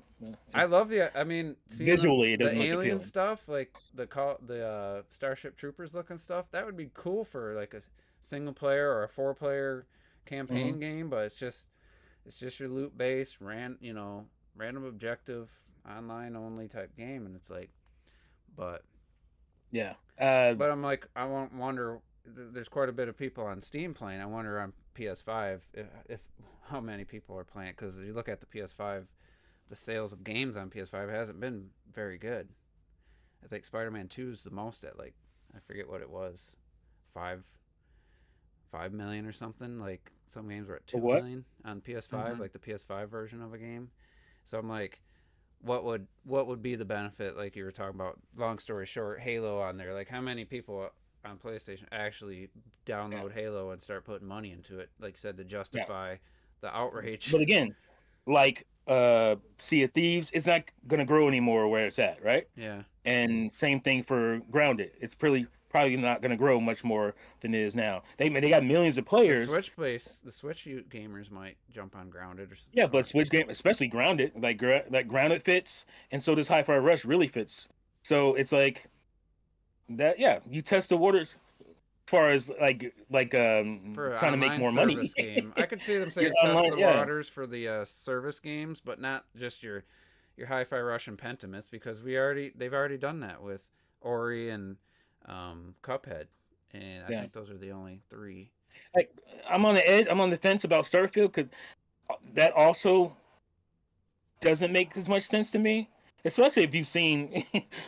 I love seeing visually it the doesn't look alien appealing. stuff, like the Starship Troopers looking stuff. That would be cool for like a single player or a 4-player campaign game, but it's just your loot based random objective online only type game, and it's like, but yeah. but I'm like, I wonder. There's quite a bit of people on Steam playing. I wonder on PS5 if how many people are playing, because you look at the PS5, the sales of games on PS5 hasn't been very good. I think Spider-Man 2 is the most at like, I forget what it was, 5 million or something. Like some games were at 2 million on PS5, like the PS5 version of a game. So I'm like, what would be the benefit? Like you were talking about, long story short, Halo on there. Like how many people on PlayStation actually download Halo and start putting money into it, like you said, to justify the outrage? But again, like Sea of Thieves, it's not gonna grow anymore where it's at, right? Yeah. And same thing for Grounded. It's probably not gonna grow much more than it is now. They got millions of players. The Switch gamers might jump on Grounded or something. Yeah, but Switch game, especially Grounded, like Grounded fits, and so does Hi-Fi Rush really fits. So it's like that. Yeah, you test the waters as far as like for trying to make more money. Game. I could see them saying test online, the waters for the service games, but not just your Hi-Fi Rush and Pentimus, because they've already done that with Ori and Cuphead, and I think those are the only 3. Like I'm on the edge. I'm on the fence about Starfield because that also doesn't make as much sense to me, especially if you've seen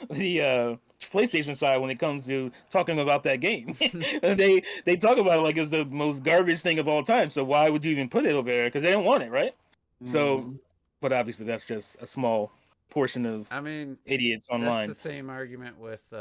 the PlayStation side when it comes to talking about that game. they talk about it like it's the most garbage thing of all time. So why would you even put it over there? Because they don't want it, right? So, but obviously that's just a small portion of idiots online. That's the same argument with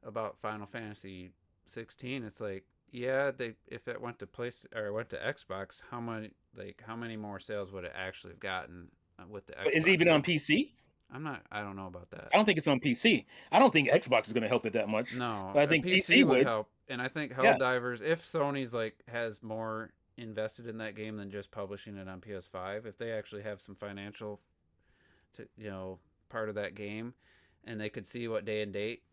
about Final Fantasy 16. It's like, yeah, if it went to Xbox, how many more sales would it actually have gotten with the Xbox? But is it even on PC? I don't know about that. I don't think it's on PC. I don't think Xbox is going to help it that much. No, but I think PC would help. And I think Helldivers, if Sony's has more invested in that game than just publishing it on PS5, if they actually have some financial part of that game, and they could see what day and date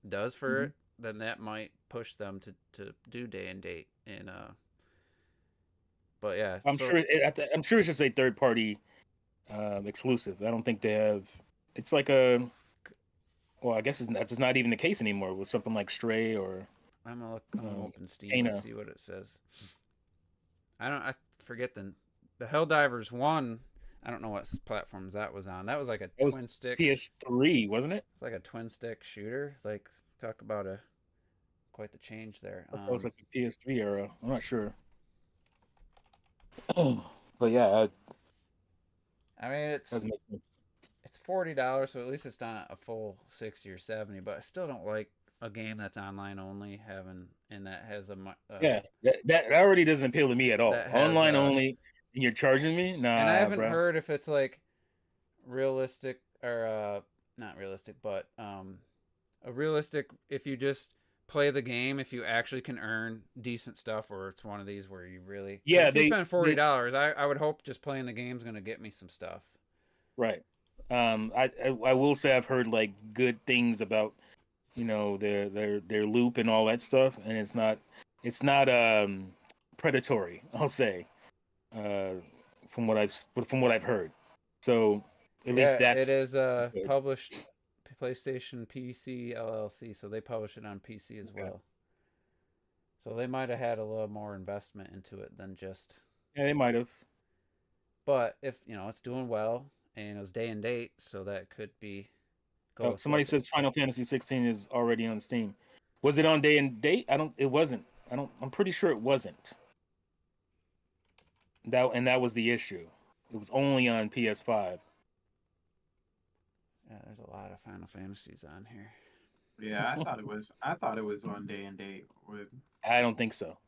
does for it, then that might push them to do day and date. And but yeah, I'm sure it's just a third party exclusive. I don't think they have. It's like I guess that's not even the case anymore with something like Stray or. I'm gonna open Steam and see what it says. I forget the Helldivers 1. I don't know what platforms that was on. That was like a twin stick. PS3, wasn't it? It's like a twin stick shooter. Like, talk about quite the change there. That was like the PS3 era. I'm not sure. But yeah, it's $40, so at least it's not a full 60 or 70. But I still don't like a game that's online only, and that has Yeah, that already doesn't appeal to me at all. that has Online only, and you're charging me? and I Nah, haven't bro. heard if it's like realistic or not realistic, but a realistic if you just play the game, if you actually can earn decent stuff, or it's one of these where you really Yeah, if you spend they $40, I would hope just playing the game's gonna get me some stuff. right. I will say I've heard like good things about their loop and all that stuff, and it's not predatory. I'll say, uh, from what I've heard. So at least Yeah, it that's is good. published PlayStation PC LLC, so they publish it on PC as Okay. well. So they might have had a little more investment into it than just. Yeah, they might have. But if it's doing well and it was day and date, so that could be go Oh, with somebody what. says Final Fantasy 16 is already on Steam. Was it on day and date? I don't. It wasn't. I don't. I'm pretty sure it wasn't. That was the issue. It was only on PS5. Yeah, there's a lot of Final Fantasies on here. Yeah, I thought it was. I thought it was on day and date with I don't think so.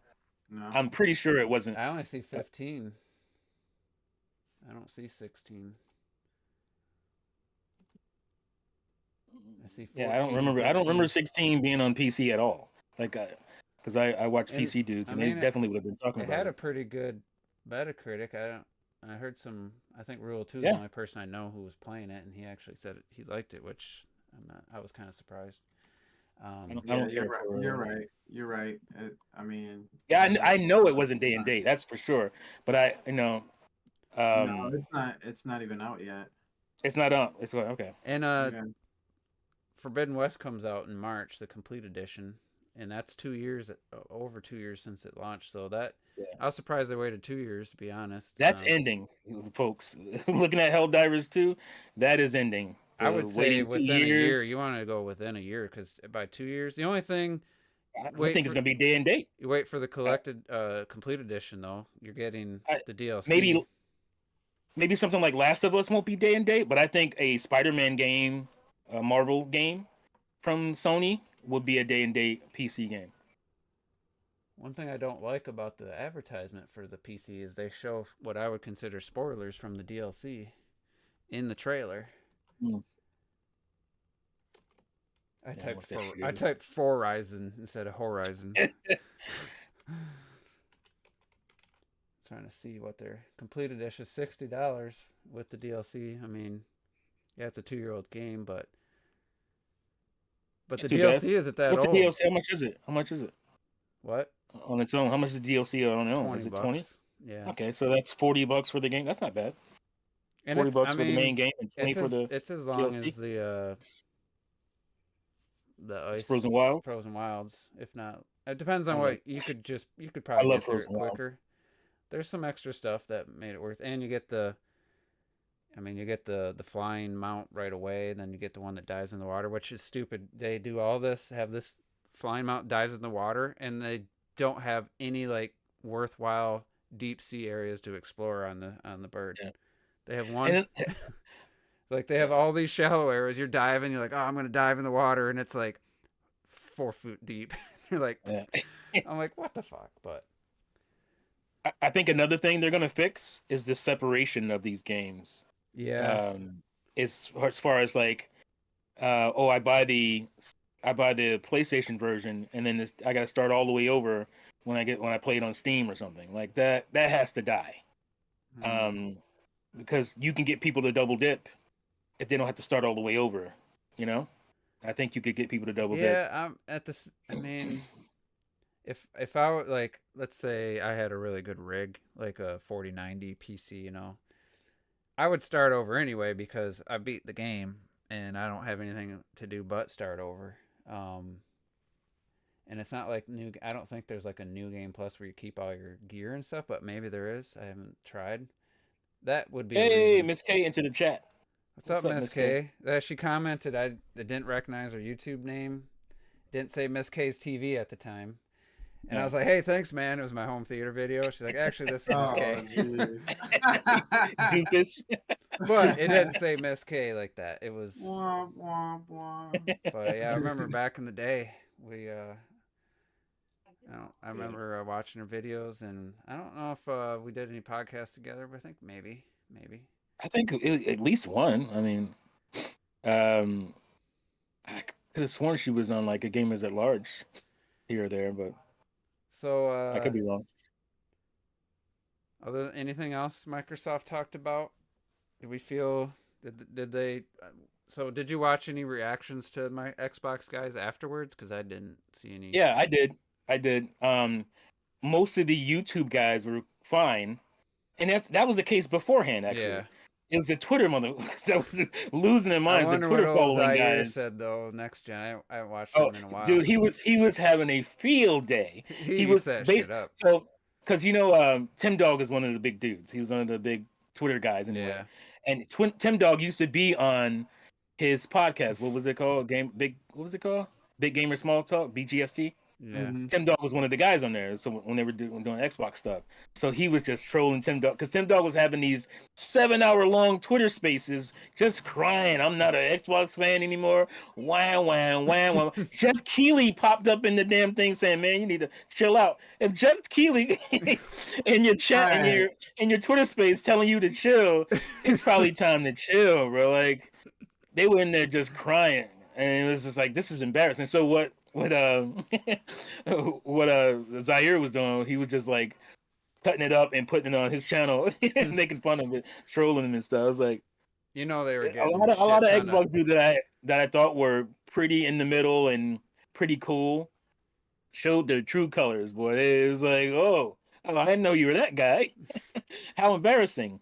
no. I'm pretty sure it wasn't. I only see 15. I don't see 16. I see 14 Yeah, I don't and remember. I don't 15. remember 16 being on PC at all. Like, because I watch And PC dudes, I and they mean, definitely would have been talking it about had a it. pretty good Metacritic. I heard some. I think Rule 2 is the Yeah, only person I know who was playing it, and he actually said he liked it, which I was kind of surprised. I Um, don't. I Yeah, don't you're care right. for. You're right. You're right. I mean, Yeah, yeah, I know it wasn't day and fine. date. That's for sure. But No, um, it's not. It's not even out yet. it's not up. It's okay. and Yeah. Forbidden West comes out in March, the complete edition, and that's 2 years, over 2 years since it launched. So that Yeah. I was surprised they waited 2 years, to be honest. That's ending, folks. Looking at Helldivers 2, that is ending. I would say Waiting two within a year. years. You want to go within a year because by 2 years, the only thing I wait think it's for gonna be day and date. you wait for the Uh, collected complete edition though. You're getting I, the DLC. maybe something like Last of Us won't be day and date, but I think a Spider-Man game, a Marvel game from Sony would be a day and date PC game. One thing I don't like about the advertisement for the PC is they show what I would consider spoilers from the DLC in the trailer. Hmm. I Yeah, typed what that shit I is. typed Horizon instead of Horizon. Trying to see what their complete edition is. $60 with the DLC. I mean, yeah, it's a 2-year-old game, but It's the not too bad. DLC isn't that What's the old. DLC? How much is it? How much is it What? on its own? How much is the DLC on its own? 20 Is it 20? bucks. Yeah. Okay, so that's $40 for the game. That's not bad. And 40 it's I bucks for the main mean, game and 20 for the it's as long DLC. as the It's ice Frozen Wilds. Frozen Wilds. If not, it depends I on like. what you could I probably love get through it Frozen Wilds. quicker. There's some extra stuff that made it worth, and you get the flying mount right away, and then you get the one that dives in the water, which is stupid. They do all this, have this flying mount dives in the water, and they don't have any like worthwhile deep sea areas to explore on the bird. Yeah. They have one. And Like they have all these shallow areas. You're diving. You're like, oh, I'm gonna dive in the water, and it's like 4 foot deep. You're like, yeah. I'm like, what the fuck? But I think another thing they're gonna fix is the separation of these games. yeah, As far as like, I buy the PlayStation version, and then I got to start all the way over when I play it on Steam or something like that. That has to die. Because you can get people to double dip if they don't have to start all the way over. You know, I think you could get people to double dip. yeah. I'm at this. I mean, if I were like, let's say I had a really good rig, like a 4090 PC, I would start over anyway because I beat the game and I don't have anything to do but start over. And it's not like new. I don't think there's like a new game plus where you keep all your gear and stuff, but maybe there is. I haven't tried. That would be a Hey, reason. Miss K into the chat. What's up, Miss K? She commented I didn't recognize her YouTube name. Didn't say Miss K's TV at the time. And I was like, hey, thanks, man. It was my home theater video. She's like, actually, this is Miss Oh, K. jeez. Doofus. But it didn't say Miss K like that. It was. Womp, womp, womp. But yeah, I remember back in the day, I Yeah. remember watching her videos, and I don't know if we did any podcasts together, but I think maybe. I think at least one. I mean, um, I could have sworn she was on like a Gamers at Large here or there, but So, I could be wrong. anything else Microsoft talked about? Did we feel did they? So, did you watch any reactions to my Xbox guys afterwards? Because I didn't see any. Yeah, I did. Most of the YouTube guys were fine, and that was the case beforehand. Actually, Yeah. it was the Twitter mother that was losing their I minds. The wonder Twitter what old following Zaire guys. said though. Next gen, I haven't watched Oh, him in a while. dude, he was having a field day. he was eats that shit up. So, because Tim Dog is one of the big dudes. He was one of the big Twitter guys anyway. Yeah. And Tim Dog used to be on his podcast. What was it called? What was it called? Big Gamer Small Talk, BGST. Yeah. Mhm. Tim Dog was one of the guys on there. So when they were doing Xbox stuff, so he was just trolling Tim Dog because Tim Dog was having these 7-hour-long Twitter spaces, just crying. I'm not an Xbox fan anymore. Wow, wow, wow, wow. Jeff Keighley popped up in the damn thing saying, "Man, you need to chill out." If Jeff Keighley in your chat in your Twitter space telling you to chill, it's probably time to chill, bro. Like they were in there just crying, and it was just like, this is embarrassing. So what Zaire was doing, he was just like cutting it up and putting it on his channel, making fun of it, trolling him and stuff. I was like, They were a getting lot of Xbox dudes that I thought were pretty in the middle and pretty cool showed their true colors. Boy, it was like, oh, I didn't know you were that guy. How embarrassing!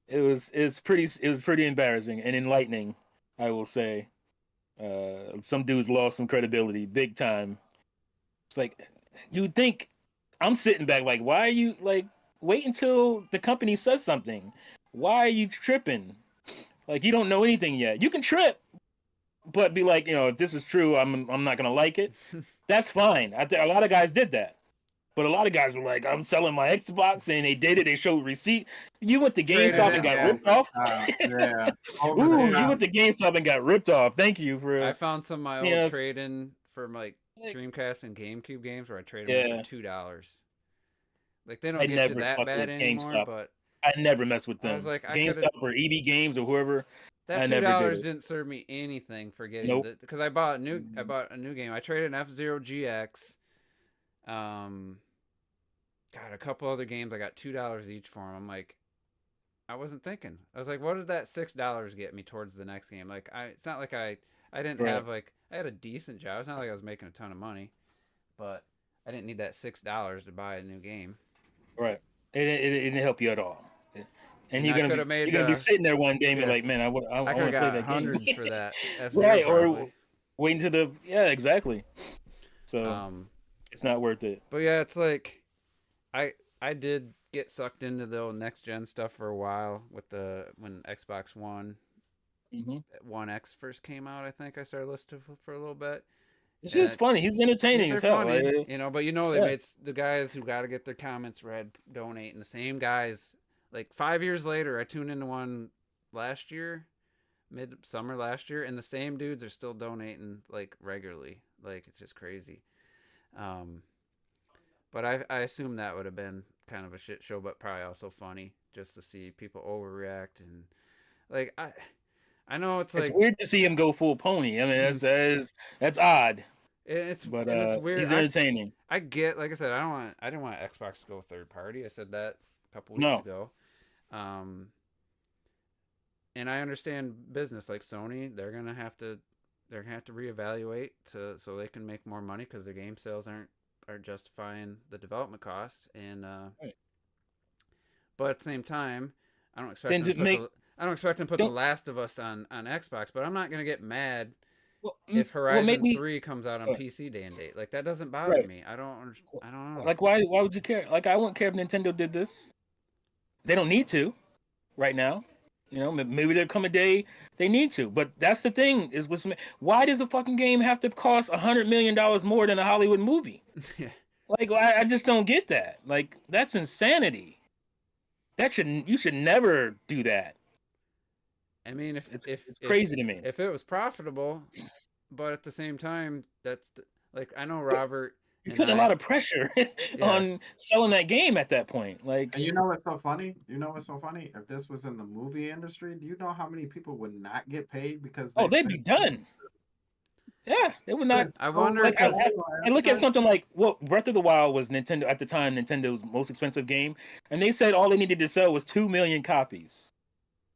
It was pretty embarrassing and enlightening, I will say. Some dudes lost some credibility big time. It's like, you'd think I'm sitting back like, why are you like, wait until the company says something? Why are you tripping? Like, you don't know anything yet. You can trip, but be like, if this is true, I'm not gonna like it. That's fine. A lot of guys did that, but a lot of guys were like, I'm selling my Xbox, and they did it. They showed receipt. You went to GameStop and got ripped off. Yeah. Ooh, you went to GameStop and got ripped off. Thank you for. I found some of my old trade-in for like Dreamcast and GameCube games where I traded them for $2. Like they don't get you that bad anymore, GameStop. but I never mess with them. I was like, GameStop or EB Games or whoever. That $2 didn't serve me anything for getting because I bought a new game. I traded an F-Zero GX. God, a couple other games I got $2 each for them. I'm like, I wasn't thinking. I was like, what did that $6 get me towards the next game? Like, it's not like I didn't have like, I had a decent job. It's not like I was making a ton of money, but I didn't need that $6 to buy a new game. Right. It didn't help you at all. And you're gonna be sitting there one game and like, man, I want to play that hundreds game. for that. Right, or waiting to the exactly. So it's not worth it. But yeah, it's like I did get sucked into the old next gen stuff for a while with when Xbox One One X first came out. I think I started listening for a little bit. It's just funny. He's entertaining as hell. Funny, but they made the guys who got to get their comments read donate, and the same guys. Like 5 years later, I tuned into one last year, midsummer last year, and the same dudes are still donating like regularly. Like it's just crazy. But I assume that would have been kind of a shit show, but probably also funny just to see people overreact and like I know it's weird to see him go full pony. I mean that's odd. It's weird. He's entertaining. I get, like I said, I didn't want Xbox to go third party. I said that a couple weeks ago. And I understand business like Sony, they're gonna have to reevaluate so they can make more money because their game sales are justifying the development costs. And right. But at the same time, I don't expect them to put The Last of Us on Xbox, but I'm not gonna get mad if Horizon 3 comes out on PC day and date. Like that doesn't bother me. I don't know. Like why would you care? Like I wouldn't care if Nintendo did this. They don't need to right now. Maybe there'll come a day they need to. But that's the thing why does a fucking game have to cost $100 million more than a Hollywood movie? Like I just don't get that. Like that's insanity. You should never do that. I mean, It's crazy to me. if it was profitable, but at the same time, like I know Robert You're and putting a lot I, of pressure yeah, on selling that game at that point. Like, And you know what's so funny? You know what's so funny? If this was in the movie industry, do you know how many people would not get paid because oh, they they'd be spent done. Yeah, they would not. I so wonder much Like, because money on I look at advertising? something like, well, Breath of the Wild was Nintendo at the time, Nintendo's most expensive game, and they said all they needed to sell was 2 million copies.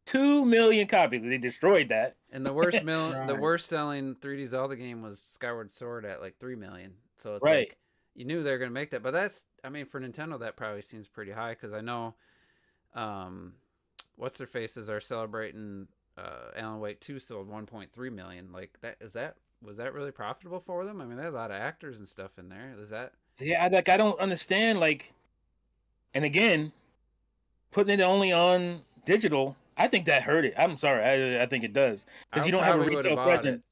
2 million copies. They destroyed that. and the Right. worst selling 3D Zelda game was Skyward Sword at like 3 million. So it's Right. like you knew they were gonna make that, but that's I mean for Nintendo that probably seems pretty high because I know, um, what's their faces are celebrating. Alan Wake 2 sold 1.3 million. Like that was that really profitable for them? I mean, there are a lot of actors and stuff in there. Is that Yeah, I don't understand. Like, and again, putting it only on digital, I think that hurt it. I'm sorry, I think it does because I you don't have a probably would have retail bought it. presence.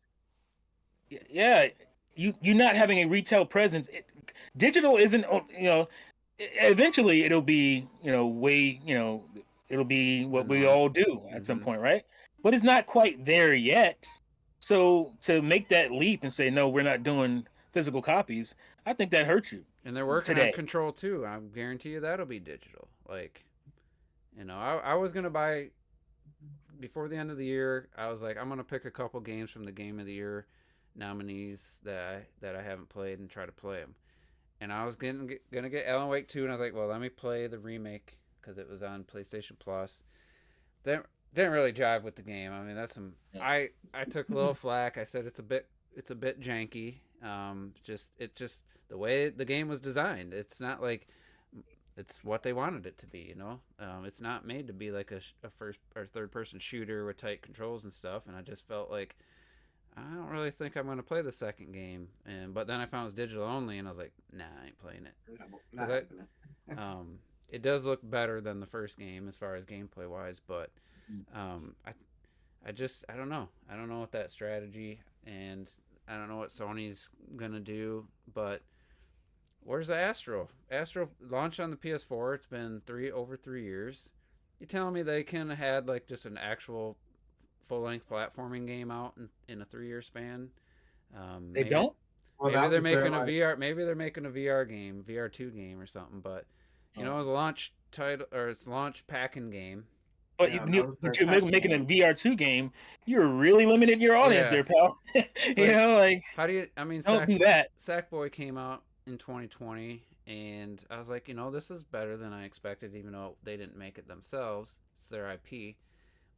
Yeah, you not having a retail presence. Digital isn't. Eventually it'll be way it'll be what we all do at some Mhm. point, right? But it's not quite there yet. So to make that leap and say no, we're not doing physical copies, I think that hurts you And they're working on today. Control too. I guarantee you that'll be digital. Like, I was gonna buy before the end of the year. I was like, I'm gonna pick a couple games from the Game of the Year nominees that I haven't played and try to play them. And I was gonna get Alan Wake 2, and I was like, well, let me play the remake because it was on PlayStation Plus. Didn't really jive with the game. I mean, that's some. Yeah. I took a little flack. I said it's a bit janky. Just the way the game was designed. It's not like it's what they wanted it to be. It's not made to be like a first or third person shooter with tight controls and stuff. And I just felt like I don't really think I'm gonna play the second game. But then I found it was digital only, and I was like, nah, I ain't playing it Not because happening. it does look better than the first game as far as gameplay wise, but I don't know. I don't know what that strategy, and I don't know what Sony's gonna do. But where's the Astro? Astro launched on the PS4. It's been over 3 years. You telling me they can have had like just an actual full length platforming game out in a 3 year span? They Maybe don't. Well, maybe that they're was their making a like, VR. Maybe they're making a VR game, VR2 game or something. But as a launch title or it's launch packing game. But yeah, that you, was their but you're tech making a game. VR2 game. You're really limiting your audience Yeah, there, pal. it's like Like, how do you? I mean, don't do that. Sackboy came out in 2020, and I was like, this is better than I expected, even though they didn't make it themselves. It's their IP.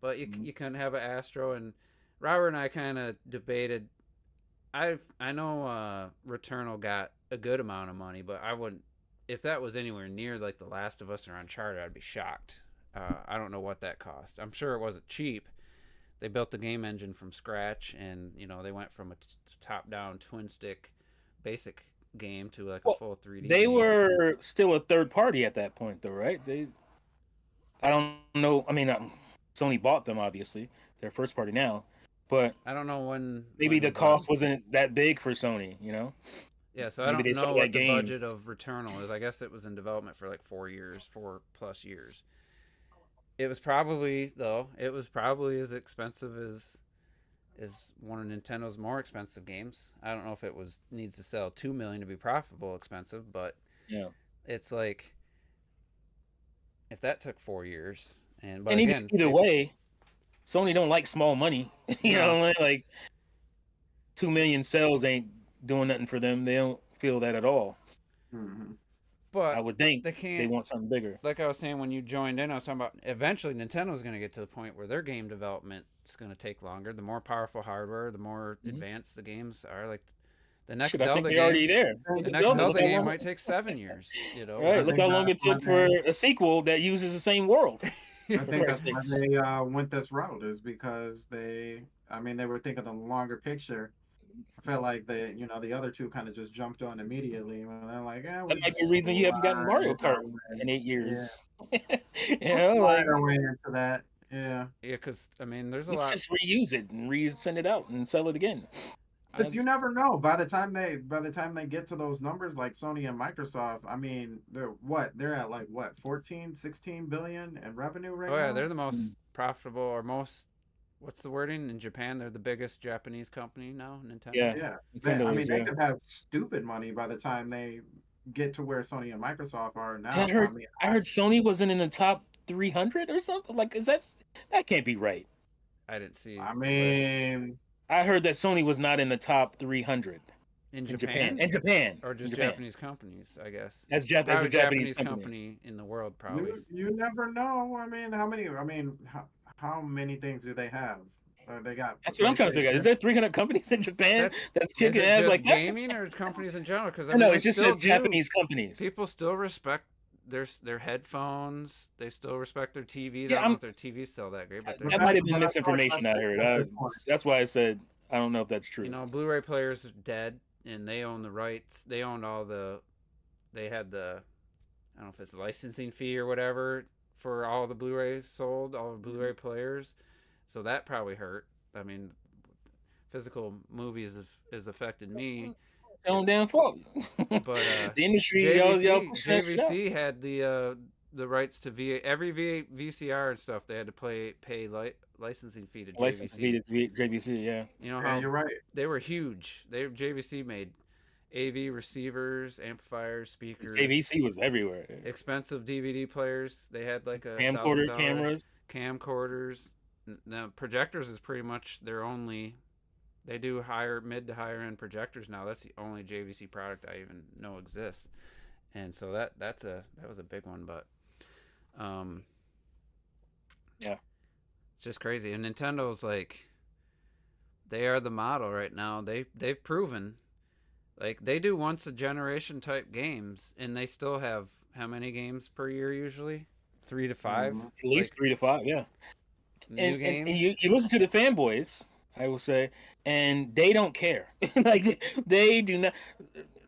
But you kind of have an Astro, and Robert and I kind of debated. I know Returnal got a good amount of money, but I wouldn't. If that was anywhere near like The Last of Us or Uncharted, I'd be shocked. I don't know what that cost. I'm sure it wasn't cheap. They built the game engine from scratch, and they went from a top-down twin stick basic game to like a Well, full 3D they game. were still a third party at that point, though, right? I don't know. I mean, Sony bought them, obviously. They're first party now, but I don't know when maybe the they bought. cost wasn't that big for Sony. Yeah, so I Maybe don't they saw know that what the game. budget of Returnal is. I guess it was in development for like 4 years, 4+ years. It was probably as expensive as one of Nintendo's more expensive games. I don't know if it needs to sell 2 million to be profitable expensive, but Yeah. it's like if that took 4 years, but And again, either way, Sony don't like small money. no, Like 2 million sales ain't doing nothing for them. They don't feel that at all. Mm-hmm. but I would think they they can't. want something bigger. Like I was saying when you joined in, I was talking about eventually Nintendo's going to get to the point where their game development is going to take longer. The more powerful hardware, the more advanced the games are. Like the next Shit, I think Zelda they're game, already there. the next Zelda, Zelda look how game long- might take 7 years. Right, look how long it took for a sequel that uses the same world. I think that's why Christ's they went this route is because they were thinking the longer picture. I felt like the other two kind of just jumped on immediately. And they're like, yeah, That might be the reason you haven't gotten Mario Kart in 8 years. Like, our way into that. Yeah. Yeah, because I mean, there's a let's lot. just reuse it and send it out and sell it again. Because you never know. By the time they get to those numbers like Sony and Microsoft, I mean, they're at like what 14, 16 billion in revenue right Oh now. yeah, they're the most profitable or most what's the wording in Japan? They're the biggest Japanese company now, Nintendo. Yeah, Yeah, I Nintendo mean, is. they Yeah, could have stupid money by the time they get to where Sony and Microsoft are and now. I mean, I heard Sony wasn't in the top 300 or something. Like, that can't be right. I didn't see I the list mean, I heard that Sony was not in the top 300 in in Japan. Japan, In Japan, or in just Japan, Japanese companies, I guess. as a Probably Japanese Japanese company. company in the world, probably. you never know. I mean, how many? I mean, how many things do they have? They got That's what I'm trying to figure out. Is PlayStation. there 300 companies in Japan That that's is kicking it ass just like that? gaming or companies in general? Because I No, mean, it they just still says do. Japanese companies. People still respect their headphones. They still respect their TVs. I Yeah, don't know if their TV's still that great, but But that might have but been that's what I'm misinformation I heard. saying at this point. That's why I said I don't know if that's true. Blu-ray players are dead, and they own the rights. They owned all the. They had the. I don't know if it's a licensing fee or whatever for all the Blu-rays sold, all the Blu-ray players. So that probably hurt. I mean, physical movies has affected me. Their own damn fault. But The industry, y'all JVC pushing that shit out. JVC had the rights to every VCR and stuff. They had to pay licensing fee to License JVC. fee to JVC, yeah. You know Yeah, how you're right. they were huge. JVC made AV receivers, amplifiers, speakers. JVC was everywhere. Expensive DVD players. They had like a Camcorder $1,000 cameras. camcorders. Now projectors is pretty much their only. They do mid to higher end projectors now. That's the only JVC product I even know exists, and so that was a big one. But, Yeah, it's just crazy. And Nintendo's like, they are the model right now. They've proven, like they do once a generation type games, and they still have how many games per year usually? 3 to 5. Mhm. at least 3 to 5, yeah. New games. And you listen to the fanboys, I will say, and they don't care. Like they do not.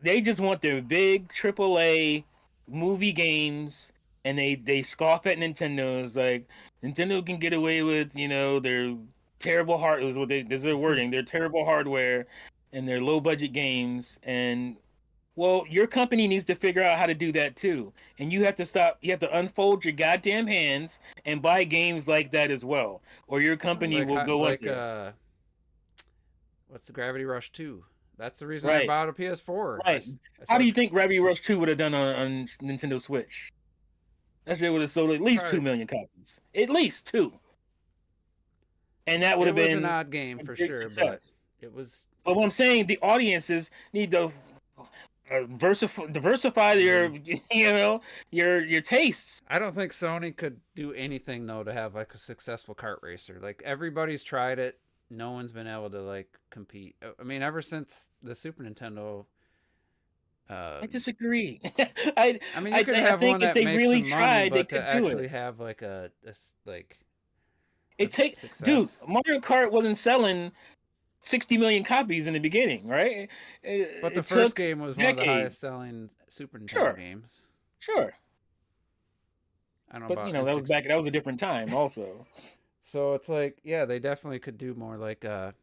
They just want their big AAA movie games, and they scoff at Nintendo. It's like Nintendo can get away with their terrible hard. Is what this is their wording. Their terrible hardware and their low budget games. And well, your company needs to figure out how to do that too. And you have to stop. You have to unfold your goddamn hands and buy games like that as well, or your company will go under. What's the Gravity Rush 2? That's the reason I Right. bought a PS4. Right. How do you think Gravity Rush 2 would have done on Nintendo Switch? That shit would have sold at least 2 million copies. At least 2. And that would have been. It was an odd game for sure, success. but it was. But what I'm saying, the audiences need to diversify your your tastes. I don't think Sony could do anything though to have like a successful kart racer. Like everybody's tried it. No one's been able to like compete. I mean, ever since the Super Nintendo. I disagree. I mean, you could have one that if they makes really some tried, money, they but could to do actually it. have like Dude, Mario Kart wasn't selling 60 million copies in the beginning, right? But the first game was one of the highest selling Super Nintendo games. Sure. I don't know but about that was a different time also. So it's like, yeah, they definitely could do more like I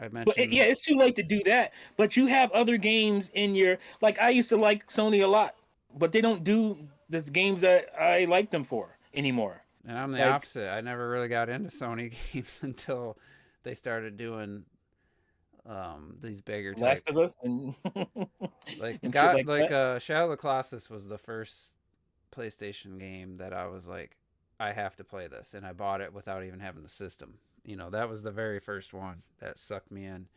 mentioned. But it's too late to do that. But you have other games in your I used to like Sony a lot, but they don't do the games that I like them for anymore. And I'm the opposite. I never really got into Sony games until they started doing these bigger type. Last of Us and Shadow of the Colossus was the first PlayStation game that I was like, I have to play this, and I bought it without even having the system. That was the very first one that sucked me in,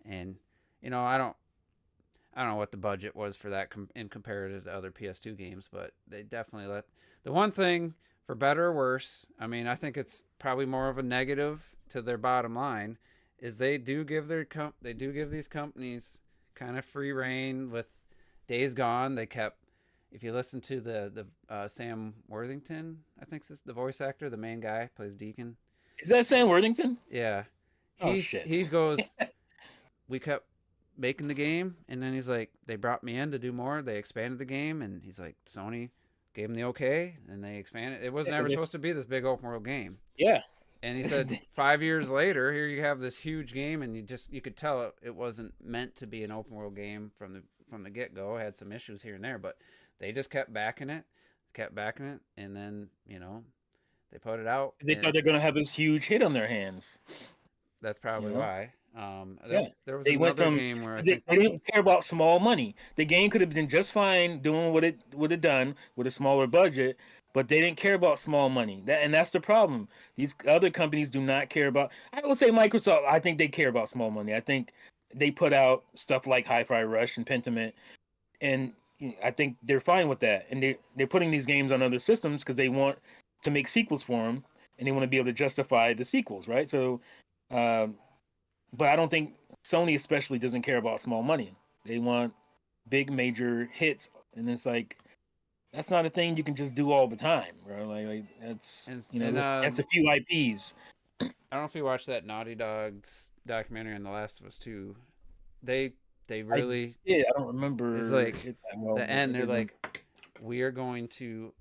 and I don't know what the budget was for that in comparative to other PS2 games, but they definitely let the one thing, for better or worse. I mean, I think it's probably more of a negative to their bottom line, is they do give these companies kind of free reign. With Days Gone, they kept. If you listen to the Sam Worthington, I think is the voice actor, the main guy plays Deacon. Is that Sam Worthington? Yeah. Shit. He goes, we kept making the game, and then he's like, they brought me in to do more. They expanded the game, and he's like, Sony gave him the okay, and they expanded. It wasn't ever supposed to be this big open world game. Yeah. And he said 5 years later, here you have this huge game, and you could tell it wasn't meant to be an open world game from the get go. It had some issues here and there, but they just kept backing it, and then They put it out. They thought they're gonna have this huge hit on their hands. That's probably You know? why. Yeah. There was They went another from game where I they, think they didn't care about small money. The game could have been just fine doing what it would have done with a smaller budget, but they didn't care about small money. That's the problem. These other companies do not care about. I would say Microsoft. I think they care about small money. I think they put out stuff like Hi-Fi Rush and Pentiment, and I think they're fine with that. And they're putting these games on other systems because they want to make sequels for them, and they want to be able to justify the sequels, right? So, but I don't think Sony especially doesn't care about small money. They want big major hits, and it's like that's not a thing you can just do all the time, bro. Like that's that's a few IPs. I don't know if you watched that Naughty Dog's documentary on The Last of Us 2. They really I don't remember. It's like the end. They're like, we are going to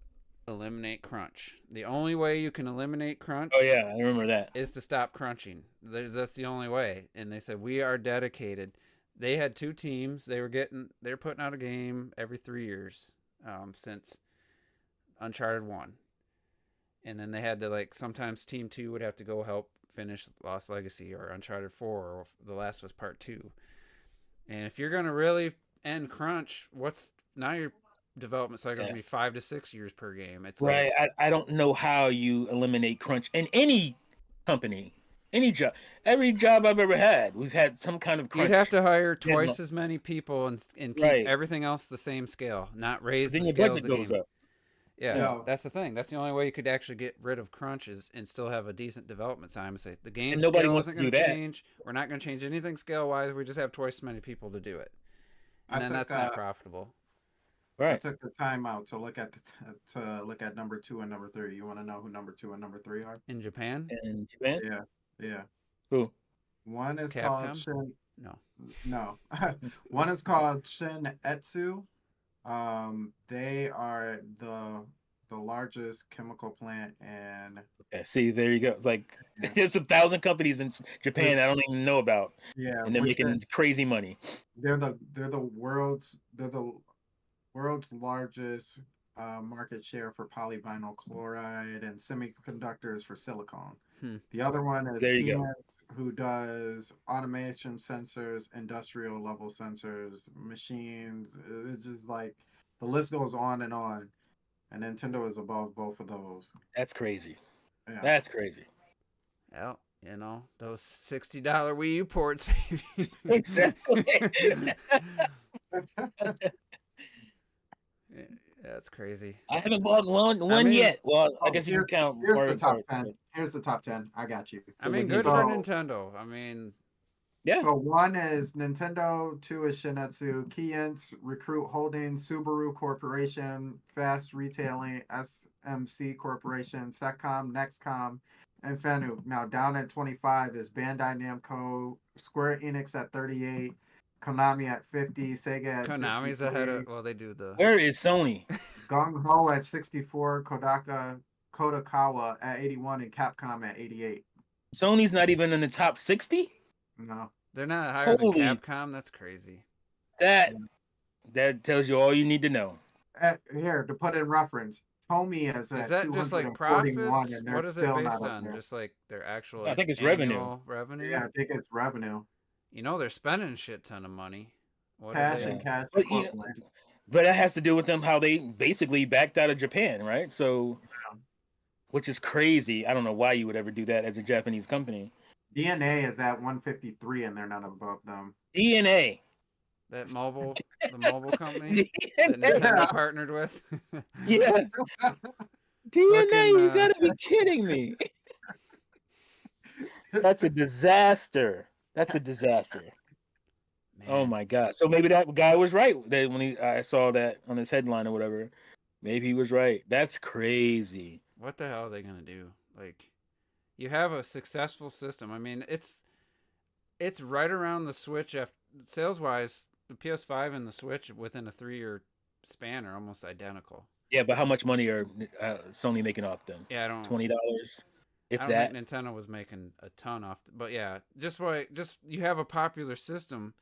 eliminate crunch. The only way you can eliminate crunch. Oh yeah, I remember that. Is to stop crunching. That's the only way. And they said we are dedicated. They had 2 teams. They're putting out a game every 3 years since Uncharted 1. And then they had to sometimes Team 2 would have to go help finish Lost Legacy or Uncharted 4 or The Last of Us Part 2. And if you're gonna really end crunch, now your development cycle is gonna be 5 to 6 years per game. It's right. I don't know how you eliminate crunch in any company, any job. Every job I've ever had, we've had some kind of crunch. You'd have to hire twice as many people and keep everything else the same scale, not raise the scale of the game. Up. Yeah, that's the thing. That's the only way you could actually get rid of crunches and still have a decent development time. And say the game scale isn't going to change. We're not going to change anything scale wise. We just have twice as many people to do it, and then that's not profitable. Right. I took the time out to look at number 2 and number 3. You want to know who number 2 and number 3 are? In Japan? In Japan? Yeah. Who? One is Capcom? called Shin. No. One is called Shin Etsu. They are the largest chemical plant in. Okay, see, there you go. Like, there's 1,000 companies in Japan I don't even know about. Yeah, and they're making crazy money. They're the world's largest market share for polyvinyl chloride and semiconductors for silicone. The other one is Keyence, who does automation sensors, industrial level sensors, machines. It's just like the list goes on. And Nintendo is above both of those. That's crazy. Yeah. That's crazy. Well, those $60 Wii U ports. Exactly. That's crazy. I haven't bought one yet. Well, I guess you can count. Here's the top 10. Here's the top 10. I got you. Good for Nintendo. Yeah. So 1 is Nintendo, 2 is Shin-Etsu, Keyence, Recruit Holdings, Subaru Corporation, Fast Retailing, SMC Corporation, Secom, Nextcom, and Fanuc. Now down at 25 is Bandai Namco, Square Enix at 38, Konami at 50, Sega at Konami's 63. ahead of. Well, they do the. Where is Sony? Gung Ho at 64, Kodakawa at 81, and Capcom at 88. Sony's not even in the top 60? No. They're not higher than Capcom? That's crazy. That tells you all you need to know. Here, to put in reference, Tomy is at 241, just like profits? and they're what is it still based not on? there. Just like their actual I think it's revenue? Yeah, I think it's revenue. They're spending a shit ton of money. Cash and cash. But that has to do with them how they basically backed out of Japan, right? So, which is crazy. I don't know why you would ever do that as a Japanese company. DNA is at 153, and they're not above them. DNA. The mobile company that Nintendo partnered with. Yeah. DNA, you gotta be kidding me. That's a disaster. Man. Oh my god! So maybe that guy was right when I saw that on his headline or whatever. Maybe he was right. That's crazy. What the hell are they gonna do? Like, you have a successful system. It's right around the Switch. Sales wise, the PS5 and the Switch within a 3-year span are almost identical. Yeah, but how much money are Sony making off them? Yeah, I don't. $20. If I don't think Nintendo was making a ton off. But yeah, just you have a popular system.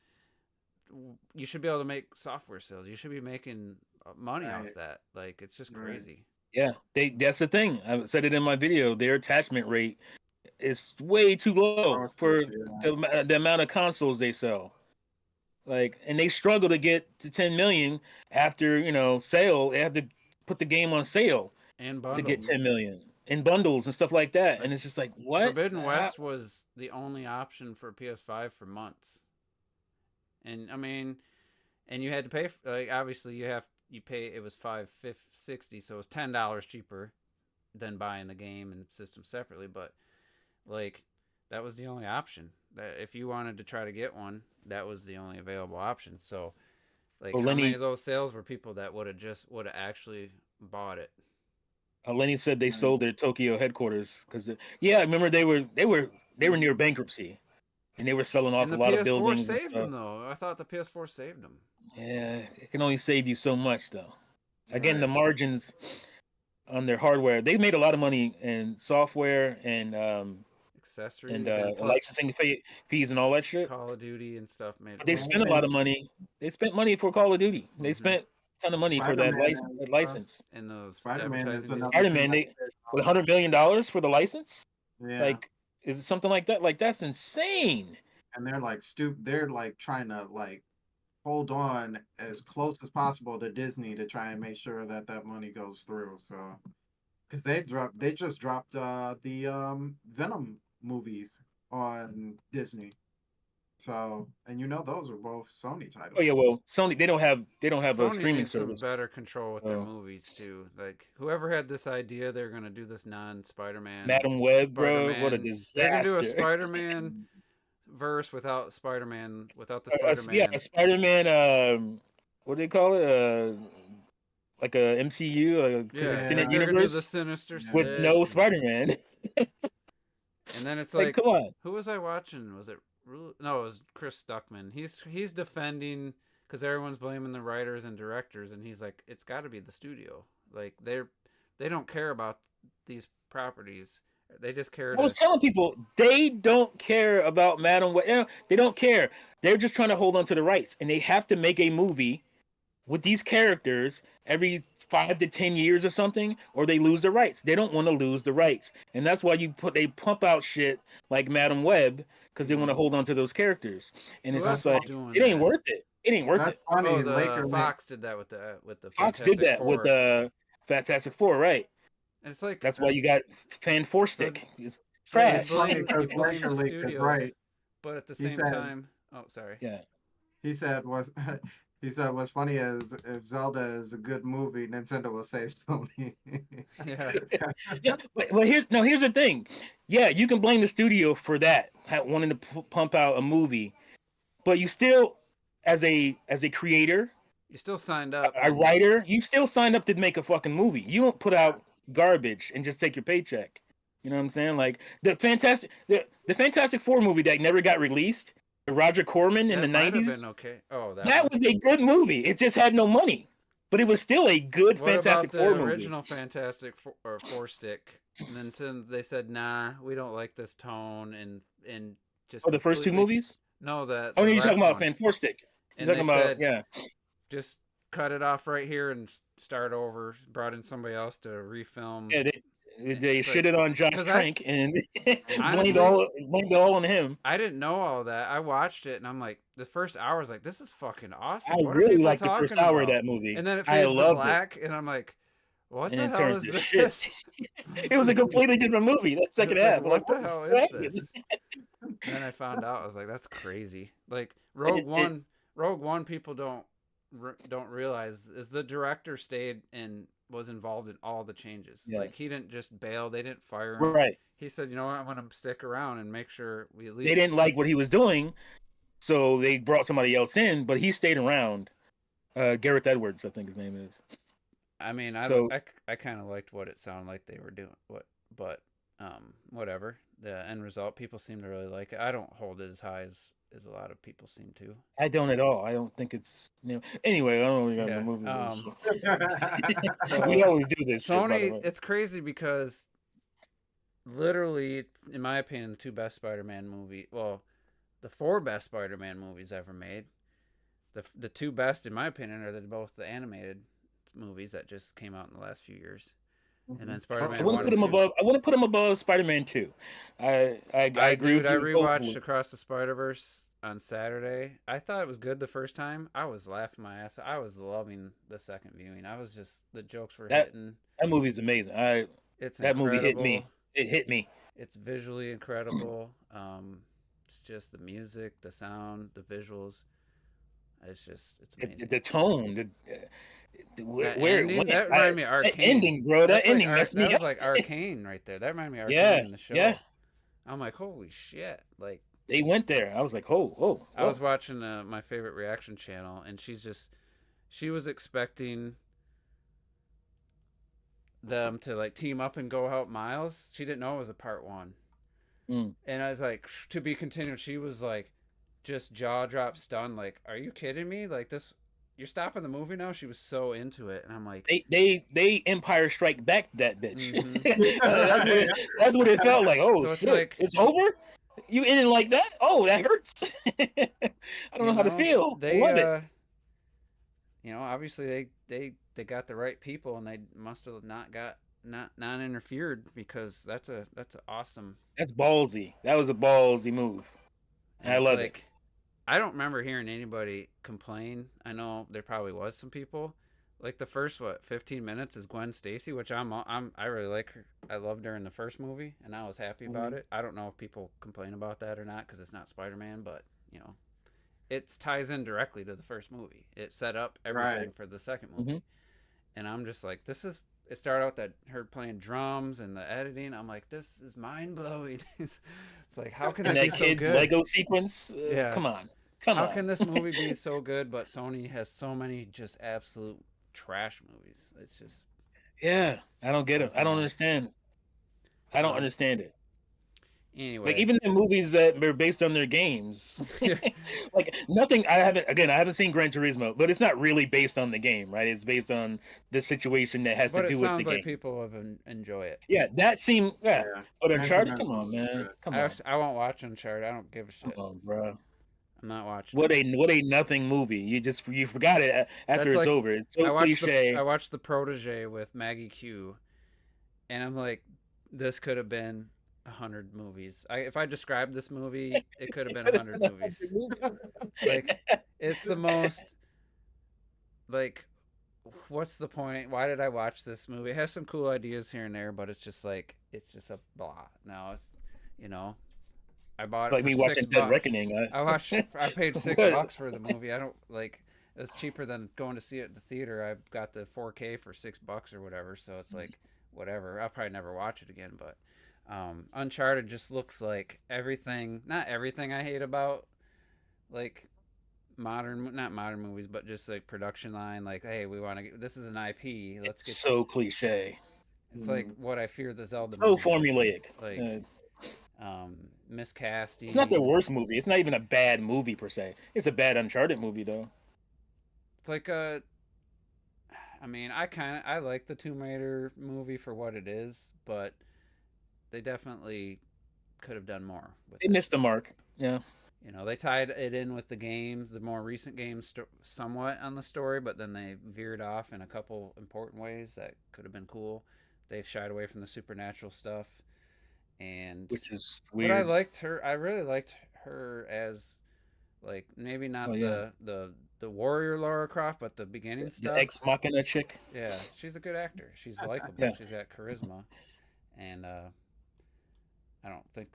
You should be able to make software sales. You should be making money off that. Like, it's just crazy. Yeah, that's the thing. I said it in my video. Their attachment rate is way too low for Groceries, yeah. the amount of consoles they sell. Like, and they struggle to get to 10 million after, sale. They have to put the game on sale And to get bundles. 10 million in bundles and stuff like that. Like, and it's just like, what? Forbidden West was the only option for PS5 for months. And I mean, and you had to pay like obviously you pay, it was $5.60, so it was $10 cheaper than buying the game and system separately, but like that was the only option. That if you wanted to try to get one, that was the only available option. So like Well, how many Lenny, of those sales were people that would have actually bought it? Lenny said they Right. sold their Tokyo headquarters because, yeah, I remember they were near bankruptcy, and they were selling off And a the lot of PS4 buildings and saved stuff. them though. I thought the PS4 saved them. Yeah, it can only save you so much though. Again, the Right. margins on their hardware, they made a lot of money in software and Accessories and plus licensing fees and all that shit. Call of Duty and stuff made But a they bunch of spent a money. lot of money. They spent money for Call of Duty. They Mhm. spent a ton of money for that Spider-Man license. is, That license. And those Spider-Man is advertising deals. another thing Spider-Man, that they did, with $100 million for the license. yeah. Like, is it something like that? Like, that's insane. And they're like they're like trying to like hold on as close as possible to Disney to try and make sure that that money goes through. So, because they just dropped the Venom movies on Disney. So, and those are both Sony titles. Oh yeah, well, Sony they don't have a Sony streaming needs some service. better control with their So, movies too. Like whoever had this idea, they're gonna do this non-Spider-Man, Madam Web, bro, what a Spider-Man. They're gonna do a disaster. Spider-Man verse without Spider-Man, without the Yeah, Spider-Man. a Spider-Man. What do they call it? Like a MCU, Yeah, extended like they're gonna do the universe Sinister Yeah. with no Six, Spider-Man. and then it's Like, like, come on. who was I watching? Was it no? It was Chris Stuckman. He's defending because everyone's blaming the writers and directors, and he's like, it's got to be the studio. Like they don't care about these properties. They just care I was to. telling people they don't care about Madam Web. They don't care. They're just trying to hold on to the rights, and they have to make a movie with these characters every 5 to 10 years or something, or they lose the rights. They don't want to lose the rights, and that's why they pump out shit like Madam Web because they want to hold on to those characters. And Who it's else just is like doing it ain't that? worth it. It ain't worth That's it. funny. Oh, the Laker Fox did that with the Fox did Fantastic that with Four. Fantastic Four, right? And it's like That's why you got Fan Four so Stick. It's yeah, It's trash. funny you because blame Laker the Leak is studios, right. but at the He same said time, oh sorry. Yeah. he said was he said what's funny is if Zelda is a good movie, Nintendo will save Sony. Yeah. Yeah, but here's the thing. Yeah, you can blame the studio for that, wanting to pump out a movie, but you still, as a creator, You still signed up. a writer, you still signed up to make a fucking movie. You don't put out garbage and just take your paycheck. You know what I'm saying? Like the Fantastic Four movie that never got released, the Roger Corman in That the might have '90s. been okay. Oh, that That one. was a good movie. It just had no money, but it was still a good What Fantastic about the Four movie. original Fantastic Four stick? And then they said, "Nah, we don't like this tone," and just Oh, the first two completely- movies? No, the Oh, you're last talking about one. Fan Four Stick. You're And they talking about said, yeah. just cut it off right here and start over. Brought in somebody else to refilm. Yeah, they It's shit like- it on Josh 'cause Trank and Honestly- blamed it all on him. I didn't know all that. I watched it and I'm like, the first hour I was like, this is fucking awesome. I What are really people liked the first talking hour of about? that movie. And then it I fades to loved black, and I'm like, what and the it hell turns is to this? shit. It was a completely different movie. That second It's like, half. what the Like, hell is happened? this? And then I found out, I was like, that's crazy. Like Rogue One, people don't realize is the director stayed and was involved in all the changes. Yeah. Like he didn't just bail, they didn't fire him. Right. He said, you know what, I'm gonna stick around and make sure we at least They didn't like what he was doing, so they brought somebody else in, but he stayed around. Gareth Edwards, I think his name is. I mean, So- I kind of liked what it sounded like they were doing. But whatever. The end result, people seem to really like it. I don't hold it as high as a lot of people seem to. I don't at all. I don't think it's Anyway, I don't really got Yeah, the movie. so- We always do this. shit, by the Sony, way. it's crazy because literally, in my opinion, the two best Spider-Man movie, well, the four best Spider-Man movies ever made. The two best, in my opinion, are both the animated movies that just came out in the last few years. And then Mhm. I Spider-Man wouldn't 1 put and him 2. above. I wouldn't put him above Spider-Man 2. I agree with I you rewatched totally. Across the Spider-Verse on Saturday. I thought it was good the first time. I was laughing my ass. I was loving the second viewing. I was just the jokes were That hitting. that movie's amazing. It's That movie hit incredible. me. It hit me. It's visually incredible. It's just the music, the sound, the visuals. It's amazing. The tone, That where ending, when that reminded me of that Arcane. ending, bro. That That's like ending messed that me was up. like Arcane right there. That reminded me of Yeah, Arcane, the yeah. show. I'm like, holy shit! Like They went there. I was like, oh, oh, I was oh. watching my favorite reaction channel, and she was expecting them to like team up and go help Miles. She didn't know it was a part one, Mm. and I was like, to be continued. She was like, just jaw drop stunned. Like, are you kidding me? Like this, you're stopping the movie now? She was so into it, and I'm like, They Empire Strike Back that bitch. mm-hmm. That's what it felt like. Oh So it's shit, like, it's over. You ended like that? Oh, that hurts. I don't know how to feel. I they love it. Obviously they got the right people, and they must have not interfered, because that's a awesome. That's ballsy. That was a ballsy move. And I it's love it. like, I don't remember hearing anybody complain. I know there probably was some people. Like the first 15 minutes is Gwen Stacy, which I really like her. I loved her in the first movie, and I was happy about it. I don't know if people complain about that or not, because it's not Spider-Man, but it ties in directly to the first movie. It set up everything Right. for the second movie, and I'm just like, this is. It started out that her playing drums and the editing. I'm like, this is mind blowing. It's like, how can And that be that so kid's good? Lego sequence. Yeah. Come on. How can this movie be so good, but Sony has so many just absolute trash movies? It's just, Yeah, I don't get it. I don't understand. I don't Um, understand it. anyway. Like even the movies that are based on their games, like nothing. I haven't seen Gran Turismo, but it's not really based on the game, right? It's based on the situation that has But to it do with the sounds like game. people have enjoy it. Yeah, that seemed Yeah. But Gran Uncharted, come Turismo on, was man, good. come on, I won't watch Uncharted. I don't give a shit. come on, bro. I'm not watching What it. a nothing movie. You forgot it after That's it's like, over. It's so I cliche. watched the Protege with Maggie Q, and I'm like, this could have been 100 movies. If I described this movie, it could have been 100 movies. Like, it's the most, like, what's the point? Why did I watch this movie? It has some cool ideas here and there, but it's just like, it's just a blah. Now it's, I bought It's it like for me watching $6. Dead Reckoning. I paid $6 What? for the movie. I don't like. It's cheaper than going to see it at the theater. I got the 4K for $6 or whatever. So it's like, whatever. I'll probably never watch it again. But Uncharted just looks like everything. Not everything I hate about like not modern movies, but just like production line. Like, hey, we want to. This is an IP. Let's It's get. so cliche. It's like what I fear the Zelda. So movie. formulaic. Like, miscasting. It's not the worst movie. It's not even a bad movie per se. It's a bad Uncharted movie though. It's like I mean, I like the Tomb Raider movie for what it is, but they definitely could have done more with They it. missed the mark. Yeah. They tied it in with the games, the more recent games, somewhat on the story, but then they veered off in a couple important ways that could have been cool. They've shied away from the supernatural stuff, and Which is weird. But I liked her. I really liked her as, like, maybe not the warrior Lara Croft, but the beginning stuff. The Ex Machina chick. Yeah, she's a good actor. She's likable. Yeah. She's got charisma, and I don't think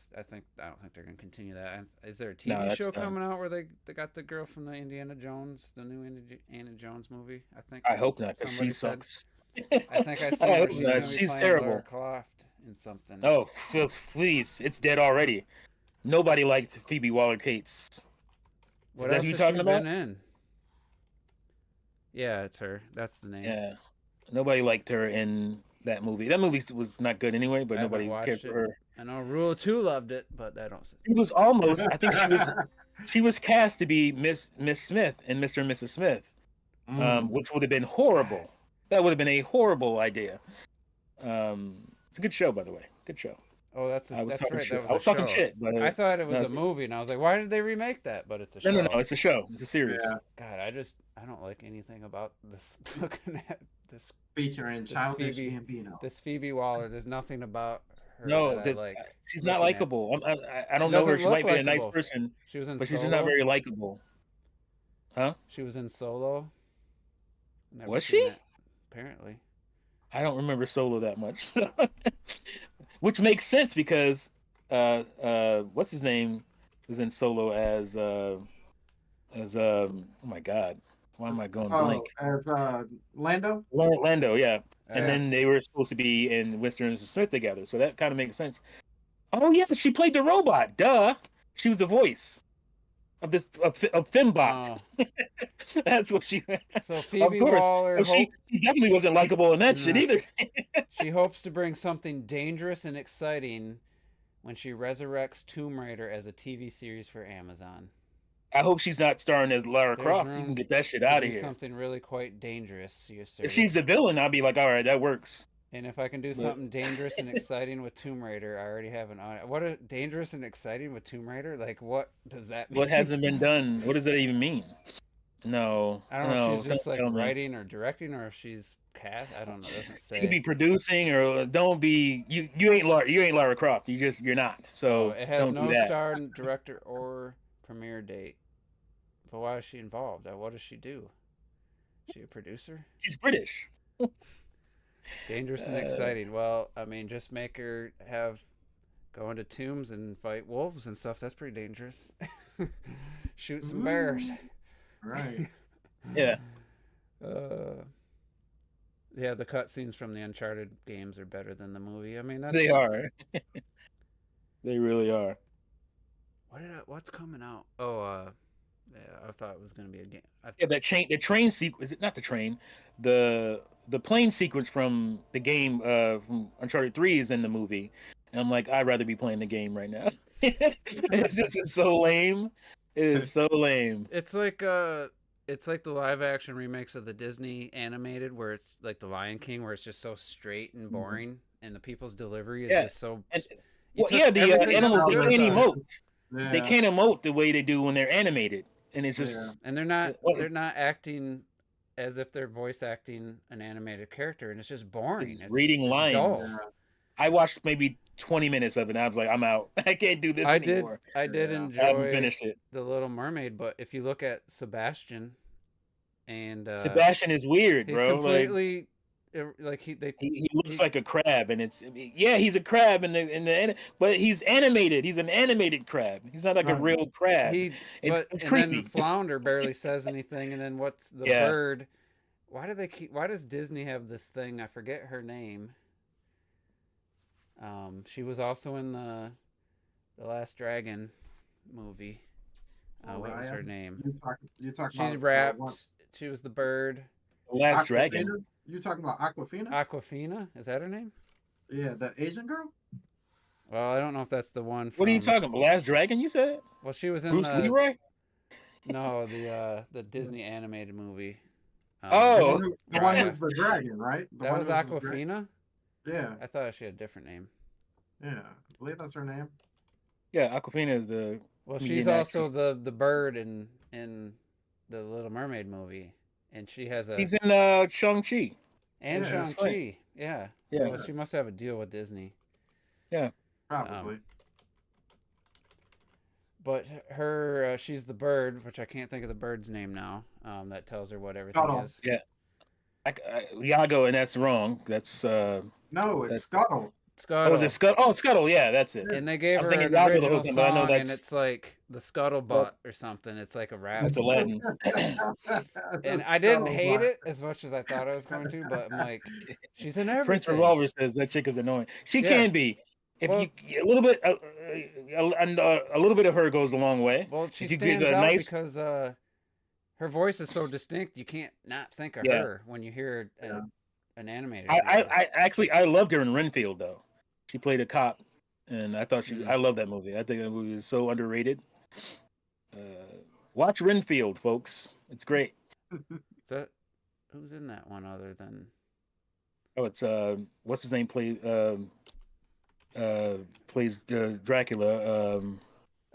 they're gonna continue that. Is there a TV show coming out where they got the girl from the Indiana Jones, the new Indiana Jones movie? I hope not, because she somebody said- sucks. I think I saw I where hope she's not. gonna be She's playing terrible. Lara Croft in something. Oh, please! It's dead already. Nobody liked Phoebe Waller-Cates. What that else who you has talking she about? been in? Yeah, it's her. That's the name. Yeah, nobody liked her in that movie. That movie was not good anyway, but I haven't nobody cared watched for it. her. I know Rule 2 loved it, but I don't. She was almost. I think she was cast to be Miss Smith and Mr. and Mrs. Smith, which would have been horrible. That would have been a horrible idea. It's a good show, by the way. Good show. Oh, that's I was that's talking right. shit. That was I a was talking show. shit, but I thought it no, was a movie, and I was like, why did they remake that? But it's a show. no. It's a show. It's a series. Yeah, God, I don't like anything about this. Looking at this featuring this Childish Phoebe Gambino. this Phoebe Waller. There's nothing about her No, that I like. she's not looking at. likable. I She don't know her. doesn't She look might be a nice likable. person, She was in but she's Solo. just not very likable. Huh? She was in Solo. Never Was seen she? it, apparently. I don't remember Solo that much, which makes sense because what's his name was in Solo as oh my god, why am I going Oh, blank? as Lando. Lando, yeah. And Yeah. then they were supposed to be in Winston and Smith together, so that kind of makes sense. Oh yeah, she played the robot. Duh, she was the voice of Fembot. Oh, That's what she. so Of Phoebe course, Waller oh, she definitely wasn't likable in that shit Nah. either. She hopes to bring something dangerous and exciting when she resurrects Tomb Raider as a TV series for Amazon. I hope she's not starring as Lara There's Croft. You room can get that shit to out do of here. something really quite dangerous, you If she's asserted. the villain, I'll be like, all right, that works. And if I can do But something dangerous and exciting with Tomb Raider, I already have an audience. What a dangerous and exciting with Tomb Raider? Like, what does that mean? what hasn't been done? What does that even mean? No, I don't know no, if she's just don't like tell me. writing or directing, or if she's cast. I don't know. It doesn't You could be say. producing, or don't be. You ain't Lara Croft. You're not. Oh, So it has don't do no that. star, director, or premiere date. But why is she involved? What does she do? Is she a producer? She's British. Dangerous and Uh, exciting. Well, I mean, just make her go into tombs and fight wolves and stuff. That's pretty dangerous. Shoot some bears. Right. yeah. Yeah, the cutscenes from the Uncharted games are better than the movie. I mean, that's They are. They really are. What's coming out? Oh, yeah, I thought it was gonna be a game. Yeah, the train sequence. Is it not the train? The plane sequence from the game from Uncharted 3 is in the movie. And I'm like, I'd rather be playing the game right now. This is so lame. It is so lame. It's like the live action remakes of the Disney animated, where it's like the Lion King, where it's just so straight and boring, and the people's delivery is Yeah. just so. And, You well, took yeah, the everything that animals was they good can't about it. emote. They can't emote the way they do when they're animated, and it's just Yeah. And they're what- not acting as if they're voice acting an animated character, and it's just boring. It's It's reading it's lines. dull. Yeah. I watched maybe 20 minutes of it, and I was like, I'm out. I can't do this I did anymore. I did Yeah. I haven't enjoy finished it. The Little Mermaid, but if you look at Sebastian and Sebastian is weird, he's bro. Like completely like he looks he- like a crab, and yeah, he's a crab but he's animated. He's an animated crab. He's not like a Right. real crab. he It's and creepy. then Flounder barely says anything, and then what's the Yeah. bird? Why does Disney have this thing? I forget her name. She was also in the Last Dragon movie. What was Mariah? her name? You talking She's about wrapped. what? She was the bird. Last Dragon. Aquafina? You talking about Aquafina? Aquafina, is that her name? Yeah, the Asian girl. Well, I don't know if that's the one. What are you from- talking about? Last Dragon? You said Well, she was in Bruce the Leroy? no the Disney animated movie. Oh. The one who's the dragon, right? The that one was who's the dragon. Aquafina. Yeah, I thought she had a different name. yeah. I believe that's her name. Yeah, Aquafina is the Well, Indian she's also actress. the bird in the Little Mermaid movie, and she has a He's in Shang-Chi. and Yeah, that's Shang-Chi. Yeah. Yeah. So she must have a deal with Disney. Probably. But her, she's the bird, which I can't think of the bird's name now. That tells her what everything Scuttle. is. Yeah. Iago, and that's wrong. That's no, it's that's- Scuttle. Scuttle. oh, is it Scuttle? Oh, Scuttle. Yeah, that's it. And they gave I was her thinking an Iago the original whole time, but I know song, and that's- it's like the Scuttlebutt or something. It's like a rap. That's Aladdin. And I didn't hate it as much as I thought I was going to, but I'm like, she's in everything. Prince Revolver says that chick is annoying. She Yeah. can be. If Well- you a little bit, a little bit of her goes a long way. Well, she If you stands get a out nice- because her voice is so distinct. You can't not think of Yeah. her when you hear an animated. I actually I loved her in Renfield though. She played a cop, and I thought I love that movie. I think that movie is so underrated. Watch Renfield, folks. It's great. Who's in that one other than? Oh, it's what's his name? plays Dracula.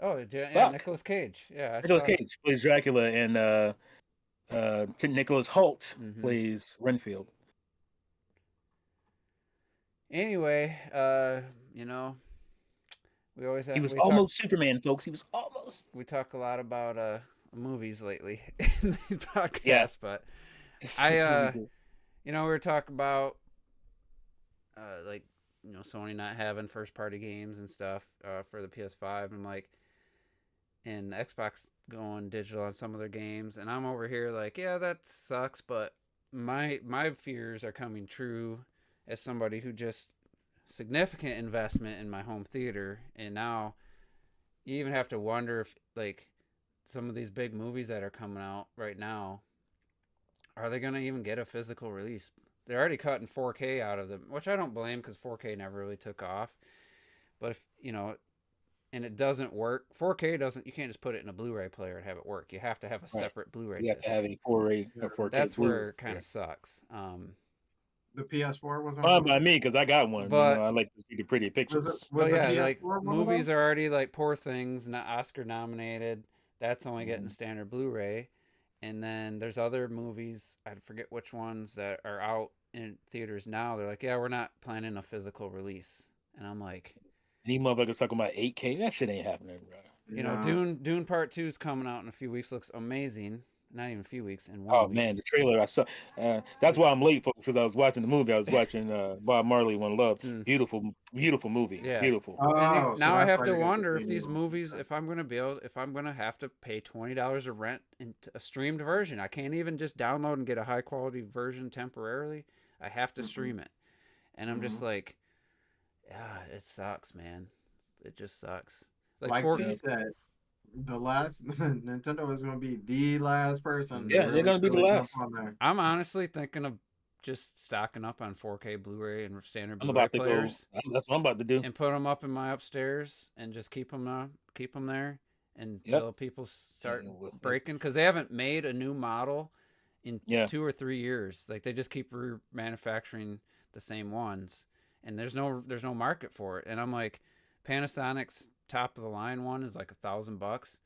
Oh, yeah, Fuck, Nicolas Cage. Yeah, I Nicolas saw. Cage plays Dracula, and Nicholas Holt Hmm. plays Renfield. Anyway, you know, we always He have was almost Superman, folks. He was almost. we talk a lot about movies lately in these Yeah, podcasts, but I that's what we do. we were talking about like Sony not having first party games and stuff for the PS5, and like and Xbox going digital on some of their games, and I'm over here like, yeah, that sucks, but my fears are coming true as somebody who just significant investment in my home theater, and now you even have to wonder if like some of these big movies that are coming out right now, are they going to even get a physical release? They're already cutting 4K out of them, which I don't blame because 4K never really took off. But if and it doesn't work, 4K doesn't. You can't just put it in a Blu-ray player and have it work. You have to have a Right. separate Blu-ray You have to disc. have a 4K Yeah. or 4K That's Blu-ray. where it kind of sucks. The PS4 was on Fine by Blu-ray? me because I got one. But I like to see the pretty Was pictures. was the yeah, like PS4 one of movies those? are already like Poor Things, not Oscar nominated. That's only getting standard Blu-ray, and then there's other movies. I forget which ones that are out in theaters now. They're like, yeah, we're not planning a physical release, and I'm like, These motherfuckers talking about 8K. That shit ain't happening, bro. No. Dune Part 2 is coming out in a few weeks. Looks amazing. Not even a few weeks, in Oh 1 week. man, the trailer I saw. That's why I'm late, folks, because I was watching the movie. I was watching Bob Marley, One Love. Mm, Beautiful, beautiful movie. yeah. Beautiful. Oh, so Now I that's have why to you got the wonder if these premium. movies, if I'm gonna have to pay $20 to rent into a streamed version. I can't even just download and get a high quality version temporarily. I have to Mhm. stream it, and I'm just Mhm. like, yeah, it sucks, man. It just sucks. Like for T said, the last Nintendo is going to be the last person to Yeah, they're really gonna be the really jump last. on there. I'm honestly thinking of just stocking up on 4K Blu-ray and standard I'm Blu-ray about to go. players That's what I'm about to do. and put them up in my upstairs and just keep them there Yep. until people start And breaking, because they haven't made a new model in yeah, 2 or 3 years. Like they just keep remanufacturing the same ones, and there's no market for it. And I'm like, Panasonic's top of the line one is like $1,000,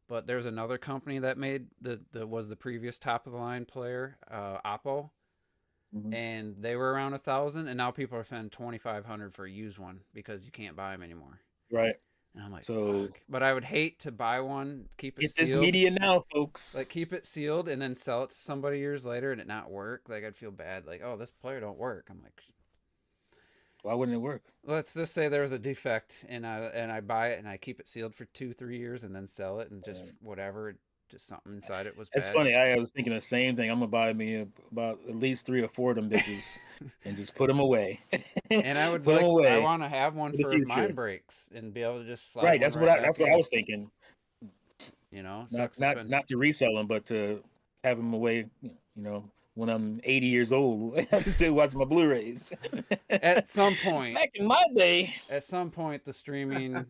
but there's another company that made was the previous top of the line player, Oppo, mhm. and they were around 1,000, and now people are spending 2,500 for a used one because you can't buy them anymore. Right. And I'm like, So fuck. But I would hate to buy one, keep it get this sealed, media now, folks. like keep it sealed, and then sell it to somebody years later and it not work. Like I'd feel bad. Like, oh, this player don't work. I'm like, Why wouldn't it work? let's just say there was a defect, and I buy it and I keep it sealed for 2-3 years and then sell it, and just whatever, just something inside it was It's bad. funny. I was thinking the same thing. I'm gonna buy me about at least 3 or 4 of them bitches and just put them away. And I would Put them I away want to have one for the for if mine future. breaks and be able to just slide Right. one That's what I. back That's what in. I was thinking. Not Sucks to not spend. not to resell them, but to have them away. When I'm 80 years old, I can still watch my Blu-rays. At some point, Back in my day. the streaming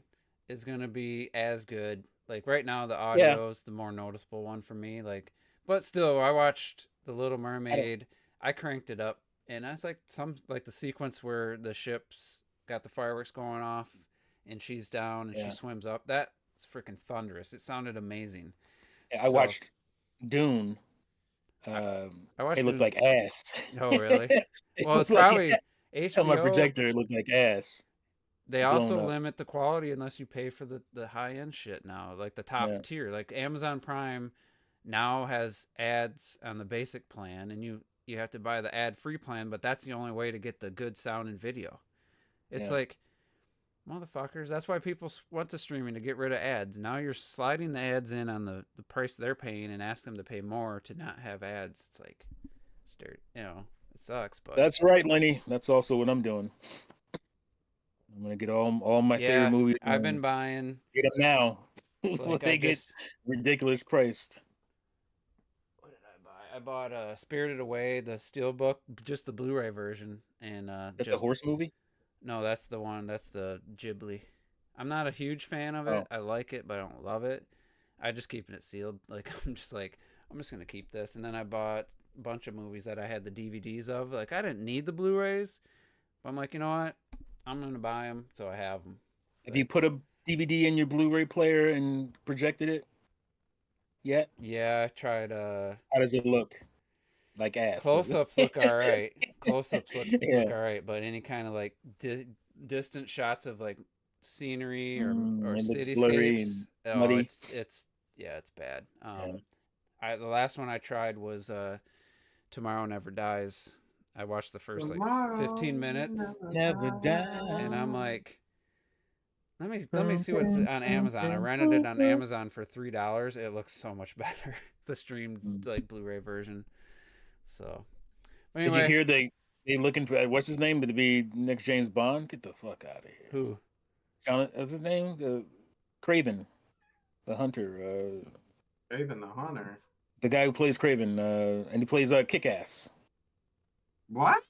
is gonna be as good. Like right now, the Yeah. audio is the more noticeable one for me. Like, but still, I watched The Little Mermaid. I cranked it up, and that's like the sequence where the ship's got the fireworks going off, and she's down and Yeah. she swims up. That's freaking thunderous. It sounded amazing. I watched Dune. I watched It looked Dune. like ass. Oh, really? It Well, it's looked like probably on my HBO. projector. It looked like ass. They blown also up. limit the quality unless you pay for the high end shit now, like the top Yeah. tier. Like Amazon Prime now has ads on the basic plan, and you have to buy the ad free plan, but that's the only way to get the good sound and video. It's Yeah. like, motherfuckers, that's why people want the streaming, to get rid of ads. Now you're sliding the ads in on the price they're paying and ask them to pay more to not have ads. It's like, it's dirty. It sucks, but That's right, Lenny. That's also what I'm doing. I'm gonna get all my yeah, favorite movies. I've been buying. Get them now. Before Like they I get just, ridiculous priced. what did I buy? I bought Spirited Away, the Steelbook, just the Blu-ray version, and That's just a horse movie. no, that's the one. That's the Ghibli. I'm not a huge fan of it. Oh. I like it, but I don't love it. I just keeping it sealed. Like I'm just gonna keep this. And then I bought a bunch of movies that I had the DVDs of. Like I didn't need the Blu-rays, but I'm like, you know what? I'm gonna buy them, so I have them. Have you put a DVD in your Blu-ray player and projected it yet? Yeah, I tried. How does it look? Like ass. Close-ups look all right. Close-ups look Yeah. all right, but any kind of like distant shots of like scenery or It looks blurry and cityscapes. Oh, muddy. it's it's bad. Yeah. The last one I tried was Tomorrow Never Dies. I watched the first like Tomorrow 15 minutes, Never die. and I'm like, let me see what's on Amazon. I rented it on Amazon for $3. It looks so much better, the streamed like Blu-ray version. So, but anyway, Did you hear they looking for what's his name to be next James Bond? Get the fuck out of here. who? John, what's his name? Craven, the hunter. Raven the Hunter. The guy who plays Craven, and he plays Kick-Ass. What?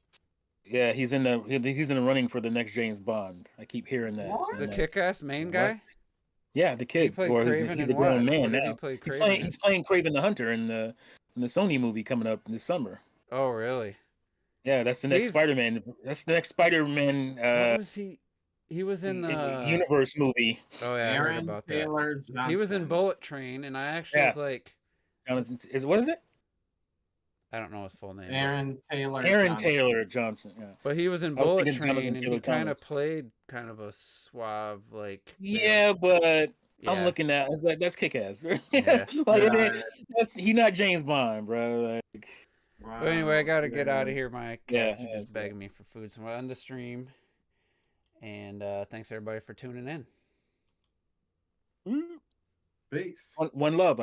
Yeah, he's in the running for the next James Bond. I keep hearing that. What? The kick-ass main guy? Yeah, the kid. played Or Craven he's a in what? grown man What did he now. play He's Craven playing. in? He's playing Craven the Hunter in the Sony movie coming up this summer. Oh, really? Yeah, that's the next He's- Spider-Man. That's the next Spider-Man What was he? He was in the universe movie. Oh yeah, I heard Aaron about that. Taylor Johnson. He was in Bullet Train, and I actually Yeah. was like, Jonathan, what is it? I don't know his full name. Aaron Taylor. Aaron Johnson. Taylor Johnson. Yeah. But he was in I was Bullet thinking Jonathan Train, and Taylor he kind of Thomas. played kind of a suave, like. Yeah, but Yeah. I'm looking at. It's like that's Kick-Ass. Yeah. Like Yeah. he's not James Bond, bro. Like, Wow. But anyway, I gotta get out of here. My Yeah, cats are yeah, just it's begging me for food, so I'm gonna end the stream. And thanks everybody for tuning in. Peace. one love.